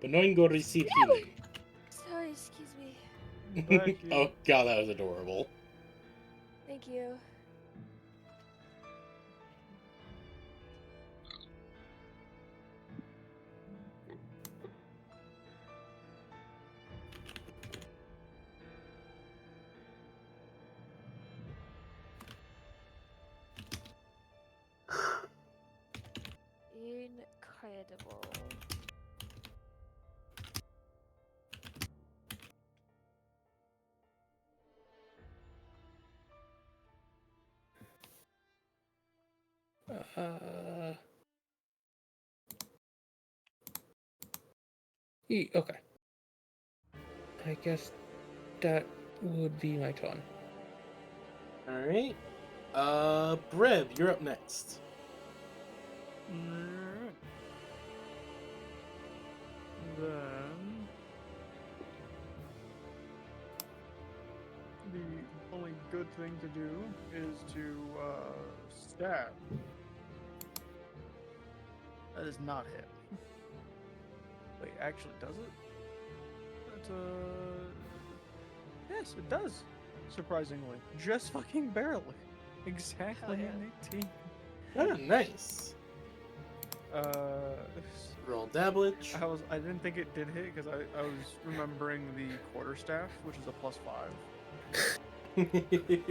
Benoingo receive healing. Sorry, excuse me. Thank you. Oh god, that was adorable. Thank you. Incredible. Okay. I guess that would be my turn. Alright. Brev, you're up next. Alright. Then the only good thing to do is to stab. That does not hit. Wait, actually, does it? That's yes, it does. Surprisingly, just fucking barely. Exactly Hell an yeah. 18. Oh, nice. Roll damage. I didn't think it did hit because I was remembering the quarterstaff, which is a +5,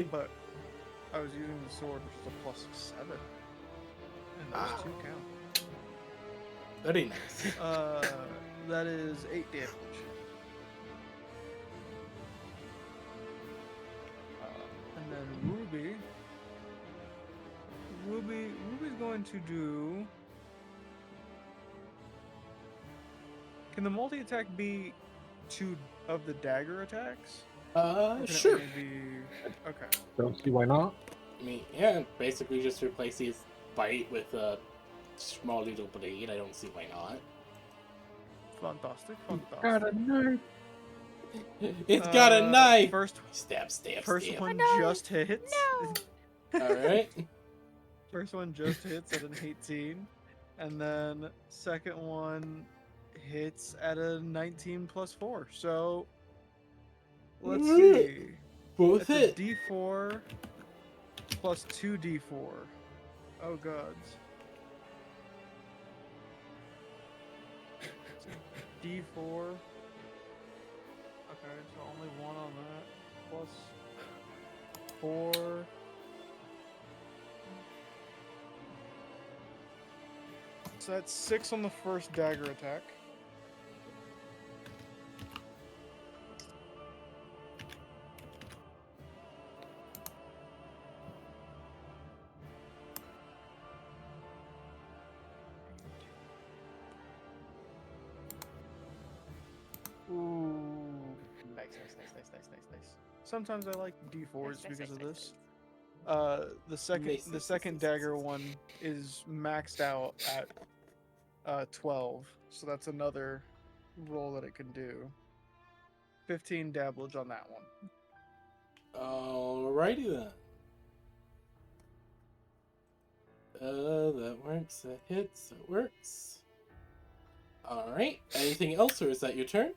but I was using the sword, which is a +7, and those two count. Very nice. That is 8 damage. And then Ruby's going to do Can the multi attack be 2 of the dagger attacks? Or can it Sure. only be... Okay. Don't see why not. I mean, yeah, basically just replace his bite with a small little blade. I don't see why not. Fantastic. Got a knife. It's got a knife! First Stab, stab, First stab. one No! just hits. No! Alright. First one just hits at an 18. And then second one hits at a 19 plus 4. So let's see. Both It's a hit. D4 plus 2d4. Oh gods. It's a D4. Okay, so only 1 on that. Plus 4. So that's 6 on the first dagger attack. Ooh. Nice. Sometimes I like D4s because of this. The second dagger one is maxed out at 12, so that's another roll that it can do. 15 damage on that one. Alrighty then. That works. That hits. That works. Alright. Anything else, or is that your turn?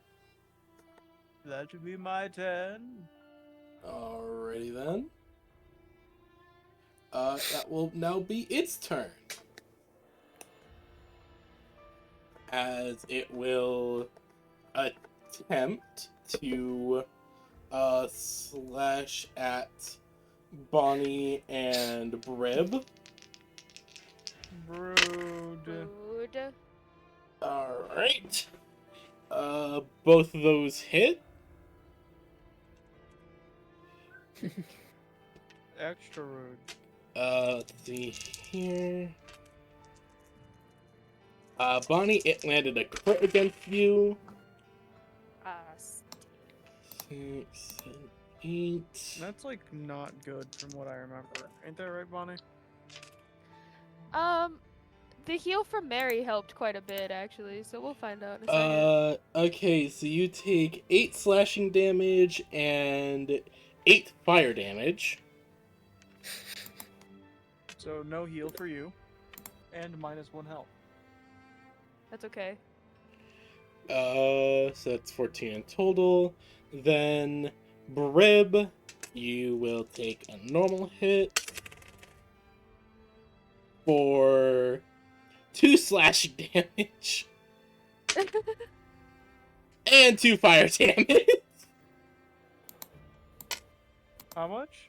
That should be my turn. Alrighty then. That will now be its turn. As it will attempt to slash at Bonnie and Brib. Brood. Rude. Alright. Both of those hit. Extra rude. Let's see here. Bonnie, it landed a crit against you. 6, 7, 8. That's like not good from what I remember. Ain't that right, Bonnie? The heal from Mary helped quite a bit, actually, so we'll find out in a second. Okay, so you take 8 slashing damage and 8 fire damage. So no heal for you. And -1 health. That's okay. So that's 14 in total. Then, Brib, you will take a normal hit for 2 slashing damage and 2 fire damage. How much?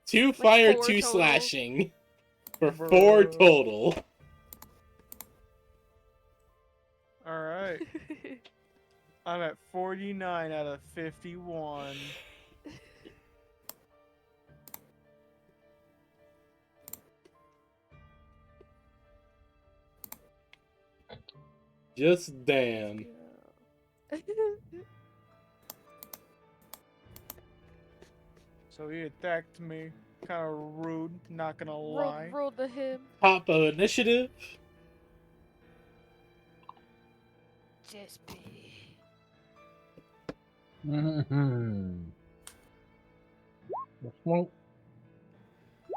2 fire, 4 2 total. slashing for Bruh. 4 total. Alright. I'm at 49 out of 51. Just damn. So he attacked me. Kind of rude, not gonna lie. Roll the him. Top of initiative. Just be. Mm-hmm. Which one?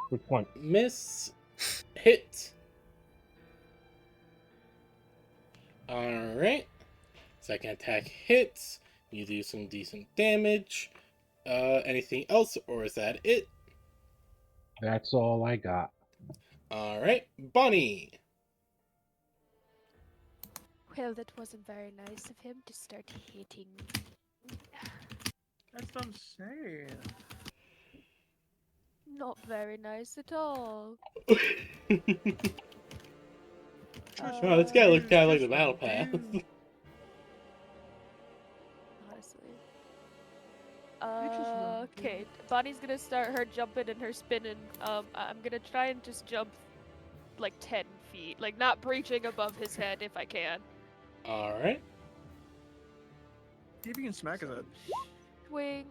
Which one? Miss. Hit. Alright. Second attack hits. You do some decent damage. Anything else, or is that it? That's all I got. Alright. Bonnie. Well, that wasn't very nice of him to start hitting me. That's what I'm saying. Not very nice at all. Oh, this guy looks kind of like the Just battle a pass. dude. Honestly. just love Okay. Bonnie's gonna start her jumping and her spinning. I'm gonna try and just jump like 10 feet. Like, not breaching above his head if I can. Alright. See if you can smack his head. Swing.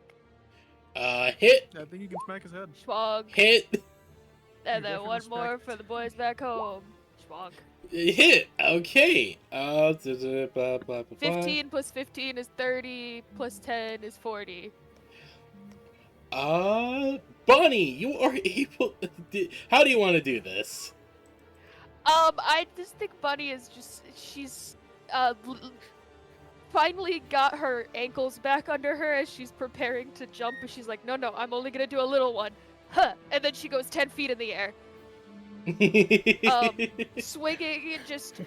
Hit, I think you can smack his head. Schwog. hit, And You then definitely one smack more his for the boys back home. Schwog. hit. Okay. Blah, blah, blah, blah. 15 plus 15 is 30, plus 10 is 40. Bonnie, you are able. How do you want to do this? I just think Bunny is she's finally got her ankles back under her as she's preparing to jump, and she's like, no, I'm only gonna do a little one. Huh. And then she goes 10 feet in the air. Swinging and just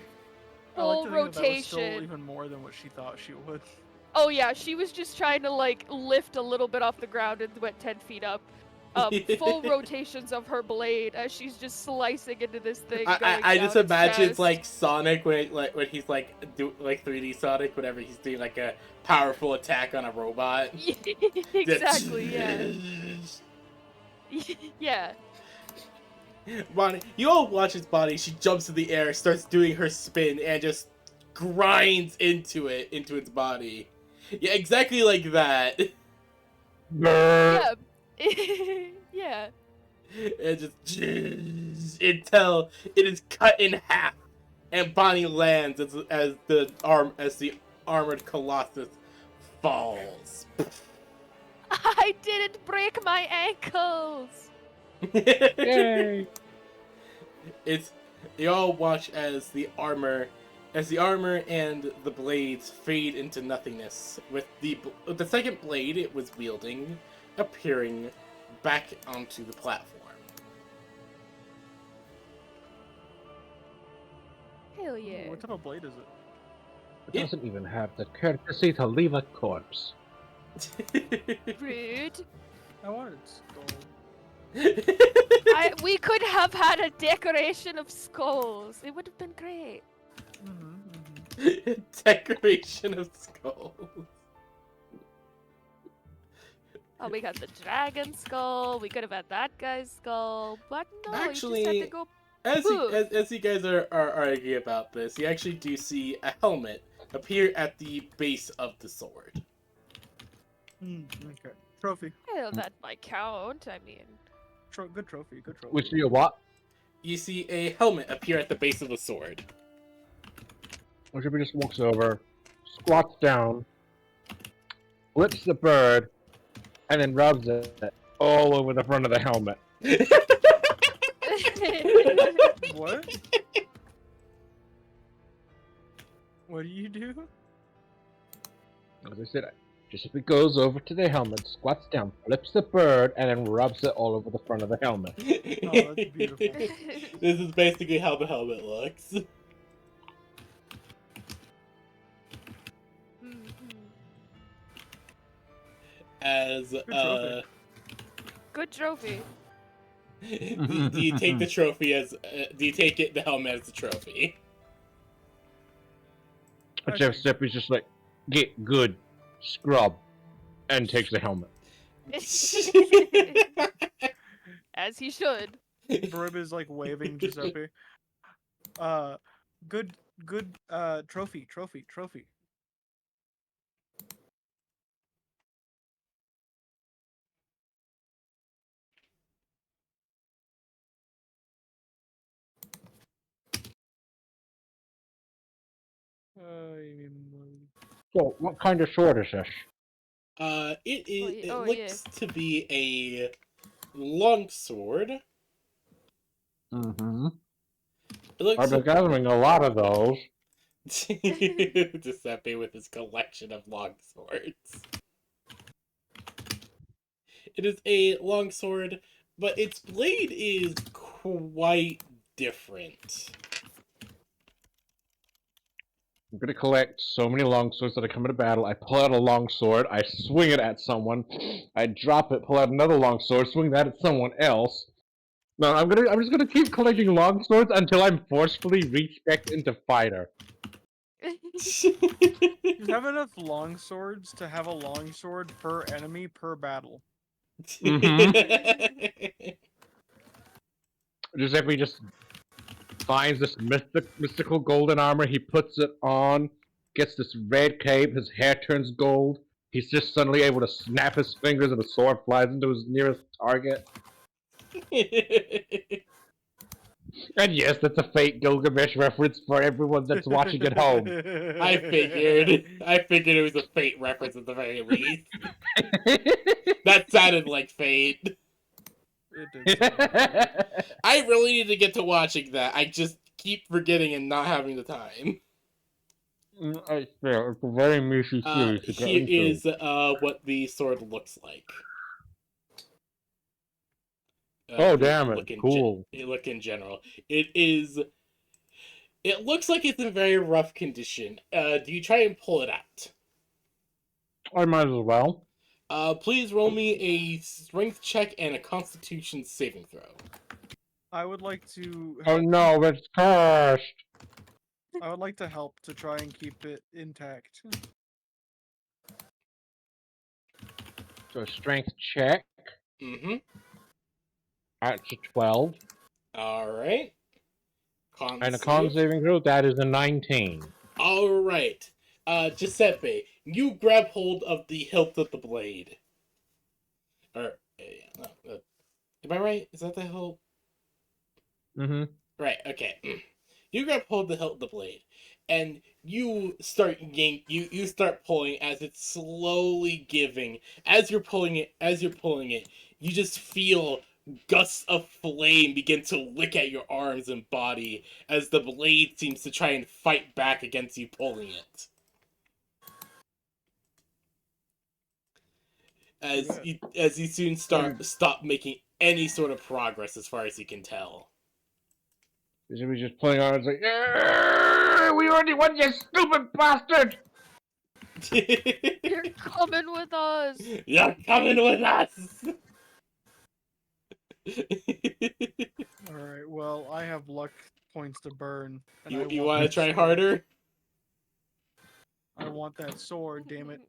I like full to think that was still rotation. even more than what she thought she would. Oh yeah, she was just trying to like lift a little bit off the ground and went 10 feet up. Full rotations of her blade as she's just slicing into this thing. I just down its imagine it's chest. like Sonic when he's like 3D Sonic whenever he's doing like a powerful attack on a robot. Exactly, yeah. Yeah. Bonnie, you all watch his body. She jumps in the air, starts doing her spin, and just grinds into its body. Yeah, exactly like that. Yeah. Yeah. And just until it is cut in half, and Bonnie lands as the armored Colossus falls. I didn't break my ankles. Yay! It's you all watch as the armor and the blades fade into nothingness, with the second blade it was wielding appearing back onto the platform. Hell yeah. What type of blade is it? It doesn't even have the courtesy to leave a corpse. Rude. I wanted skull. We could have had a decoration of skulls. It would have been great. Decoration of skulls. Oh, we got the dragon skull. We could have had that guy's skull, but no, you just Actually, had to go. As you guys are arguing about this, you actually do see a helmet appear at the base of the sword. Okay. Trophy. Well, that might count. I mean, Good trophy. Good trophy. Which do you what? You see a helmet appear at the base of the sword. Oshibi just walks over, squats down, flips the bird, and then rubs it all over the front of the helmet. What? What do you do? As I said, Giuseppe goes over to the helmet, squats down, flips the bird, and then rubs it all over the front of the helmet. Oh, that's beautiful. This is basically how the helmet looks. As Good trophy. do you take the trophy as do you take the helmet as a trophy? Giuseppe's just like, get good, scrub, and takes the helmet. As he should. Brib is like waving Giuseppe. Good trophy. So, what kind of sword is this? It Oh, looks to be a longsword. Mm-hmm. It looks I've been gathering a lot of those. Giuseppe with his collection of longswords. It is a longsword, but its blade is quite different. I'm gonna collect so many longswords that I come into battle. I pull out a longsword, I swing it at someone, I drop it, pull out another longsword, swing that at someone else. No, I'm just gonna keep collecting longswords until I'm forcefully respec'd into fighter. You have enough long swords to have a long sword per enemy per battle. Giuseppe just finds this mystical golden armor, he puts it on, gets this red cape, his hair turns gold. He's just suddenly able to snap his fingers and a sword flies into his nearest target. And yes, that's a fake Gilgamesh reference for everyone that's watching at home. I figured it was a Fate reference at the very least. That sounded like Fate. It did. Sound I really need to get to watching that. I just keep forgetting and not having the time. I swear, it's a very mushy series to get Here into. is what the sword looks like. Oh, damn it. Cool. Look in general. It is. It looks like it's in very rough condition. Do you try and pull it out? I might as well. Please roll me a strength check and a Constitution saving throw. I would like to. Oh no, it's cursed. I would like to help to try and keep it intact. So strength check. Mm-hmm. That's a 12. All right. And a con saving throw, that is a 19. All right. Giuseppe, you grab hold of the hilt of the blade. Or, am I right? Is that the hilt? Mm-hmm. Right. Okay. You grab hold of the hilt of the blade, and you start you start pulling as it's slowly giving. As you're pulling it, you just feel gusts of flame begin to lick at your arms and body as the blade seems to try and fight back against you pulling it. As you soon stop making any sort of progress as far as you can tell. Should we just pulling on? It's like, we already won, you stupid bastard! You're coming with us. You're coming with us. All right. Well, I have luck points to burn. And You want want to that try sword. harder? I want that sword. Damn it!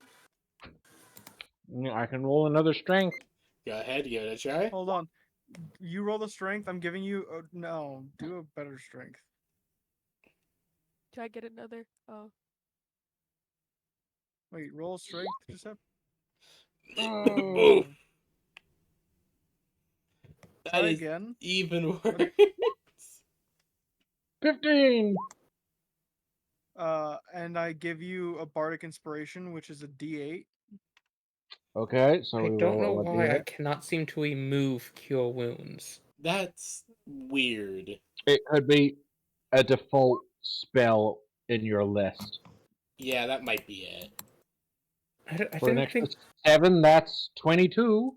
I can roll another strength. Go ahead, give it a try. Hold on. You roll the strength. I'm giving you. No, do a better strength. Try I get another? Oh. Wait, roll strength, Giuseppe. Oof. That Try is again. even worse. 15! And I give you a bardic inspiration, which is a D8. Okay, so I we don't roll know a why I D8. cannot seem to remove Cure Wounds. That's weird. It could be a default spell in your list. Yeah, that might be it. I For an didn't extra think. 7, that's 22.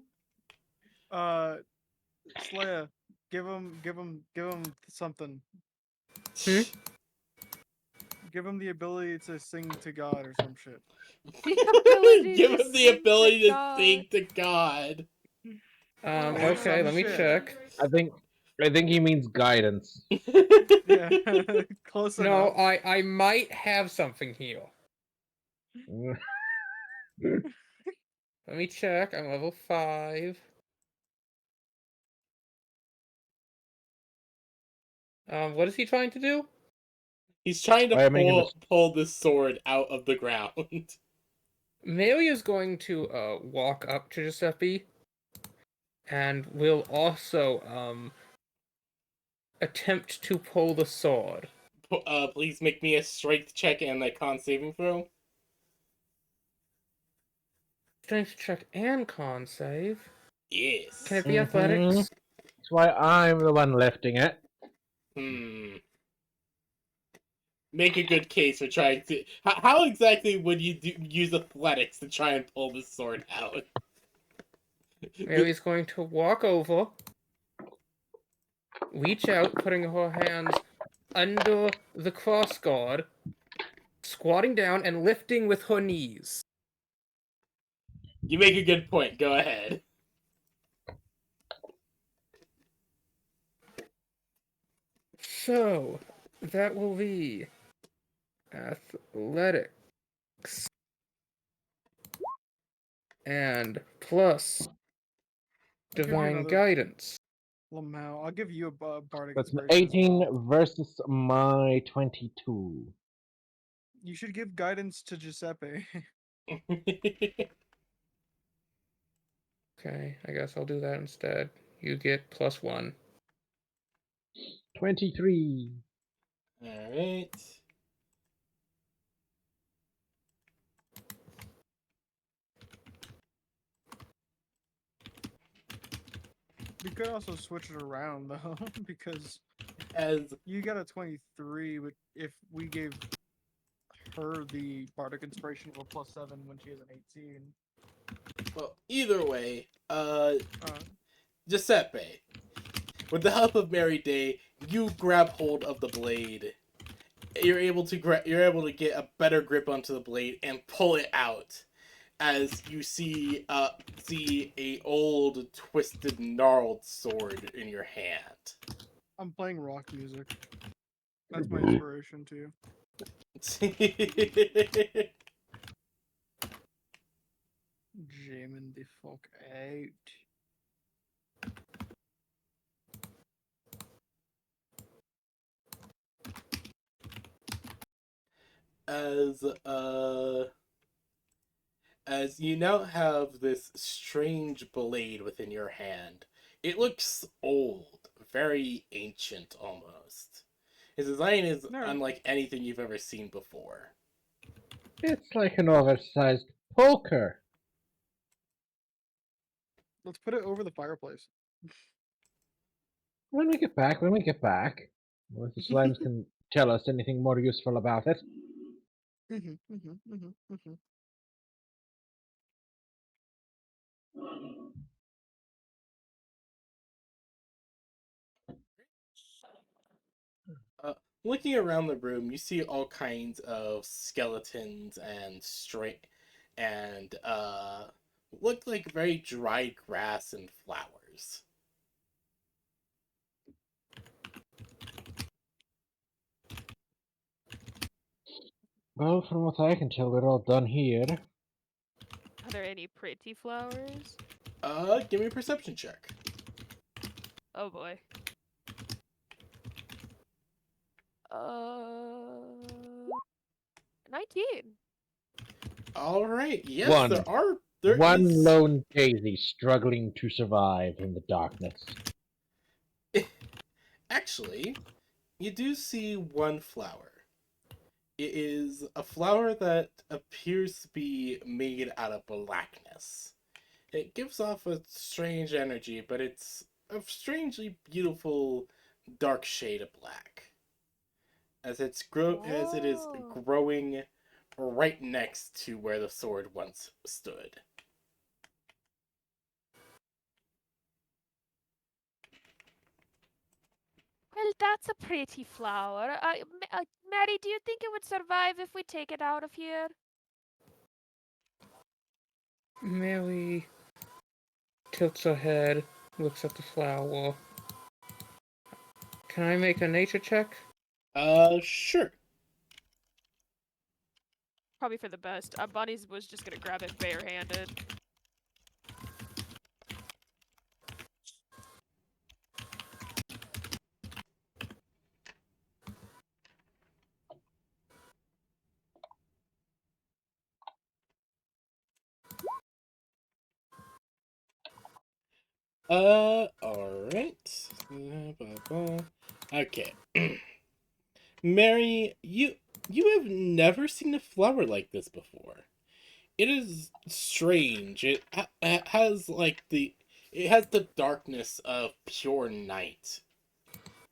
Slaya, give him something. Hmm? Give him the ability to sing to God or some shit. ability Give to him the sing to ability to God. sing to God. Or Okay, some let me shit. check. I think he means guidance. Yeah, close No, enough. I might have something here. Let me check. I'm level 5. What is he trying to do? He's trying to I am making this. pull this sword out of the ground. Mary is going to walk up to Giuseppe and will also attempt to pull the sword. Please make me a strength check and a con saving throw. Strength check and con save. Yes. Can it be Mhm. athletics? That's why I'm the one lifting it. Make a good case for trying to. How exactly would you use athletics to try and pull this sword out? Mary's going to walk over, reach out, putting her hands under the crossguard, squatting down and lifting with her knees. You make a good point. Go ahead. So, that will be athletics. And plus I'll give you divine another- guidance. Lamau, I'll give you a bardic That's an inspiration as 18 well. versus my 22. You should give guidance to Giuseppe. Okay, I guess I'll do that instead. You get +1. 23. All right. We could also switch it around though, because As you got a 23, but if we gave her the bardic inspiration of a +7 when she has an 18. well, either way, Uh, Giuseppe, with the help of Mary Day, you grab hold of the blade. You're able to get a better grip onto the blade and pull it out as you see a old twisted gnarled sword in your hand. I'm playing rock music. That's my inspiration too. Jamming the fuck out. as as you now have this strange blade within your hand. It looks old, very ancient almost. His design is No, unlike anything you've ever seen before. It's like an oversized poker. let's put it over the fireplace. When we get back, well, if the slimes can tell us anything more useful about it. Uh, Looking around the room, you see all kinds of skeletons and look like very dried grass and flowers. Well, from what I can tell, we're all done here. Are there any pretty flowers? Give me a perception check. Oh boy. 19. All right. Yes, One. there are. There One is. lone daisy struggling to survive in the darkness. Actually, you do see one flower. It is a flower that appears to be made out of blackness. It gives off a strange energy, but it's a strangely beautiful dark shade of black. As it is Oh. growing right next to where the sword once stood. Well, that's a pretty flower. Mary, do you think it would survive if we take it out of here? Mary tilts her head, looks at the flower. Can I make a nature check? Sure. Probably for the best. Bunny's was just gonna grab it barehanded. Alright. Okay. Mary, you have never seen a flower like this before. It is strange. It has it has the darkness of pure night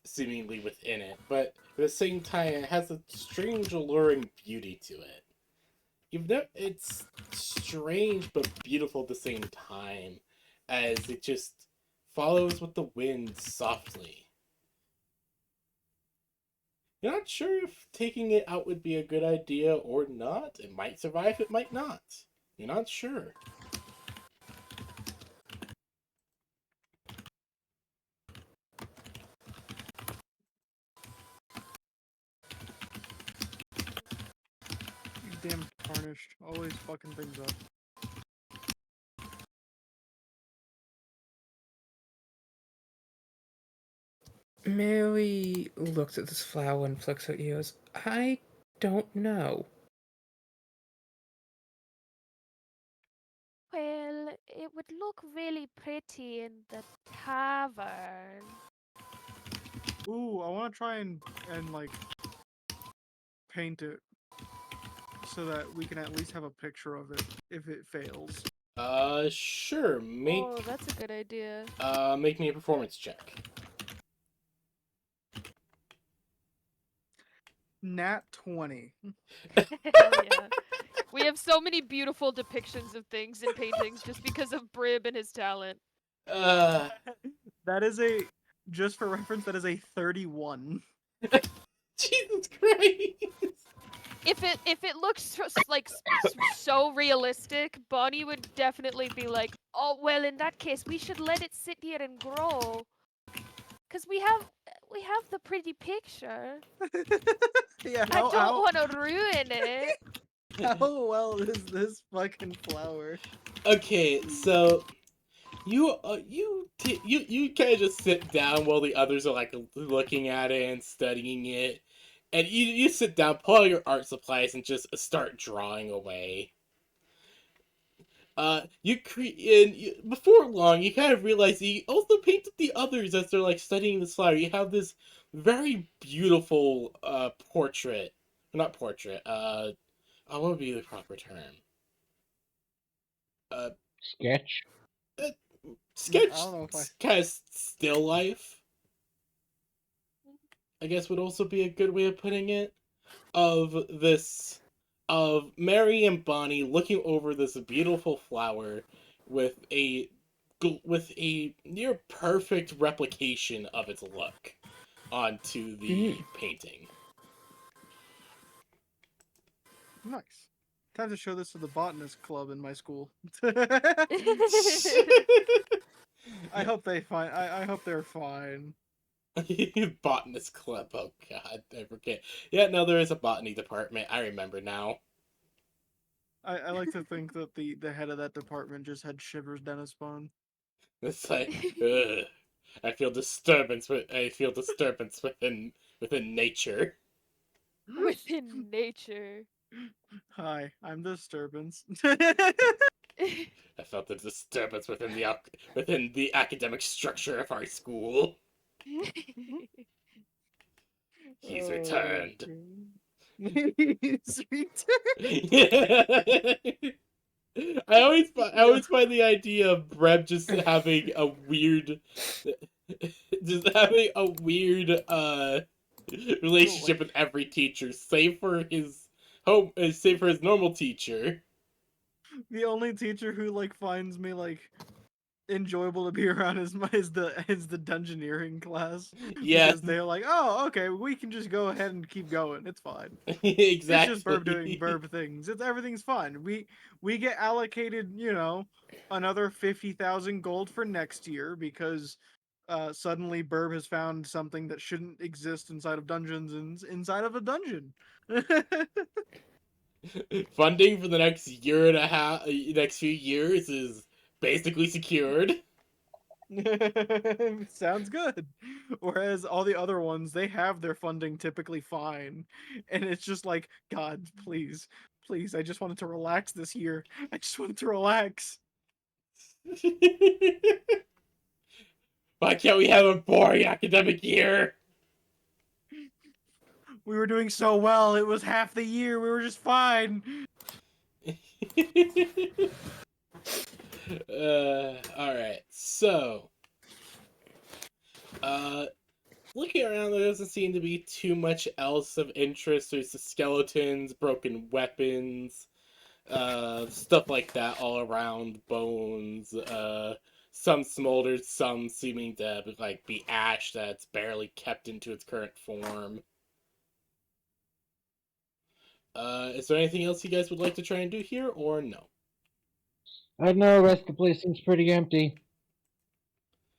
seemingly within it, but at the same time it has a strange alluring beauty to it. It's strange but beautiful at the same time as it just follows with the wind softly. You're not sure if taking it out would be a good idea or not. It might survive, it might not. You're not sure. You damn tarnished. Always fucking things up. Mary looks at this flower and flicks her ears. I don't know. Well, it would look really pretty in the tavern. Ooh, I want to try and like paint it so that we can at least have a picture of it if it fails. Sure. Oh, that's a good idea. Make me a performance check. Nat 20. Hell yeah. We have so many beautiful depictions of things in paintings just because of Brib and his talent. Uh, That is a, just for reference, that is a 31. Jesus Christ. If it looks so realistic, Bonnie would definitely be like, "Oh, well, in that case, we should let it sit here and grow, cuz we have the pretty picture. Yeah, I don't want to ruin it." how well is this fucking flower? Okay, so you kind of just sit down while the others are like looking at it and studying it, and you sit down, pull out your art supplies, and just start drawing away. Before long, you kind of realize you also painted the others as they're like studying this flower. You have this very beautiful portrait, not portrait. What would be the proper term? Uh, Sketch. uh I sketch, don't know if I. kind of still life, I guess would also be a good way of putting it. Of Mary and Bonnie looking over this beautiful flower with a near perfect replication of its look onto the painting. Nice. Time to show this to the botanist club in my school. I hope they find. I hope they're fine. Botanist club. Oh God, I forget. Yeah, no, there is a botany department. I remember now. I like to think that the head of that department just had shivers down his spine. It's like, ugh, I feel disturbance within nature. Within nature. Hi, I'm disturbance. I felt the disturbance within the academic structure of our school. He's returned. He's returned. I always find the idea of Breb just having a weird, just having a weird relationship with every teacher, save for his normal teacher. The only teacher who like finds me like enjoyable to be around is the dungeoneering class Yeah, because they're like, oh, okay, we can just go ahead and keep going. It's fine. It's just Burb doing exactly. Burb things. Everything's fine. We get allocated, another 50,000 gold for next year because suddenly Burb has found something that shouldn't exist inside of dungeons and inside of a dungeon. Funding for the next year and a half, next few years is basically secured. Sounds good. Whereas all the other ones, they have their funding typically fine. And it's just like, God, please, please, I just wanted to relax this year. I just wanted to relax. Why can't we have a boring academic year? We were doing so well. It was half the year. We were just fine. Alright, so, looking around, there doesn't seem to be too much else of interest. There's the skeletons, broken weapons, stuff like that all around, bones, some smoldered, some seeming to like be ash that's barely kept into its current form. Is there anything else you guys would like to try and do here, or no? I don't know. Rest of the place seems pretty empty.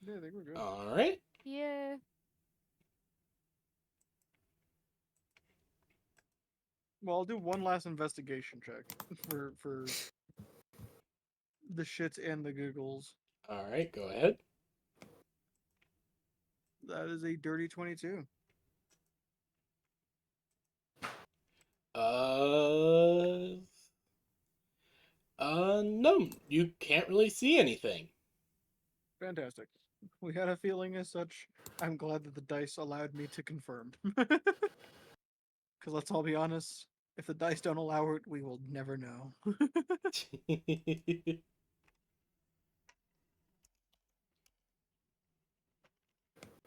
Yeah, I think we're good. All right. Yeah. Well, I'll do one last investigation check for the shits and the giggles. All right. Go ahead. That is a dirty 22. Uh, No, you can't really see anything. Fantastic. We had a feeling as such. I'm glad that the dice allowed me to confirm. Because let's all be honest, if the dice don't allow it, we will never know.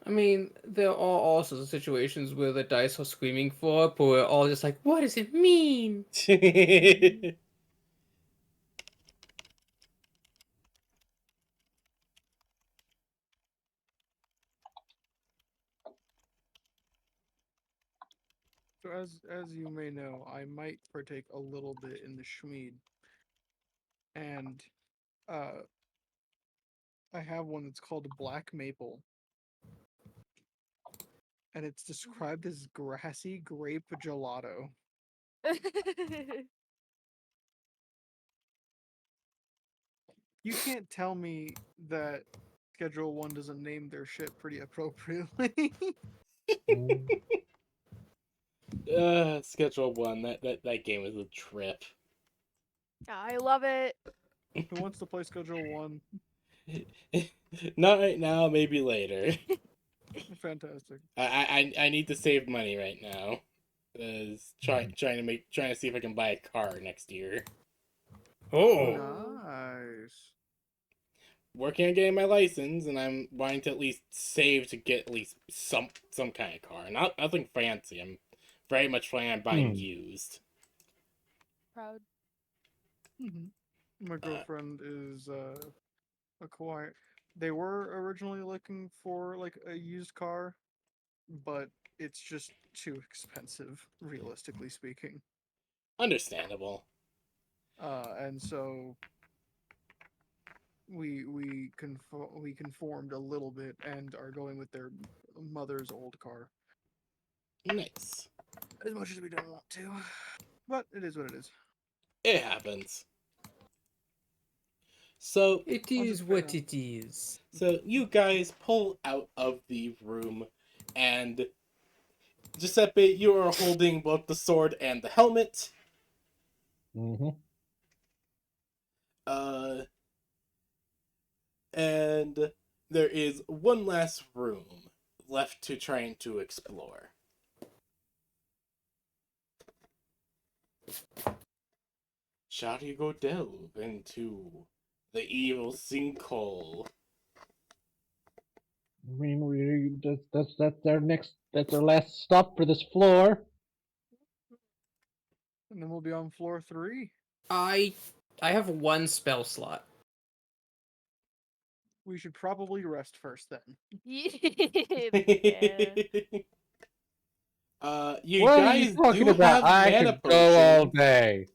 I mean, there are all sorts of situations where the dice are screaming for it, but we're all just like, what does it mean? So as you may know, I might partake a little bit in the Schmied, and uh, I have one that's called Black Maple, and it's described as grassy grape gelato. You can't tell me that Schedule 1 doesn't name their shit pretty appropriately. Schedule 1, that game is a trip. I love it. Who wants to play Schedule 1? Not right now, maybe later. Fantastic. I need to save money right now. Trying to see if I can buy a car next year. Oh. Nice. Working on getting my license, and I'm wanting to at least save to get at least some kind of car. Nothing fancy. I'm very much planning on buying used. Proud. My girlfriend is acquired. They were originally looking for like a used car, but it's just too expensive, realistically speaking. Understandable. And so we conformed a little bit and are going with their mother's old car. Nice. As much as we don't want to, but it is what it is. It happens. So It I'll is just pay what them. it is. So you guys pull out of the room, and Giuseppe, you are holding both the sword and the helmet. Mm-hmm. And there is one last room left to trying to explore. Shall you go delve into the evil sinkhole? I mean, that's our last stop for this floor. And then we'll be on floor 3. I have one spell slot. We should probably rest first then. Yeah. You What are you guys talking do about? have I mana could go all potions. day.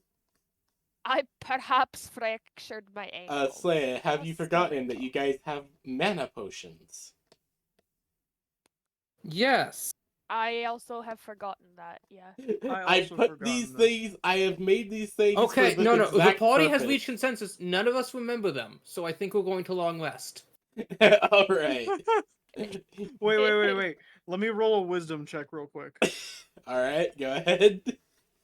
I perhaps fractured my ankle. Slaya, have you Just a forgotten that little. you guys have mana potions? Yes. I also have forgotten that. Yeah. I also put these forgotten this. things. I have made these things Okay, for this no. The exact party has purpose. reached consensus. None of us remember them, so I think we're going to long rest. All right. Wait. Let me roll a wisdom check real quick. All right, go ahead.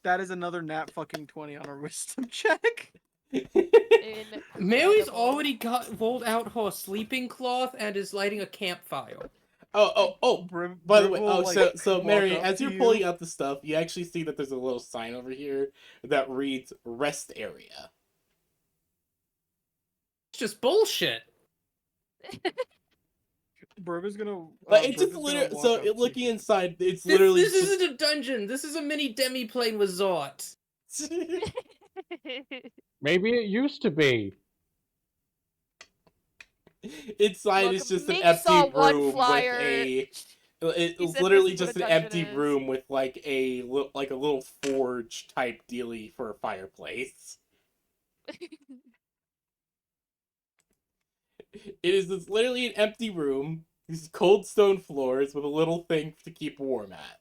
That is another nat fucking 20 on our wisdom check. Mary's Incredible. already rolled out her sleeping cloth and is lighting a campfire. Oh. Briv By the way, will, like, so walk Mary, up as to you're you. pulling out the stuff, you actually see that there's a little sign over here that reads "Rest Area." It's just bullshit. Briv is gonna. Like it's Briv just is gonna literally. walk So up to looking you. inside, it's This literally isn't a dungeon. This is a mini demi-plane resort. Maybe it used to be. inside Look, is just an Ming empty saw one room with flyer. a. He It's said literally this is what just a an dungeon empty is. room with like a little forge type dealy for a fireplace. It is just literally an empty room, these cold stone floors with a little thing to keep warm at.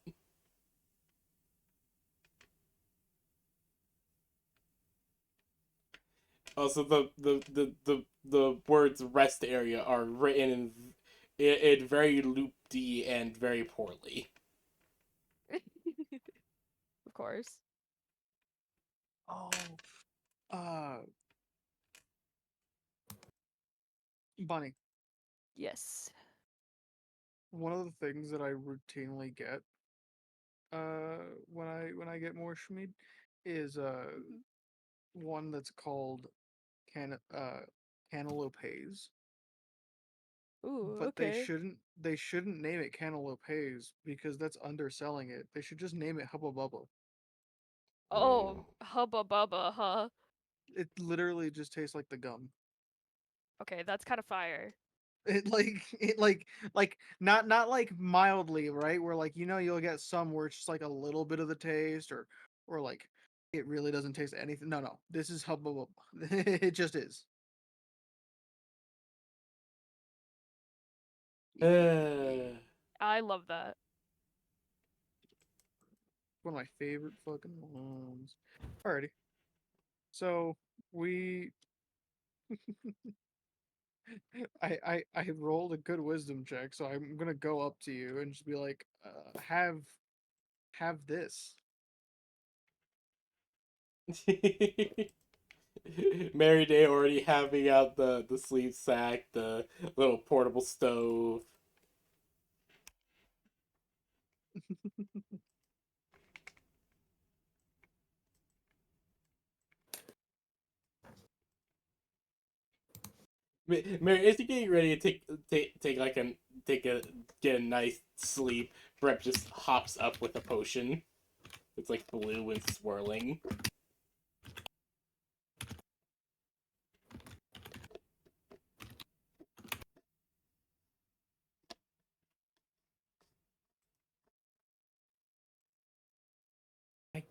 Also, the words "rest area" are written in very loopy and very poorly. Of course. Oh. Bunny, Yes. one of the things that I routinely get when I get more Schmid is Mhm. one that's called cantaloupe haze. Ooh, But okay. they shouldn't name it cantaloupe haze because that's underselling it. They should just name it Hubba Bubba. Oh, hubba bubba, huh? It literally just tastes like the gum. Okay, that's kind of fire. It not like mildly, right? Where like you'll get some where it's just like a little bit of the taste or like it really doesn't taste anything. No. This is Hubba Bubba. It just is. I love that. One of my favorite fucking ones. Alrighty. So we I rolled a good wisdom check, so I'm gonna go up to you and just be like, have this. Mary Day already having out the sleep sack, the little portable stove. Mary, is he getting ready to take like a take a get a nice sleep? Brett just hops up with a potion. It's like blue and swirling.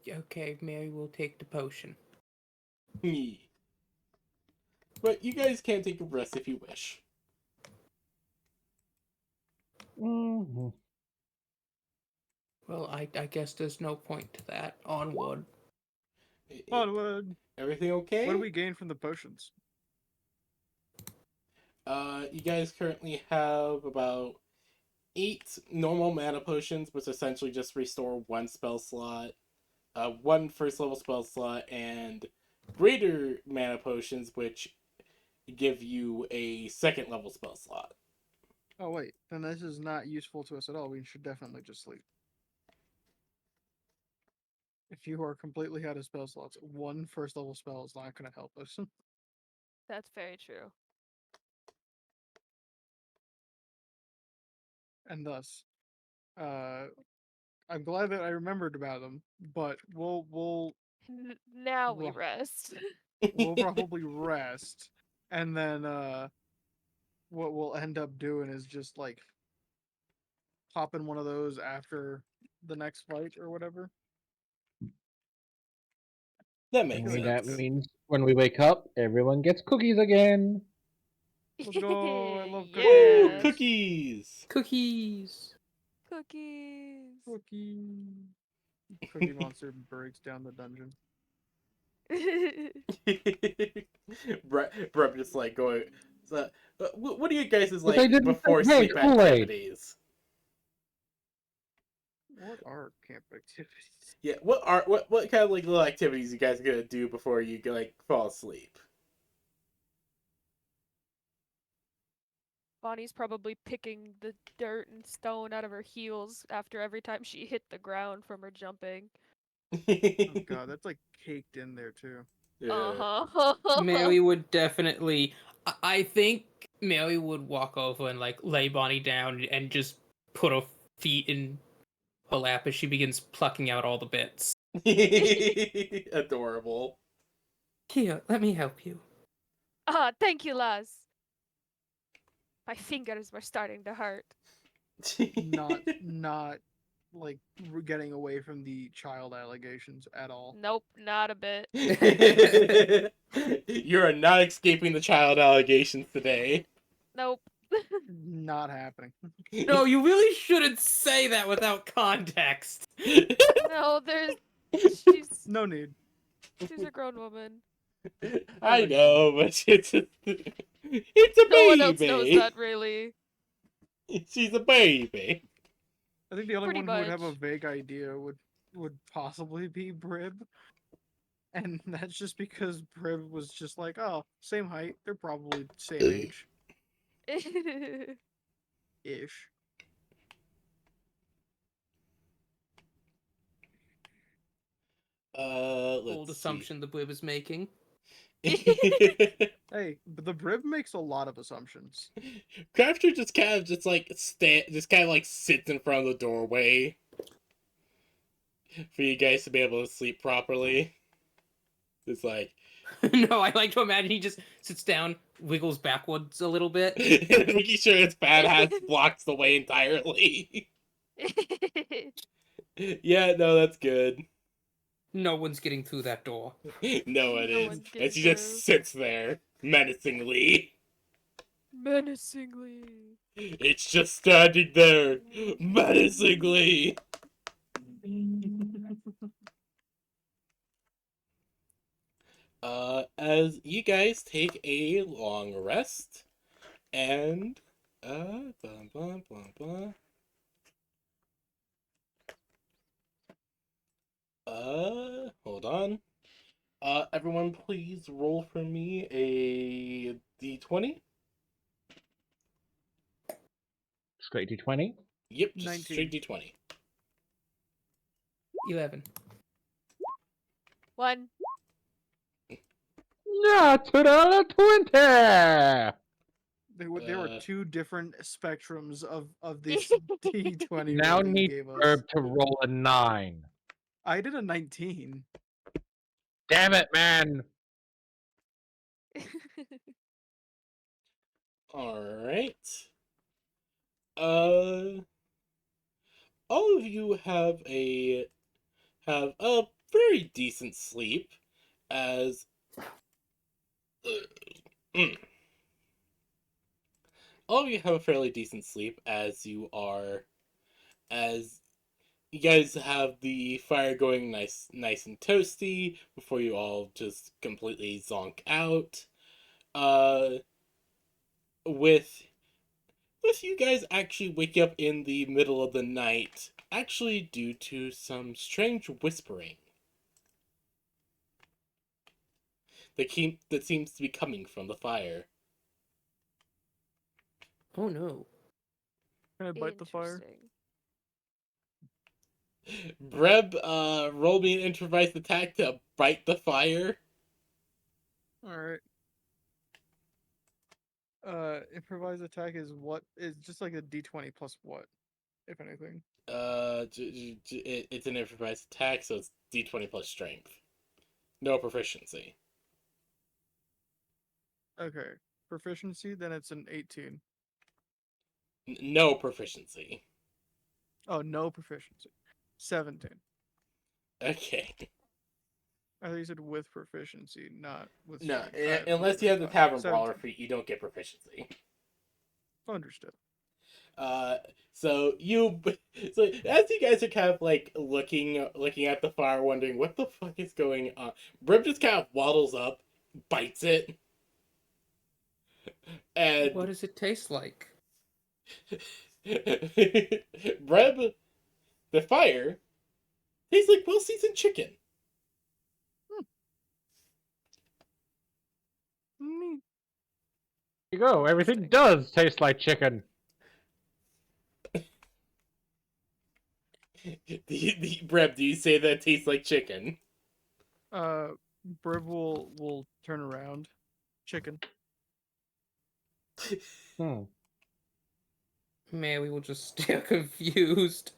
Okay, Mary will take the potion. But you guys can take a rest if you wish. Mm-hmm. Well, I guess there's no point to that. Onward. Onward. Everything What do okay? we gain from the potions? You guys currently have about 8 normal mana potions, which essentially just restore one spell slot, one first level spell slot, and greater mana potions, which give you a second level spell slot. Oh wait, then this is not useful to us at all. We should definitely just sleep. If you are completely out of spell slots, one first level spell is not going to help us. That's very true. And thus, uh, I'm glad that I remembered about them, but Now we ro- rest. we'll probably rest, and then what we'll end up doing is just like popping one of those after the next fight or whatever. That I makes feel like That sense. means when we wake up, everyone gets cookies again. let's go. I love Woo! Yeah. cookies. Cookies! Cookies. Cookies. Cookie. Cookie Monster breaks down the dungeon. Brett just like going. So, what do you guys is But they like didn't before drink sleep Kool-Aid. activities? What are camp activities? Yeah, what kind of like little activities you guys are gonna do before you like fall asleep? Bonnie's probably picking the dirt and stone out of her heels after every time she hit the ground from her jumping. Oh god, that's like caked in there too. Uh-huh. Mary would definitely. I think Mary would walk over and like lay Bonnie down and just put her feet in her lap as she begins plucking out all the bits. Adorable. Here, let me help you. Thank you, Laz. My fingers were starting to hurt. Not like getting away from the child allegations at all. Nope, not a bit. You are not escaping the child allegations today. Nope. Not happening. No, you really shouldn't say that without context. No, she's No need. she's a grown woman. I know, but it's a No one else knows baby. that really. She's a baby. I think the only Pretty one who would have a much. vague idea would possibly be Brib. And that's just because Brib was just like, oh, same height. They're probably same age. Ish. Let's Bold see. assumption the Blib is making. Hey, but the Brib makes a lot of assumptions. Crafter just kind of sits in front of the doorway for you guys to be able to sleep properly. It's like No, I like to imagine he just sits down, wiggles backwards a little bit. making sure his fat hat blocks the way entirely. Yeah, no, that's good. No one's getting through that door. No, it No is. one's And getting she through. just sits there menacingly. Menacingly. It's just standing there menacingly. As you guys take a long rest, and blah blah blah blah. Hold on. Everyone, please roll for me a d20. Straight D20. Yep, just 19. straight d20. 11. 1. Natural 20! There were Uh, two different spectrums of this D20 Now roll that you need gave us. Herb to roll a 9. I did a 19. Damn it, man! Alright. Uh, all of you have a very decent sleep, as all of you have a fairly decent sleep as you guys have the fire going nice and toasty before you all just completely zonk out. Uh, with you guys actually wake up in the middle of the night, actually due to some strange whispering that seems to be coming from the fire. Oh no. Can I bite the fire? Interesting. Breb, roll me an improvised attack to bite the fire. Alright. Improvised attack is what? Is just like a D20 plus what, if anything? It's an improvised attack, so it's d20 plus strength. No proficiency. Okay. Proficiency, then it's an 18. No proficiency. Oh, no proficiency. 17. Okay. I thought you said with proficiency, not with No, strength. Alright, unless you have the whatever, tavern fine. brawler 17. feat, you don't get proficiency. Understood. So you, so as you guys are kind of like looking at the fire, wondering what the fuck is going on, Brib just kind of waddles up, bites it, and What does it taste like? Brib, the fire, tastes like well seasoned chicken. Neat. There you go, everything does taste like chicken. Breb, do you say that it tastes like chicken? Brib will turn around. Chicken. Hmm. Man, we will just stare confused.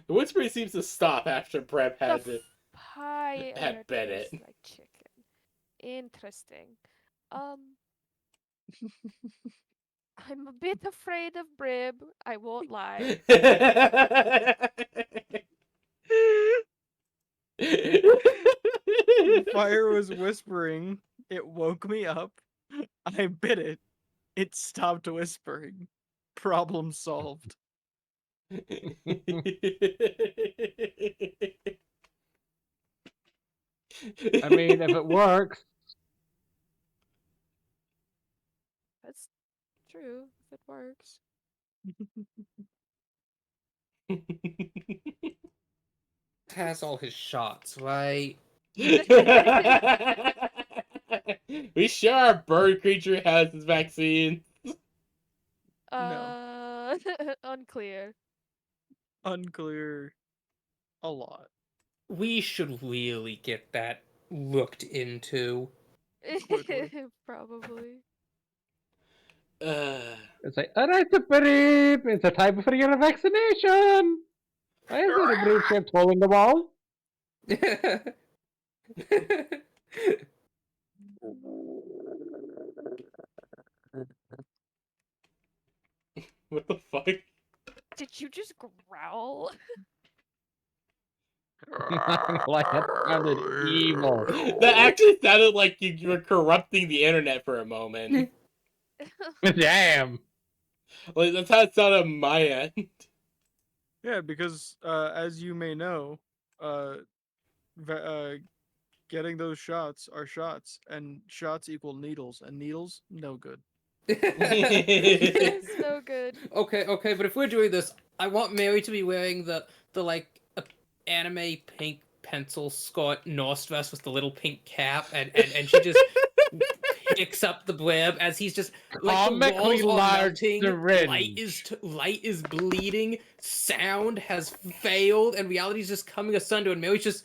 The whispering seems to stop after Breb had Pie had bet tastes it. like chicken. Interesting. I'm a bit afraid of Brib. I won't lie. The fire was whispering. It woke me up. I bit it. It stopped whispering. Problem solved. I mean, if it works. That's true, if it works. Has all his shots, right? We sure our bird creature has his vaccine. Unclear. Unclear. A lot. We should really get that looked into. Quickly. Probably. It's like, alright, Superip, it's a time for your vaccination. Why is there a brave shaped hole in the wall? What the fuck? Did you just growl? Not gonna lie, that sounded evil. That actually sounded like you were corrupting the internet for a moment. Damn. Like, that's how it sounded on my end. Yeah, because as you may know, getting those shots are shots, and shots equal needles, and needles no good. Yes, no good. Okay, but if we're doing this, I want Mary to be wearing the like anime pink pencil skirt Norse vest with the little pink cap, and she just picks up the blib as he's just like the Comically walls are large melting, syringe. light is bleeding, sound has failed, and reality's just coming asunder, and Mary's just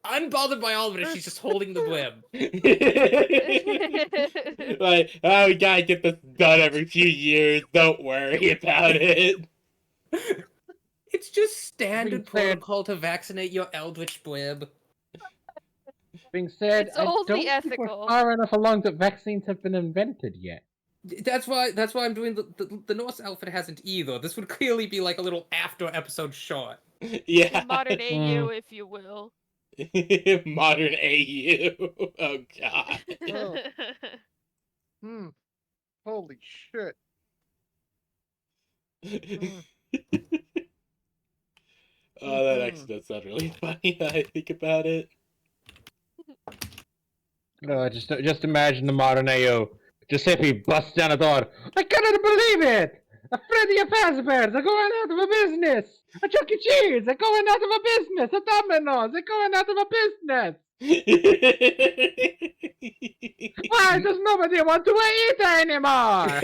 unbothered by all of it, and she's just holding the blib. Like, oh, we gotta get this done every few years. Don't worry about it. It's just standard Being said- protocol to vaccinate your eldritch blib. Being said, It's I only don't think ethical. we're far enough along that vaccines have been invented yet. That's why I'm doing the Norse outfit hasn't either. This would clearly be like a little after episode shot. Yeah. Modern AU, if you will. Modern AU. Oh, God. Oh. Holy shit. Oh, that actually does sound really funny now I think about it. No, just imagine the modern AO. Giuseppe busts down a door. I cannot believe it! A Freddy of Fazbear's are going out of a business! A Chuck E. Cheese are going out of a business! A Domino's are going out of a business! Why does nobody want to eat anymore?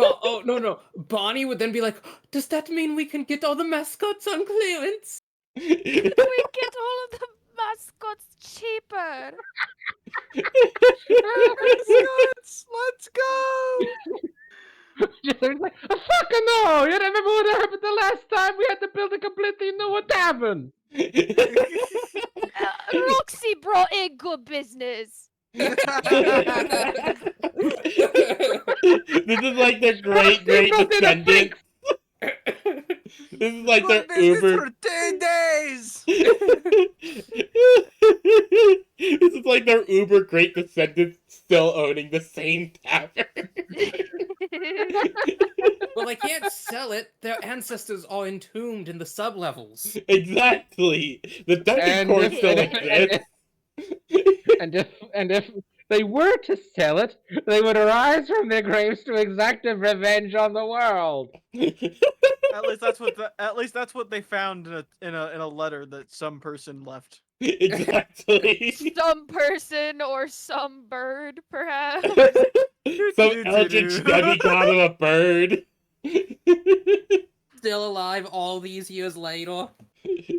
Oh no! Bonnie would then be like, "Does that mean we can get all the mascots on clearance?" We get all of the mascots cheaper. Let's go! Giuseppe's like, oh, fuck no! You remember what happened the last time we had to build a completely new tavern? Roxy brought in good business. This is like their great descendants. This is like their Uber. For 10 days! This is like their Uber great descendants still owning the same tavern. Well, they can't sell it. Their ancestors are entombed in the sublevels. Exactly. The dungeon core still exists. And if they were to sell it, they would arise from their graves to exact revenge on the world. At least that's what they found in a letter that some person left. Exactly. Some person or some bird, perhaps. Some eldritch demigod of a bird. Still alive all these years later.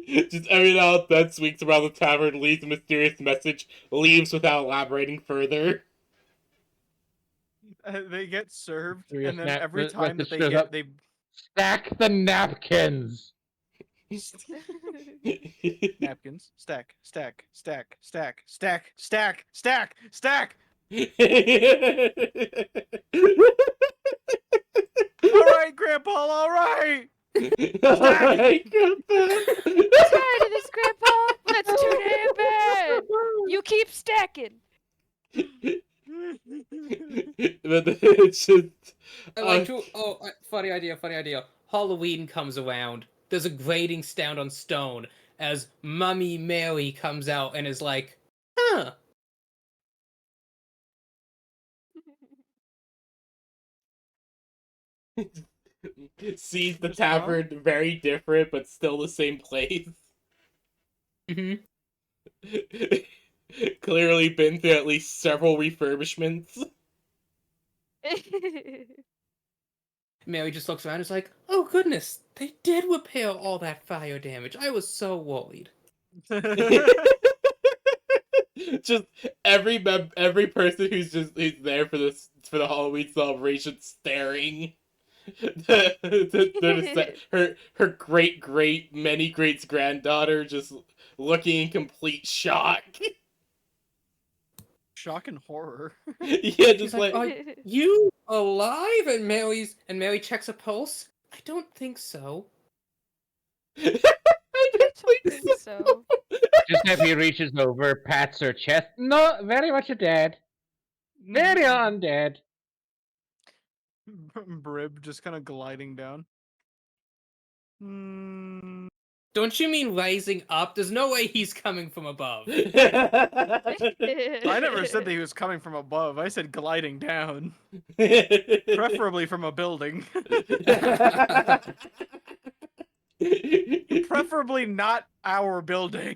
Just every now and then swings around the tavern, leaves a mysterious message, leaves without elaborating further. They get served, Serious and then nap- every the time that they message shows get up. they Stack the napkins. napkins stack. All right, Grandpa. All right. Alright, Tired of this, Grandpa? That's too damn bad. You keep stacking. But it's just. Funny idea. Halloween comes around. There's a grating sound on stone as Mummy Mary comes out and is like, huh. Sees the tavern very different, but still the same place. Hmm. Clearly been through at least several refurbishments. Mary just looks around and is like, oh goodness, they did repair all that fire damage. I was so worried. Just every person who's there for the Halloween celebration staring. Her great many greats granddaughter just looking in complete shock. Shock and horror. Yeah, She's just like, like are you alive? And Mary checks a pulse. I don't think so. I I don't don't think think so. so. Giuseppe reaches over, pats her chest. No, very much dead. Very undead. Brib just kind of gliding down. Mm, Don't you mean rising up? There's no way he's coming from above. I never said that he was coming from above. I said gliding down, preferably from a building. Preferably not our building.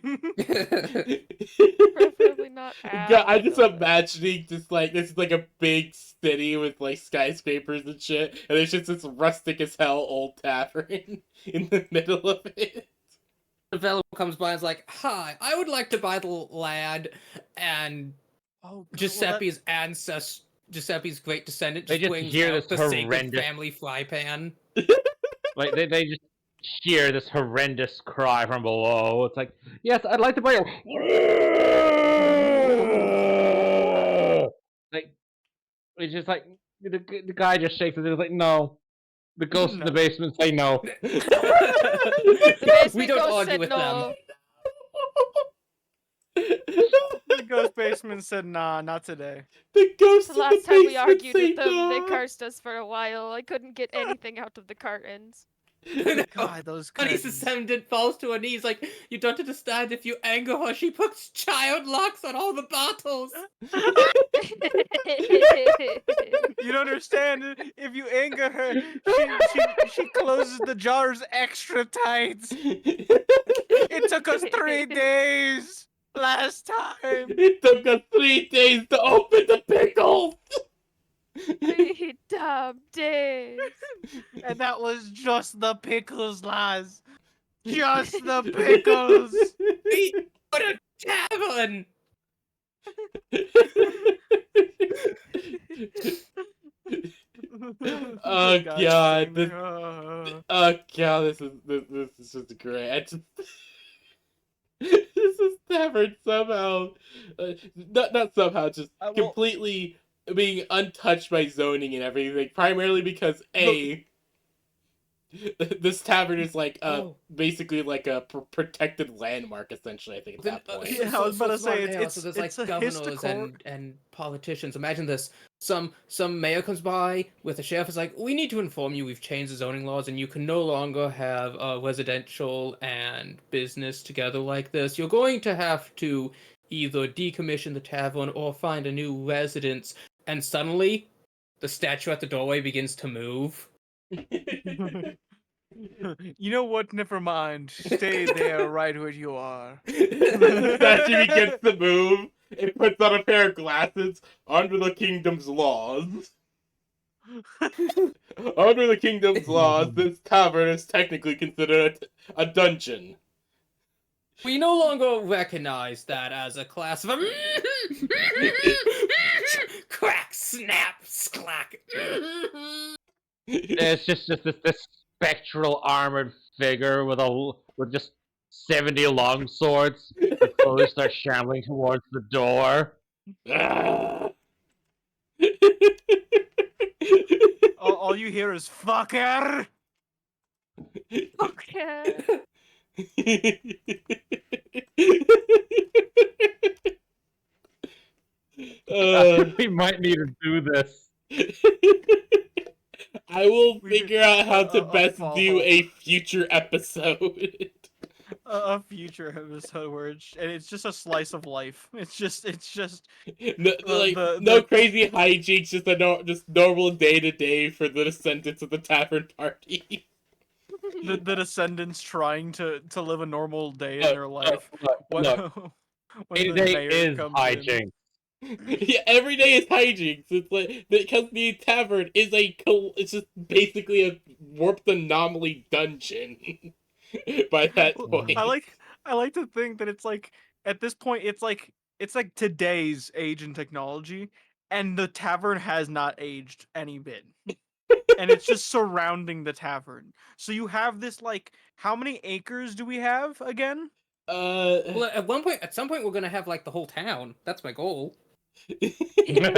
Preferably not God, I'm just building. imagining just like this is like a big city with like skyscrapers and shit, and there's just this rustic as hell old tavern in the middle of it. The fellow comes by and is like, hi, I would like to buy the land, and Oh, God, Giuseppe's Giuseppe's great descendant They just just brings hear out this the sacred horrendous- family fry pan. Like they just hear this horrendous cry from below. It's like, yes, I'd like to buy your. Like, it's just like the guy just shakes his head. Like, no. The ghosts in the No. basement say no. The We basement don't ghost argue said with them. no. The ghost basement said, "Nah, not today." The ghosts The in last the time we basement argued say with them, they no. cursed us for a while. I couldn't get anything out of the cartons. God, those Honey's curtains. descendant falls to her knees like, you don't understand, if you anger her, she puts child locks on all the bottles. You don't understand. If you anger her, she closes the jars extra tight. It took us 3 days last time. It took us 3 days to open the pickles. 3 damn days. And that was just the pickles, Laz. Just the pickles. What a tavern! Oh, The guy God, sitting this- there, Oh god, this is just great. I just this is tavern somehow, not somehow, just well- completely being untouched by zoning and everything. Primarily because this tavern is like Oh. basically like a protected landmark essentially. I think at that point. Yeah, I was about to say, so there's it's a like governors historic- and politicians. Imagine this: some mayor comes by with a sheriff. Is like, we need to inform you we've changed the zoning laws, and you can no longer have residential and business together like this. You're going to have to either decommission the tavern or find a new residence. And suddenly, the statue at the doorway begins to move. You know what? Never mind. Stay there, right where you are. The statue begins to move. It puts on a pair of glasses. Under the kingdom's laws. Under the kingdom's laws, this tavern is technically considered a dungeon. We no longer recognize that as a class of crack, snap, sklack. It's just this spectral armored figure with just 70 long swords. It slowly starts shambling towards the door. All you hear is "fucker." Okay. We might need to do this. I will We figure out how to a best fall do hole. a future episode. A future episode where it's just a slice of life. It's just No, like no crazy hijinks, just normal day to day for the descendants of the tavern party. the descendants trying to live a normal day in Look, their life. look, When, look. when the Day mayor is comes hijinks. Yeah, every day is hijinks. It's like because the tavern is it's just basically a warped anomaly dungeon. By that Well, point, I like to think that it's like at this point it's like today's age and technology, and the tavern has not aged any bit. And it's just surrounding the tavern. So you have this like how many acres do we have again? uh, Well, at some point, we're gonna have like the whole town. That's my goal. Yeah.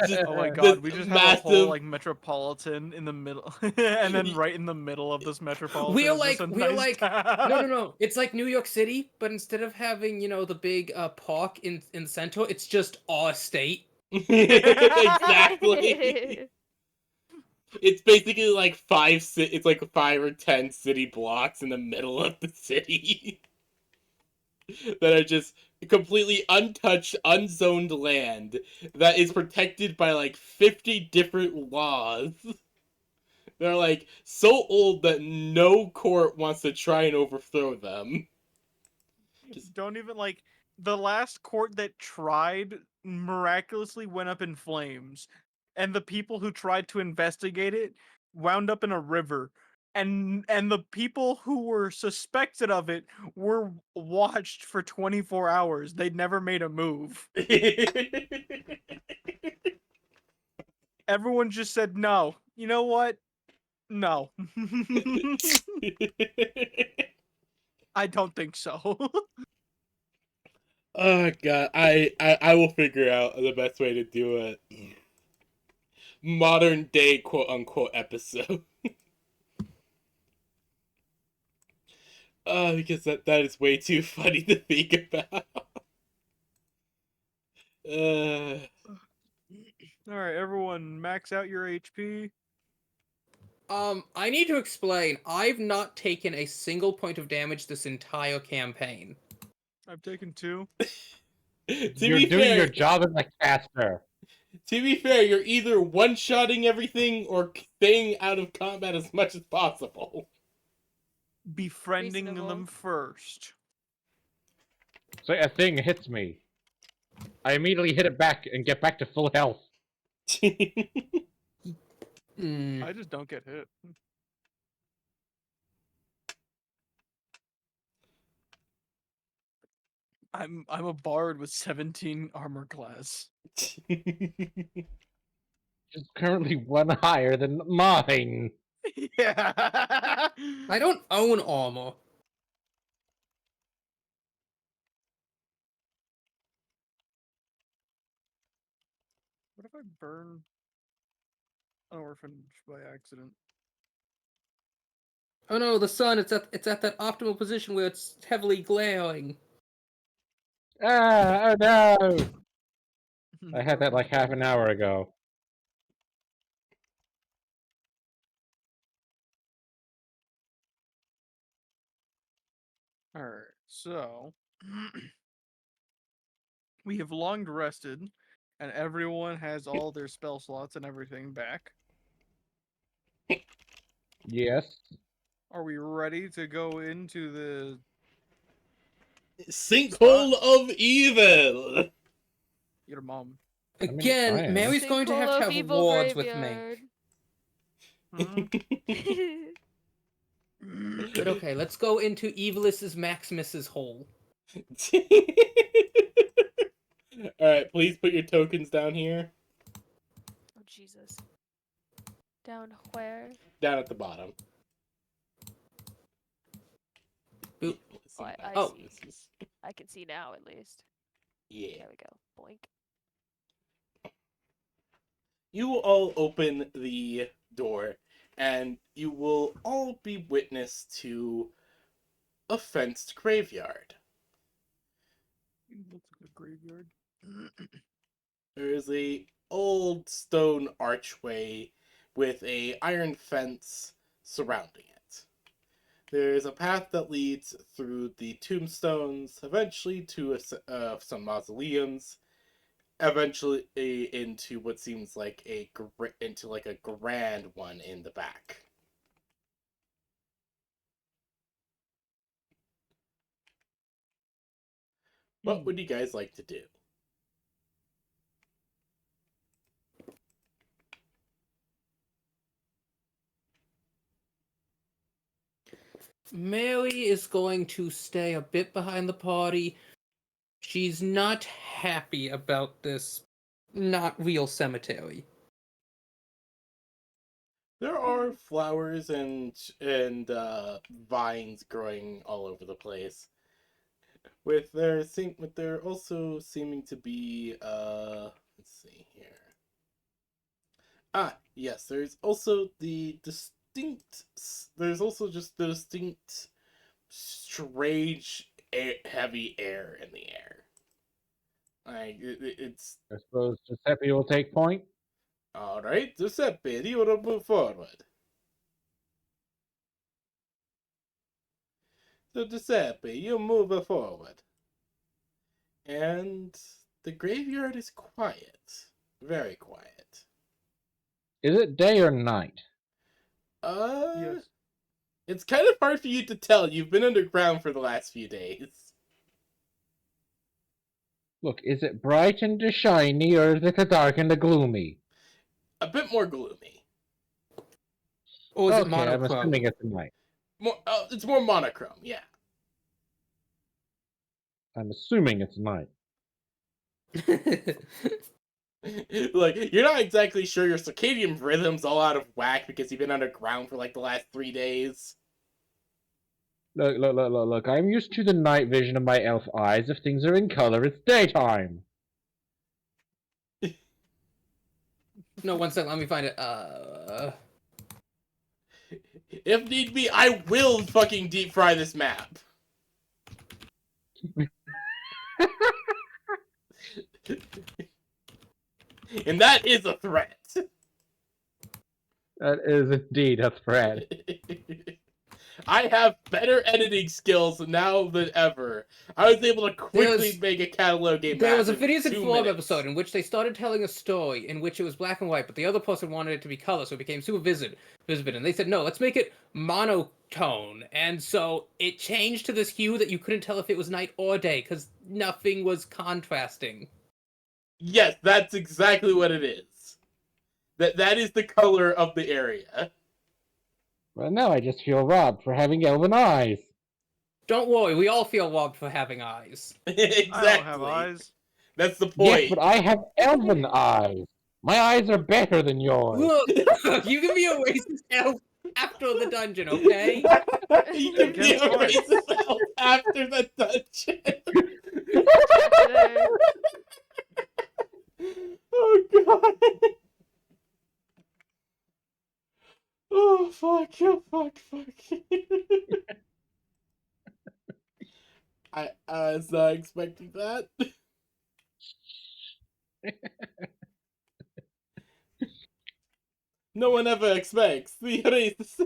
just Oh my this god, we just have a whole massive. like metropolitan in the middle, and then right in the middle of this metropolitan is just a We're nice like, town. no. It's like New York City, but instead of having the big park in the center, it's just our state. Exactly. It's basically like it's like 5 or 10 city blocks in the middle of the city that are just completely untouched, unzoned land that is protected by like 50 different laws. They're like so old that no court wants to try and overthrow them. Just Don't even like the last court that tried miraculously went up in flames, and the people who tried to investigate it wound up in a river. And the people who were suspected of it were watched for 24 hours. They'd never made a move. Everyone just said no. You know what? No. I don't think so. Oh god, I will figure out the best way to do it. Modern day quote unquote episode. Because that is way too funny to think about. Uh, All right, everyone, max out your HP. I need to explain. I've not taken a single point of damage this entire campaign. I've taken 2. to You're be doing your fair, job as a caster. to be fair, you're either one-shotting everything or staying out of combat as much as possible. Befriending them Reasonable. first. So a thing hits me. I immediately hit it back and get back to full health. Hmm. I just don't get hit. I'm a bard with 17 armor class. It's currently one higher than mine. Yeah. I don't own armor. What if I burn an orphanage by accident? Oh no, the sun! It's at that optimal position where it's heavily glaring. Ah, oh no! I The had that like orphanage half an burns. hour ago. Alright, so we have long rested, and everyone has all their spell slots and everything back. Yes. Are we ready to go into the Sinkhole of evil. your mom? mean, Again, I am. Mary's going to Sinkhole of have evil wards with me. graveyard. But okay, let's go into Evilus's Maximus's hole. Alright, please put your tokens down here. Oh Jesus. Down where? Down at the bottom. Boop. Oh, I Oh. see. I can see now at least. Yeah. There we go. Boink. You will all open the door, and you will all be witness to a fenced graveyard. Looks like a graveyard. There is a old stone archway with a iron fence surrounding it. There is a path that leads through the tombstones, eventually to some mausoleums, eventually into what seems like into like a grand one in the back. What would you guys like to do? Mary is going to stay a bit behind the party. She's not happy about this not real cemetery. There are flowers and vines growing all over the place. With there also seeming to be let's see here. Ah, yes, there's also just the distinct strange heavy air in the air. Like it's I suppose Giuseppe will take point. all right. Giuseppe, do you want to move forward? So Giuseppe, you move forward, and the graveyard is quiet, very quiet. Is it day or night? Yes. It's kind of hard for you to tell. You've been underground for the last few days. Look, is it bright and shiny, or is it dark and gloomy? A bit more gloomy. Or is it Okay, I'm monochrome? assuming it's night. It's more monochrome, yeah. I'm assuming it's night. Like, you're not exactly sure your circadian rhythm's all out of whack because you've been underground for like the last 3 days. Look. I'm used to the night vision of my elf eyes. If things are in color, it's daytime. No, one second, let me find it. If need be, I will fucking deep fry this map. And that is a threat. That is indeed a threat. I have better editing skills now than ever. I was able to quickly make a catalog game. There was a in Phineas and 2 Ferb minutes. episode in which they started telling a story in which it was black and white, but the other person wanted it to be color, so it became super vivid. And they said, no, let's make it monotone. And so it changed to this hue that you couldn't tell if it was night or day, because nothing was contrasting. Yes, that's exactly what it is. That is the color of the area. Well, now I just feel robbed for having elven eyes. Don't worry, we all feel robbed for having eyes. Exactly. I don't have eyes. That's the Yes, point. but I have elven eyes. My eyes are better than yours. Look, you can be a racist elf after the dungeon, okay? You can be a Guess what? racist elf after the dungeon. Today. Oh god. Oh fuck! Oh fuck! Fuck! I was not expecting that. No one ever expects the racist.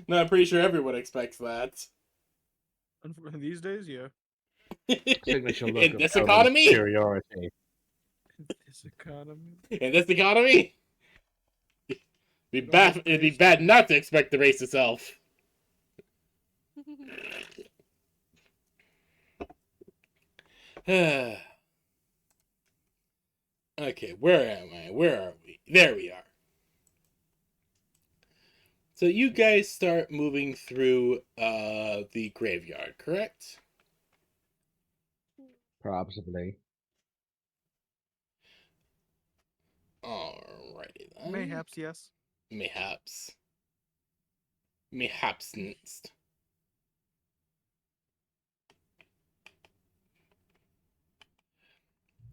No, I'm pretty sure everyone expects that. These days, yeah. Signature look In of this elven economy? superiority. This economy. In this economy? It'd be bad not to expect the racist elf. Okay, where am I? Where are we? There we are. So you guys start moving through the graveyard, correct? Possibly. Alrighty then. Mayhaps, yes. Mayhaps. Mayhapsnst.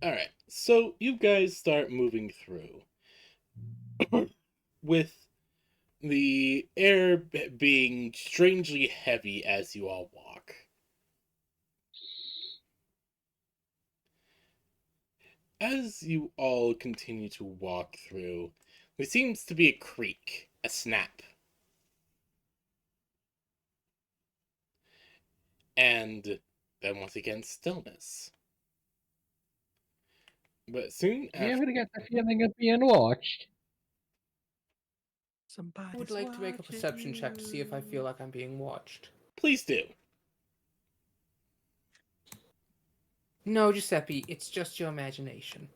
Alright, so you guys start moving through. With the air being strangely heavy as you all walk. As you all continue to walk through, there seems to be a creak, a snap. And then once again, stillness. But soon You after, ever get the feeling of being watched? Somebody. I would like to make a perception check to see if I feel like I'm being watched. please do. No, Giuseppe, it's just your imagination.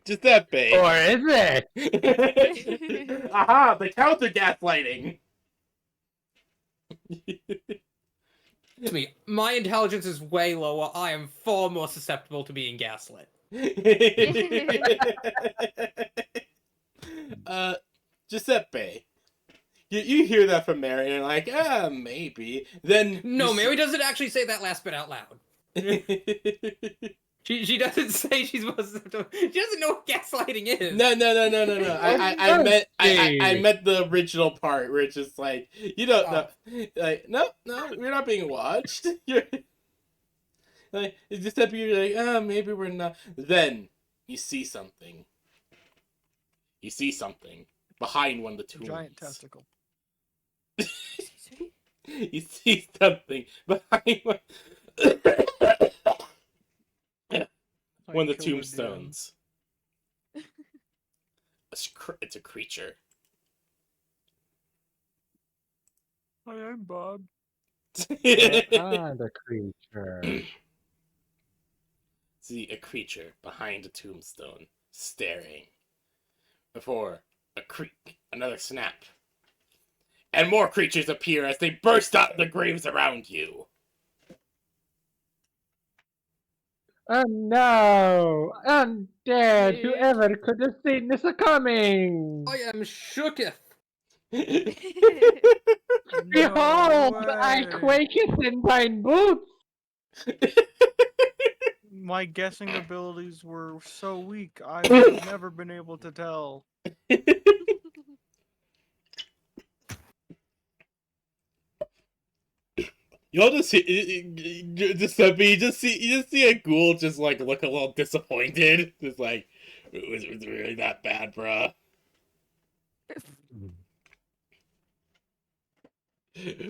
Giuseppe. Or is it? Aha! The counter gaslighting. Trust me, my intelligence is way lower. I am far more susceptible to being gaslit. Giuseppe. You hear that from Mary and you're like, maybe. Then No, Mary doesn't actually say that last bit out loud. She doesn't say she's supposed to. She doesn't know what gaslighting is. No. I meant the original part where it's just like you don't know, like no, we're not being watched. You're like it's just that you're like, maybe we're not. Then you see something. You see something behind one of the tombs. Giant testicle. You see something behind one. One of the tombstones. It's a creature. Hi, I'm Bob. The creature. See a creature behind a tombstone, staring. Before a creak, another snap. And more creatures appear as they burst out of the graves around you. Oh no! Undead! Dude. Whoever could have seen this coming? I am shooketh. Behold! No I way. quaketh in thine boots! My guessing abilities were so weak, I would have never been able to tell. You'll just see, you just see a ghoul just like look a little disappointed. Just like, was it really that bad, bruh?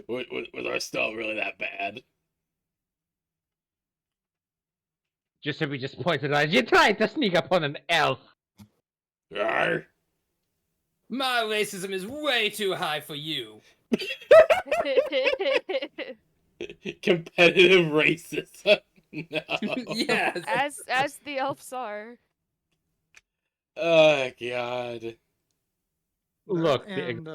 Was our stuff really that bad? Giuseppe just pointed out, you tried to sneak upon an elf! Rawr. My racism is way too high for you. Competitive racism. No. Yes. as the elves are. Oh god. Look, That the and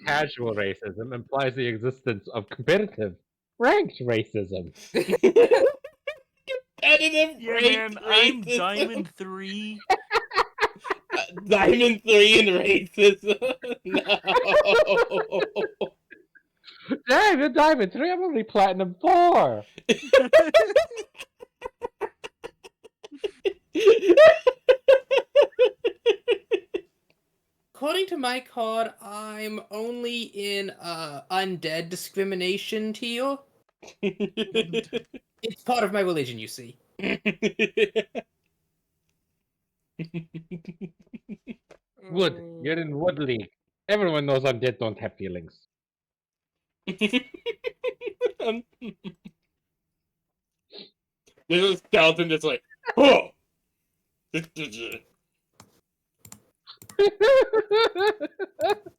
casual racism implies the existence of competitive, ranked racism. Competitive Yeah, ranked man, I'm racism. Diamond 3. Diamond 3 in racism. No. Dang, the Diamond 3, I'm only Platinum 4! According to my card, I'm only in undead discrimination tier. It's part of my religion, you see. Wood, you're in Wood League. Everyone knows undead don't have feelings. There's a skeleton that's like, oh!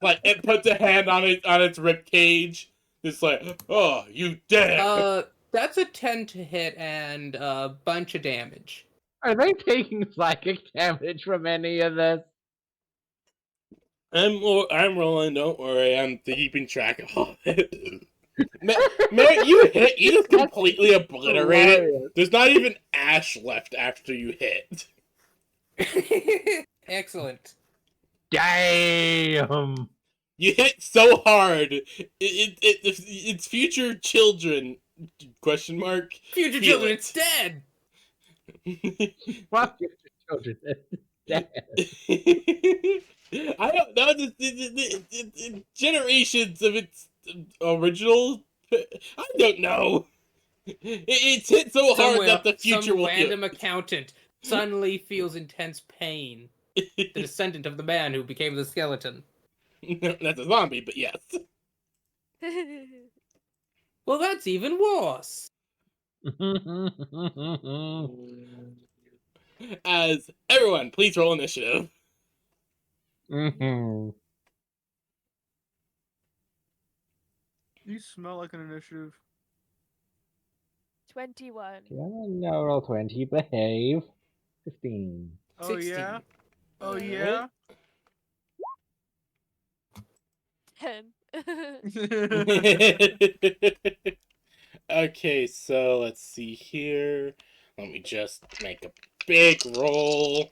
Like, it puts a hand on its rib cage. It's like, oh, you dead! That's a 10 to hit and a bunch of damage. Are they taking psychic damage from any of this? I'm rolling, don't worry, I'm keeping track of all of it. Man, you just completely obliterated. Hilarious. There's not even ash left after you hit. Excellent. Damn! You hit so hard, it's future children, question mark. Future Feel children, it. it's dead! What future children? Damn. I don't know, generations of its original, I don't know. It's hit so hard Somewhere, that the future some will random accountant suddenly feels intense pain. The descendant of the man who became the skeleton. That's a zombie, but yes. Well, that's even worse. As everyone, please roll initiative. Mhm. You smell like an initiative. 21. Yeah, no, roll 20, behave. 15. Oh yeah. 16. Oh Alright. yeah. 10. Okay, so let's see here. Let me just make a big roll.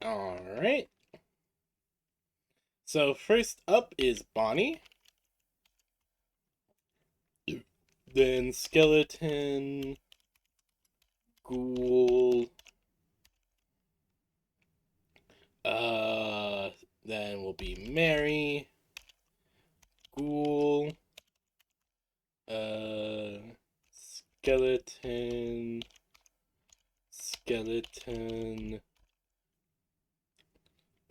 Alright. So first up is Bonnie. Then Skeleton. Ghoul. Then will be Mary. Ghoul. Skeleton. Skeleton.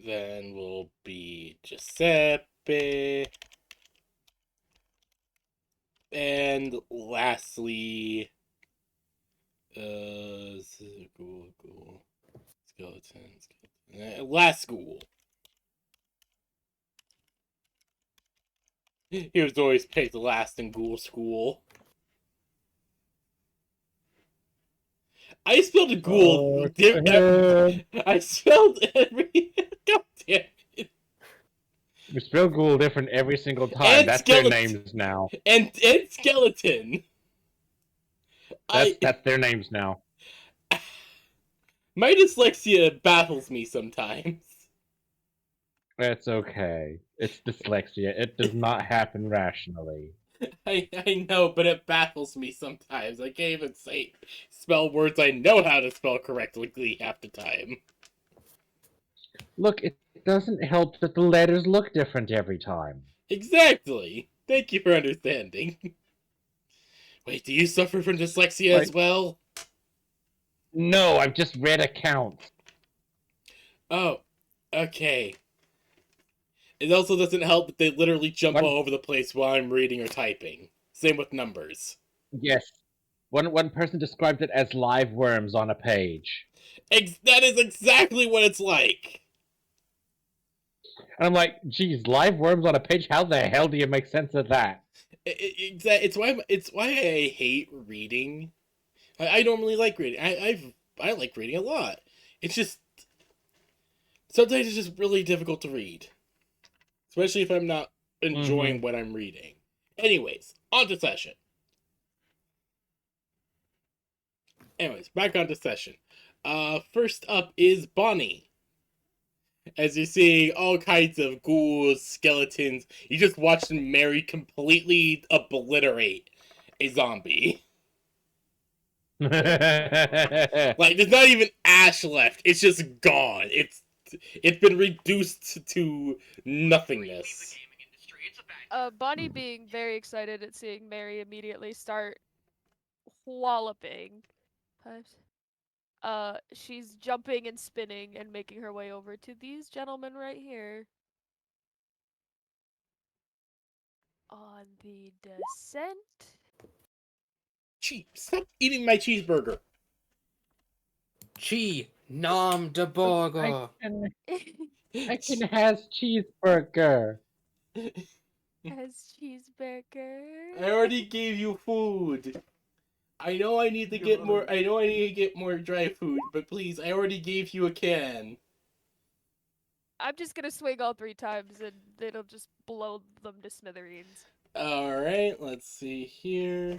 Then will be Giuseppe. And lastly, ghoul, skeleton, last ghoul. He was always picked last in ghoul school. I spelled a ghoul. Fuck him. I spelled every. God damn it. We spell ghoul different every single time. And That's their skeleton. names now. And skeleton. That's their names now. My dyslexia baffles me sometimes. It's okay. It's dyslexia. It does not happen rationally. I know, but it baffles me sometimes. I can't even spell words I know how to spell correctly half the time. Look, it doesn't help that the letters look different every time. Exactly. Thank you for understanding. Wait, do you suffer from dyslexia as Like- well? No, I've just read accounts. Oh, okay. It also doesn't help that they literally jump What? all over the place while I'm reading or typing. Same with numbers. Yes. One person described it as live worms on a page. That is exactly what it's like. And I'm like, geez, live worms on a page? How the hell do you make sense of that? It's why I hate reading. I normally like reading. I like reading a lot. It's just sometimes it's just really difficult to read, especially if I'm not enjoying what I'm reading. Anyways, on to session. Anyways, back on to session. First up is Bonnie. As you're seeing all kinds of ghouls, skeletons, you just watched Mary completely obliterate a zombie. Like, there's not even ash left. It's just gone. It's been reduced to nothingness. Bonnie being very excited at seeing Mary immediately start walloping. She's jumping and spinning and making her way over to these gentlemen right here. On the descent. Stop eating my cheeseburger. Chi nom de burger. I can has cheeseburger. As cheeseburger. I already gave you food. I know I need to get more. I know I need to get more dry food, but please, I already gave you a can. I'm just gonna swing all 3 times and it'll just blow them to smithereens. All right, let's see here.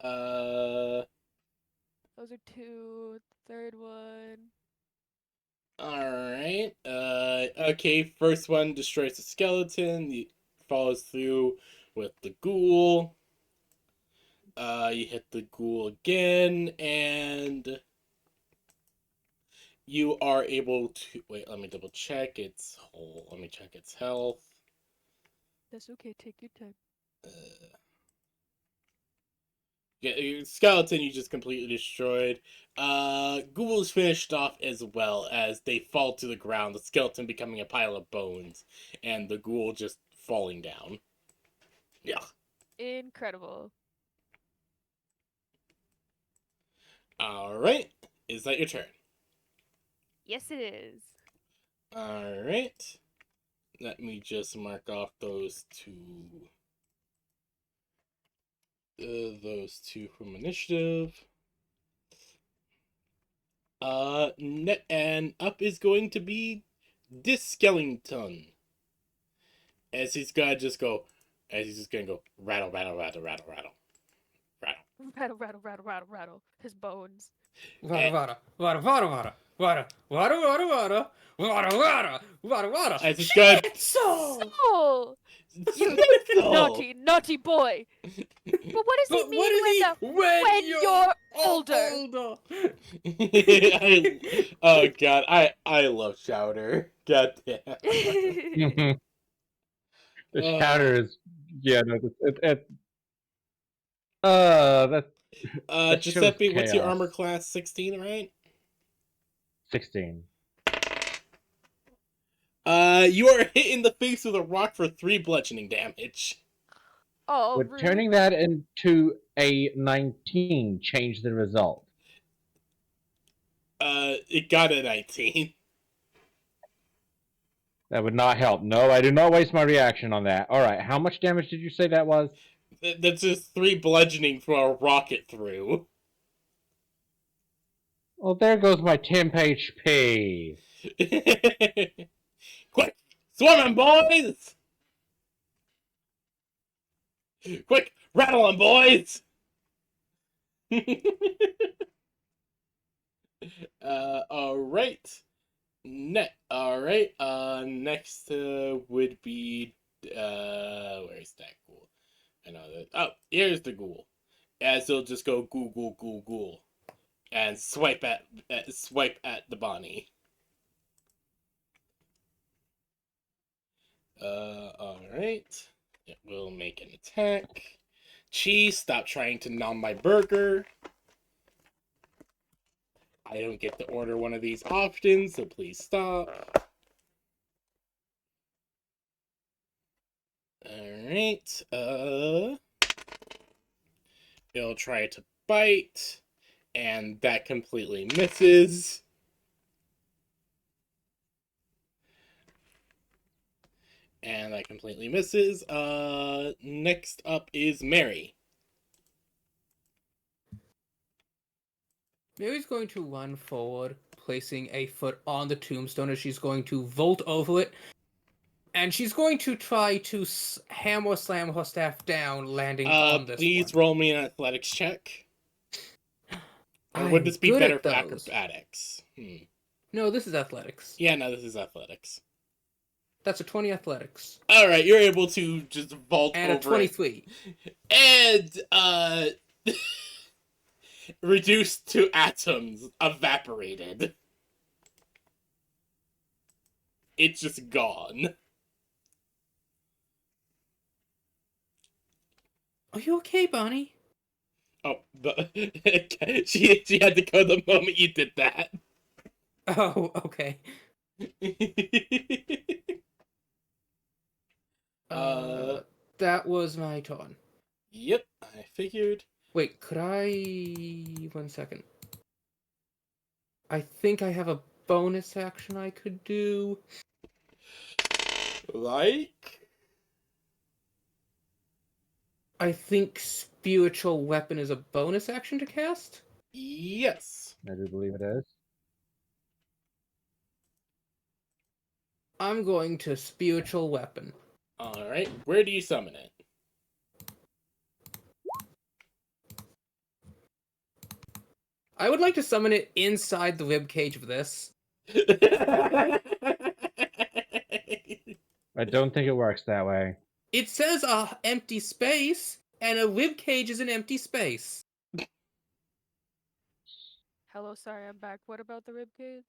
Those are 2. Third one. Alright. Okay, first one destroys the skeleton. He follows through with the ghoul. You hit the ghoul again, and you are able to. Wait, let me double check its whole. Let me check its health. That's okay, take your time. Yeah, skeleton you just completely destroyed. Ghoul's finished off as well as they fall to the ground, the skeleton becoming a pile of bones, and the ghoul just falling down. Yeah. Incredible. Alright. Is that your turn? Yes, it is. Alright. Let me just mark off those two. Those two from initiative. And up is going to be this skeleton. As he's gonna go rattle, rattle, rattle, rattle, rattle, rattle. Rattle, rattle, rattle, rattle, rattle. His bones. Vada vada vada vada vada vada vada vada vada vada vada vada vada. As he's gonna So. Oh, you naughty, naughty boy. But what does he But mean what is he when you're older? Oh god, I love Chowder. God damn. The Uh, shatter is, yeah, no, that that shows Giuseppe, what's your chaos. armor class? 16, right? 16. You are hit in the face with a rock for 3 bludgeoning damage. Oh, Would rude. turning that into a 19 change the result? It got a 19. That would not help. No, I do not waste my reaction on that. Alright, how much damage did you say that was? That's just 3 bludgeoning from a rocket through. Well, there goes my temp HP. Quick! Swarm 'em, boys! Quick! Rattle 'em, boys! Alright. Alright, next, would be, where's that ghoul? I know that, oh, here's the ghoul. As he'll just go ghoul, ghoul, ghoul, ghoul. And swipe at the Bonnie. Alright. It will make an attack. Cheese, stop trying to nom my burger. I don't get to order one of these often, so please stop. Alright, it'll try to bite, and that completely misses. And that completely misses. Next up is Mary. Mary's going to run forward, placing a foot on the tombstone as she's going to vault over it. And she's going to try to hammer slam her staff down, landing on this Please one. roll me an athletics check. Or would I'm this be good better at for those. acrobatics? No, this is athletics. Yeah, no, this is athletics. That's a 20 athletics. Alright, you're able to just vault And a over 23. it. And, reduced to atoms, evaporated. It's just gone. Are you okay, Bonnie? Oh, she had to go the moment you did that. Oh, okay. That was my turn. Yep, I figured. Wait, could I... 1 second. I think I have a bonus action I could do. Like? I think Spiritual Weapon is a bonus action to cast? Yes. I do believe it is. I'm going to Spiritual Weapon. Alright, where do you summon it? I would like to summon it inside the rib cage of this. I don't think it works that way. It says a empty space, and a rib cage is an empty space. Hello, sorry, I'm back. What about the ribcage?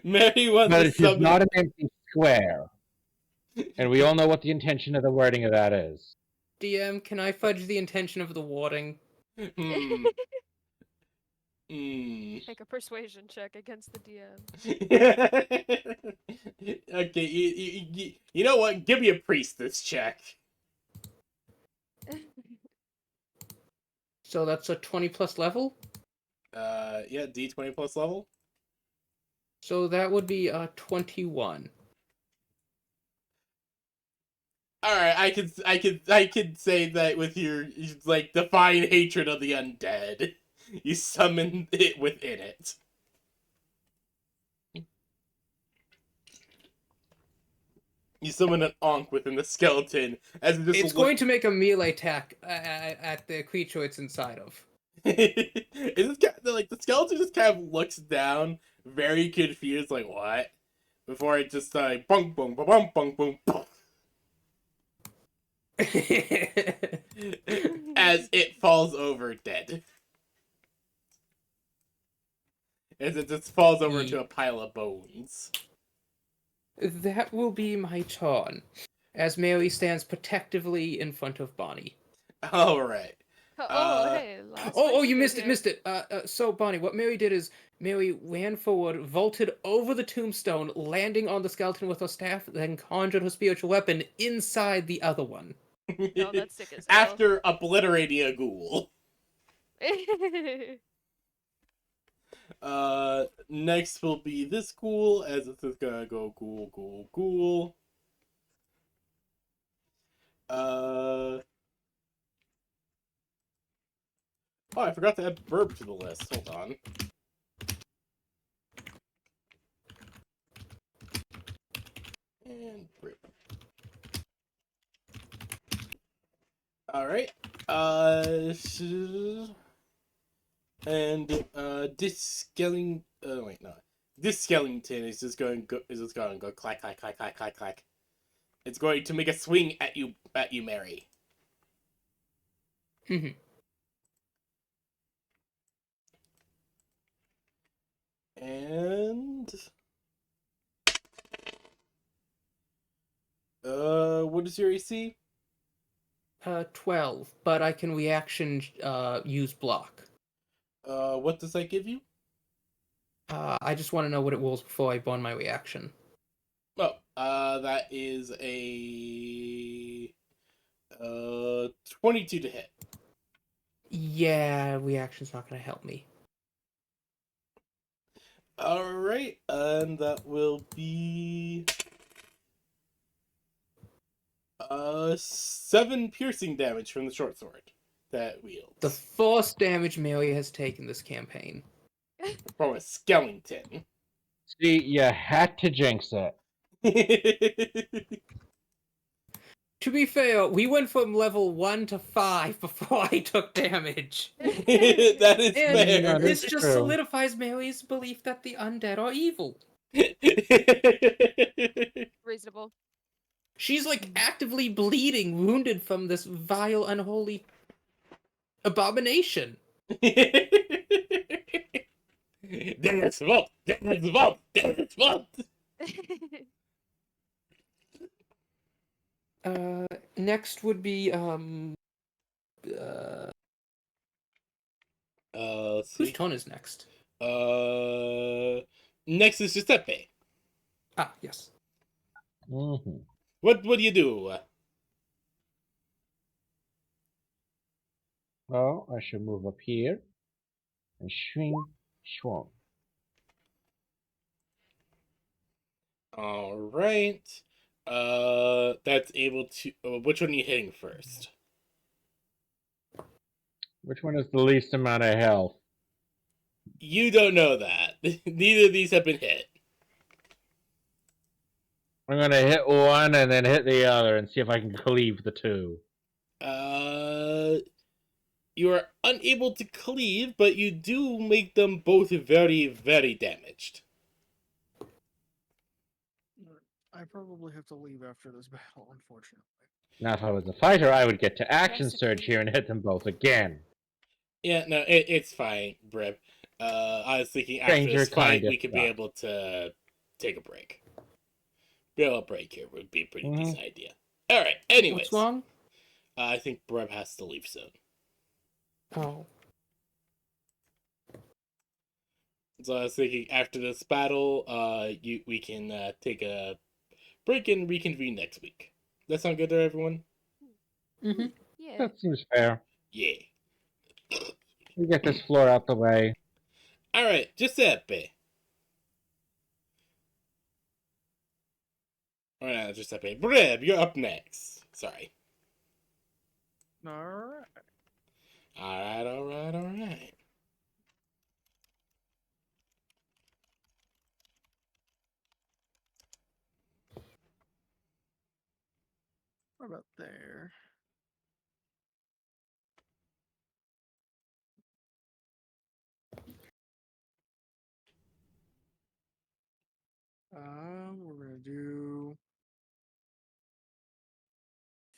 Mary wants But to it is summon. not an empty square. And we all know what the intention of the wording of that is. DM, can I fudge the intention of the warding? Hmm. Make a persuasion check against the DM. Okay, you know what? Give me a priestess check. So that's a 20 plus level? Yeah, D20 plus level. So that would be a 21. All right, I could say that with your like divine hatred of the undead, you summon it within it. You summon an Ankh within the skeleton as it just It's going to make a melee attack at the creature it's inside of. It's just like the skeleton just kind of looks down, very confused, like what? Before it just like bunk bunk bunk bunk bunk bunk, as it falls over dead. As it just falls over into a pile of bones. That will be my turn, as Mary stands protectively in front of Bonnie. All right. Oh, hey, last Oh, one you here, missed here. it. So Bonnie, what Mary did is Mary ran forward, vaulted over the tombstone, landing on the skeleton with her staff, then conjured her spiritual weapon inside the other one. No, that's sick as hell. After obliterating a ghoul. Next will be this ghoul, as this is gonna go ghoul, ghoul, ghoul. Oh, I forgot to add verb to the list. Hold on. And verb. Alright. And this skeleton. Oh wait, no. This skeleton is just going to go clack clack clack clack clack clack. It's going to make a swing at you, Mary. And what is your AC? 12, but I can reaction use block. What does that give you? I just want to know what it was before I burn my reaction. Oh, that is a 22 to hit. Yeah, reaction's not going to help me. All right, and that will be 7 piercing damage from the short sword that wields. The first damage Mary has taken this campaign. From a skeleton. See, you had to jinx it. To be fair, we went from level 1 to 5 before I took damage. That is And fair. that this is just true. solidifies Mary's belief that the undead are evil. Reasonable. She's like actively bleeding, wounded from this vile, unholy abomination. There's vault! There's vault! There's vault! Next would be Let's whose see. turn is next? Next is Giuseppe. Ah, yes. Mm-hmm. What do you do? Well, I should move up here and swing, swung. All right. That's able to. Which one are you hitting first? Which one has the least amount of health? You don't know that. Neither of these have been hit. I'm gonna hit one and then hit the other and see if I can cleave the two. You are unable to cleave, but you do make them both very, very damaged. I probably have to leave after this battle, unfortunately. Now, if I was a fighter, I would get to action Recipe. surge here and hit them both again. Yeah, no, it's fine, Brib. I was thinking after Stranger this fight, kinda we could be stuff. able to take a break. Be able to break here would be a pretty decent idea. All right. Anyways, What's wrong? I think Breb has to leave soon. Oh. So I was thinking after this battle, we can take a break and reconvene next week. That sound good to everyone? Mm-hmm. Yeah. That seems fair. Yeah. We get this floor out the way. All right, Giuseppe. All right, Giuseppe. Breb, you're up next. Sorry. Alright. Alright. What about there? We're gonna do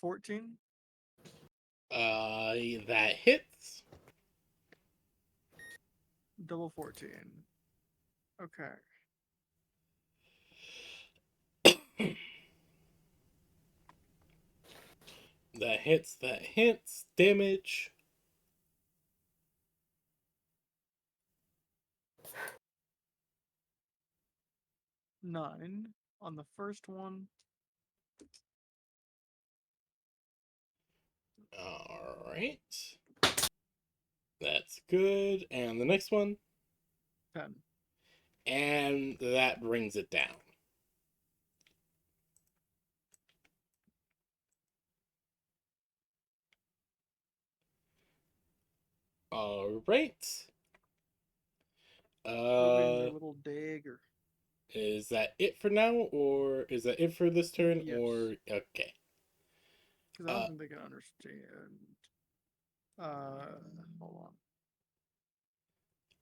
14. That hits. Double 14. Okay. That hits. Damage. 9 on the first one. Alright. That's good. And the next one. 10. And that brings it down. Alright. Ruben, your little dagger. Is that it for now, or is that it for this turn, Yes. or okay? Because I don't think they can understand. Hold on.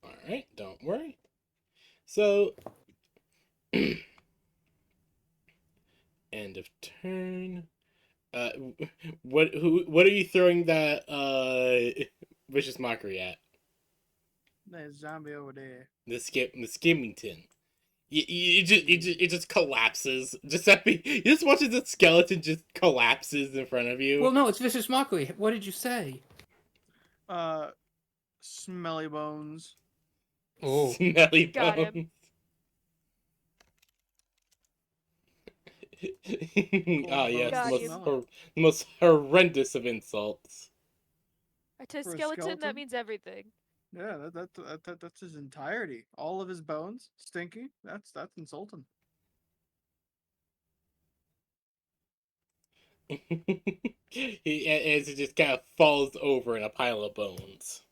All right, don't worry. So, end of turn. What are you throwing that vicious mockery at? That zombie over there. The skimmington. It just collapses. Giuseppe, you just watches the skeleton just collapses in front of you. Well, no, it's vicious mockery. What did you say? Smelly bones. Oh, Smelly Got him. bones. Cold Ah, yes, Got the him. most horrendous of insults. To a For a skeleton, that skeleton? means everything. Yeah, that's his entirety. All of his bones, stinky. That's insulting. As it just kind of falls over in a pile of bones.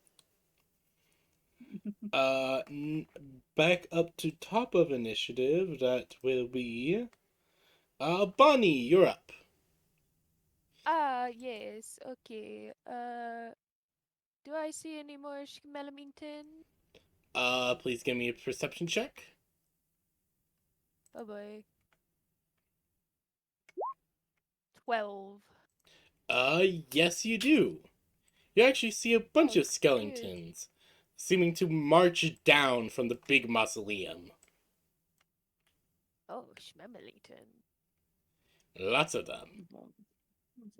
Back up to top of initiative. That will be. Bonnie, you're up. Yes. Okay. Do I see any more Schmelemington? Please give me a perception check. Oh boy. 12. Yes, you do. You actually see a bunch Oh, of skeletons seeming to march down from the big mausoleum. Oh, Schmemelington. Lots of them.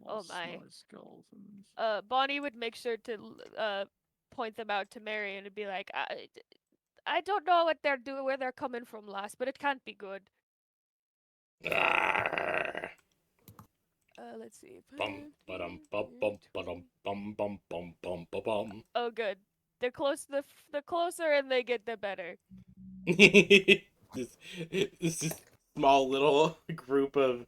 Oh my. Smelly skeletons. Bonnie would make sure to point them out to Marion and be like, I don't know what they're doing, where they're coming from, lass, but it can't be good. Arrgh. Let's see. Bum ba-dum bum bum ba-dum bum bum bum bum ba bum. Oh, good. The closer and they get, the better. this this small little group of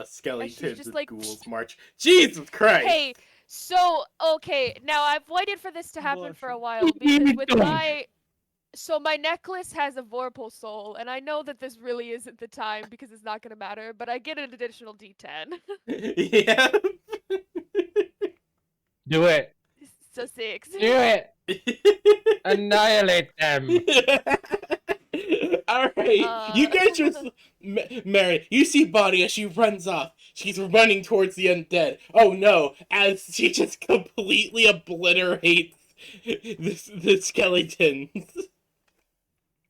skeletons just and like, ghouls march. Jesus Christ! Hey, so okay, now I've waited for this to happen Bless for a you. while because with my necklace has a Vorpal soul, and I know that this really isn't the time because it's not gonna matter, but I get an additional D10. Yeah. Do it. So 6. Do it. Annihilate them. All right, you guys just Mary. You see Bonnie as she runs off. She's running towards the undead. Oh no! As she just completely obliterates the skeletons.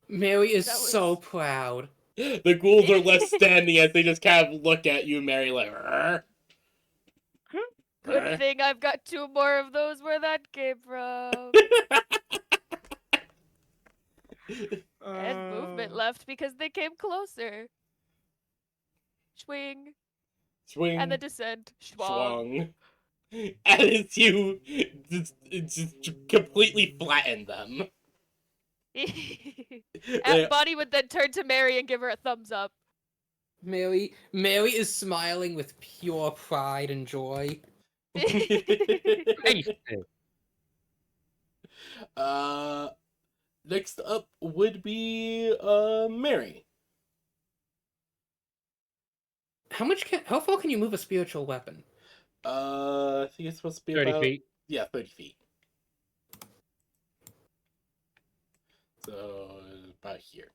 Mary is That was- so proud. The ghouls are left standing as they just kind of look at you, Mary, like. "Rrr, Good rrr." thing I've got 2 more of those where that came from. And movement left because they came closer. Swing. Swing. And the descent. Schwang. Swung. As you just completely flatten them. And Bonnie would then turn to Mary and give her a thumbs up. Mary is smiling with pure pride and joy. Tasty. uh, next up would be Mary. How far can you move a spiritual weapon? I think it's supposed to be 30 about feet. 30 feet. So about here.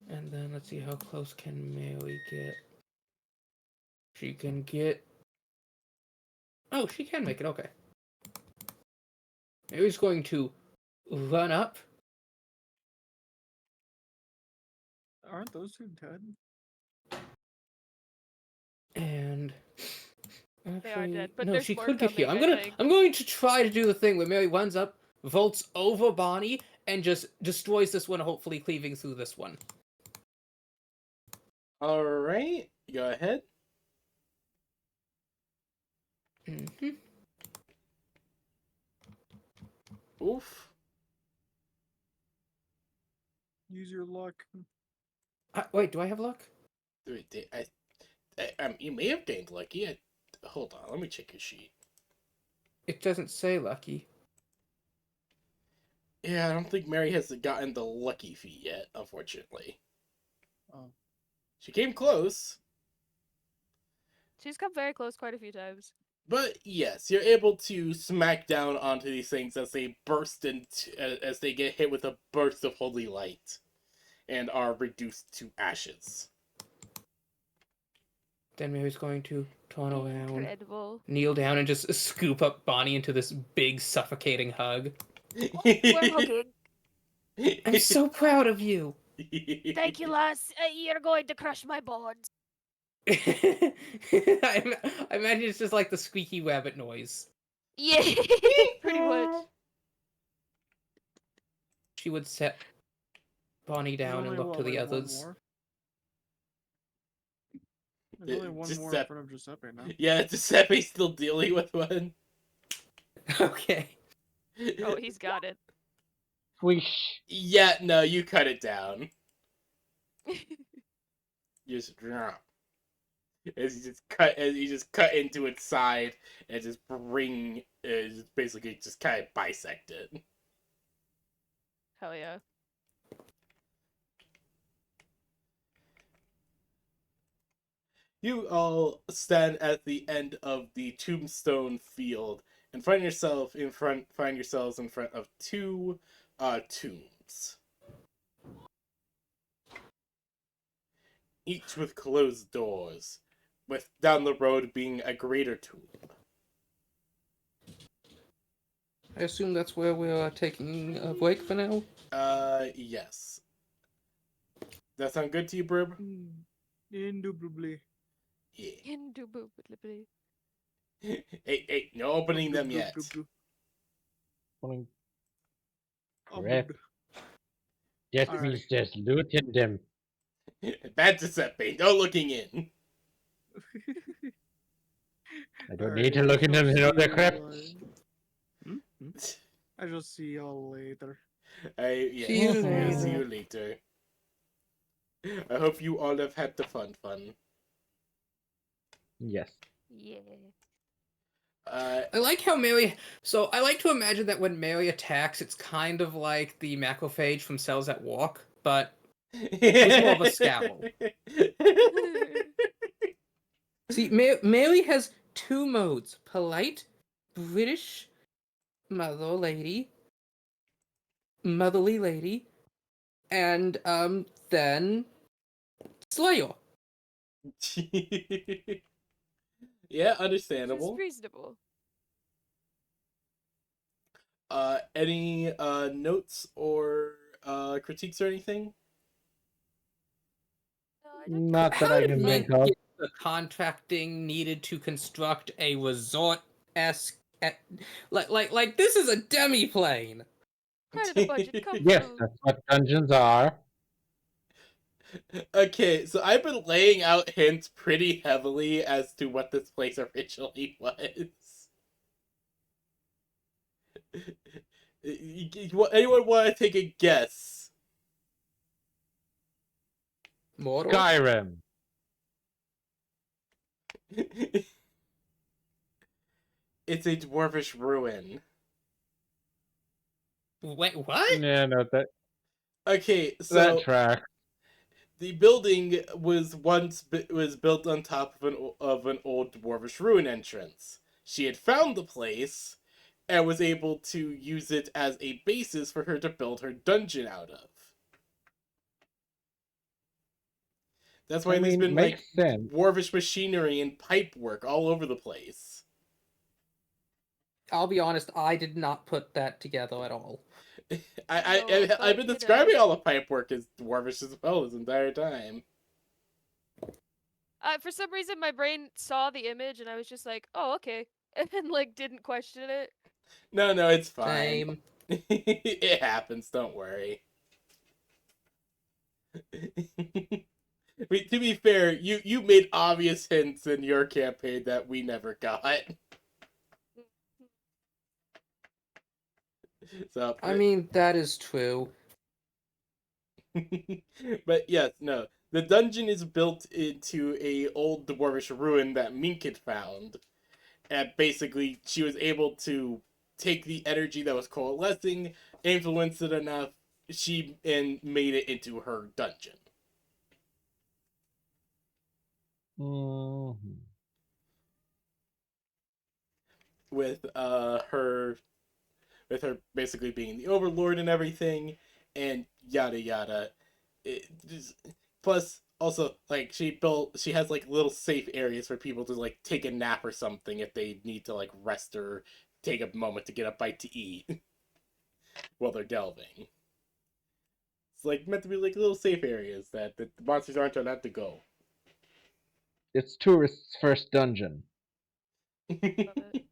And then let's see, how close can Mary get? She can get. Oh, she can make it. Okay. Mary's going to run up. Aren't those two dead? And They are actually, dead, but no, there's she more could get here. coming, I think. I'm going to try to do the thing where Mary runs up, vaults over Bonnie, and just destroys this one, hopefully cleaving through this one. All right, go ahead. Mm-hmm. Oof. Use your luck. Wait, do I have luck? Wait, you may have gained lucky. Hold on, let me check your sheet. It doesn't say lucky. Yeah, I don't think Mary has gotten the lucky feat yet, unfortunately. Oh. She came close, She's come very close quite a few times. but yes, you're able to smack down onto these things as they as they get hit with a burst of holy light, and are reduced to ashes. Then Mary's going to turn around, Incredible. kneel down, and just scoop up Bonnie into this big, suffocating hug. We're hugging. I'm so proud of you. Thank you, lass. You're going to crush my bones. I imagine it's just like the squeaky rabbit noise. Yeah. Pretty much. She would set Bonnie There's down and only, look what, to the like, one others. more? There's only one more in Giuseppe. front of Giuseppe now. Yeah, Giuseppe's still dealing with one. Okay. Oh, he's got it. Swish. Yeah, no, you cut it down. Just as you just cut into its side and just basically just kind of bisect it. Hell yeah. You all stand at the end of the tombstone field and find yourselves in front of two tombs, each with closed doors, with down the road being a greater tomb. I assume that's where we're taking a break for now. Yes. That sound good to you, Brib? Indubitably. Yeah. Indubitably. Hey, no opening them yet. Only Oh, crap. That Alright. means there's loot in them. Bad Giuseppe, no looking in. I don't need to look in them to know they're crap. I shall see y'all later. Yeah, See you I'll later. see you later. I hope you all have had the fun. Yes. Yeah. I like how Mary. So I like to imagine that when Mary attacks, it's kind of like the macrophage from Cells at Walk, but with more of a scowl. See, Mary has two modes: polite, British, motherly lady, and then Slayer. Yeah, Which is understandable. reasonable. Any notes or critiques or anything? No, I don't Not that I can Mary think of. get the contracting needed to construct a resort-esque. Like this is a demi-plane. Part of the budget comes Yes, through. that's what dungeons are. Okay, so I've been laying out hints pretty heavily as to what this place originally was. Anyone want to take a guess? Mordor? Skyrim. It's a dwarvish ruin. Wait, what? Yeah, no, that Okay, that so track. the building was built on top of an old dwarvish ruin entrance. She had found the place and was able to use it as a basis for her to build her dungeon out of. That's why I there's mean, been makes like sense. dwarvish machinery and pipe work all over the place. I'll be honest, I did not put that together at all. I've been describing all the pipe work as dwarvish as well this entire time. For some reason, my brain saw the image and I was just like, "Oh, okay," and then like didn't question it. No, it's fine. Same. It happens. Don't worry. I mean, to be fair, you made obvious hints in your campaign that we never got. So I mean, that is true. but yes, no. The dungeon is built into a old dwarvish ruin that Mink had found. And basically she was able to take the energy that was coalescing, influence it enough, and made it into her dungeon. Mhm. With her basically being the overlord and everything, and yada yada. Plus, also like she has like little safe areas for people to like take a nap or something if they need to like rest or take a moment to get a bite to eat while they're delving. It's like meant to be like little safe areas that the monsters aren't allowed to go. It's tourists' first dungeon. Love it.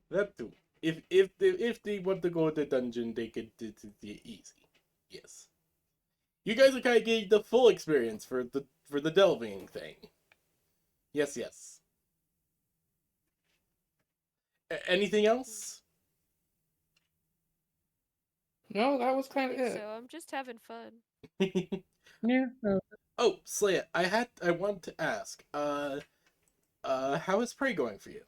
That too. If they want to go to the dungeon, they could do it easy. Yes. You guys are kind of getting the full experience for the delving thing. Yes, yes. Anything else? No, that was I kind of think it. so. I'm just having fun. Yeah. Oh, Slaya, I want to ask. How is Prey going for you?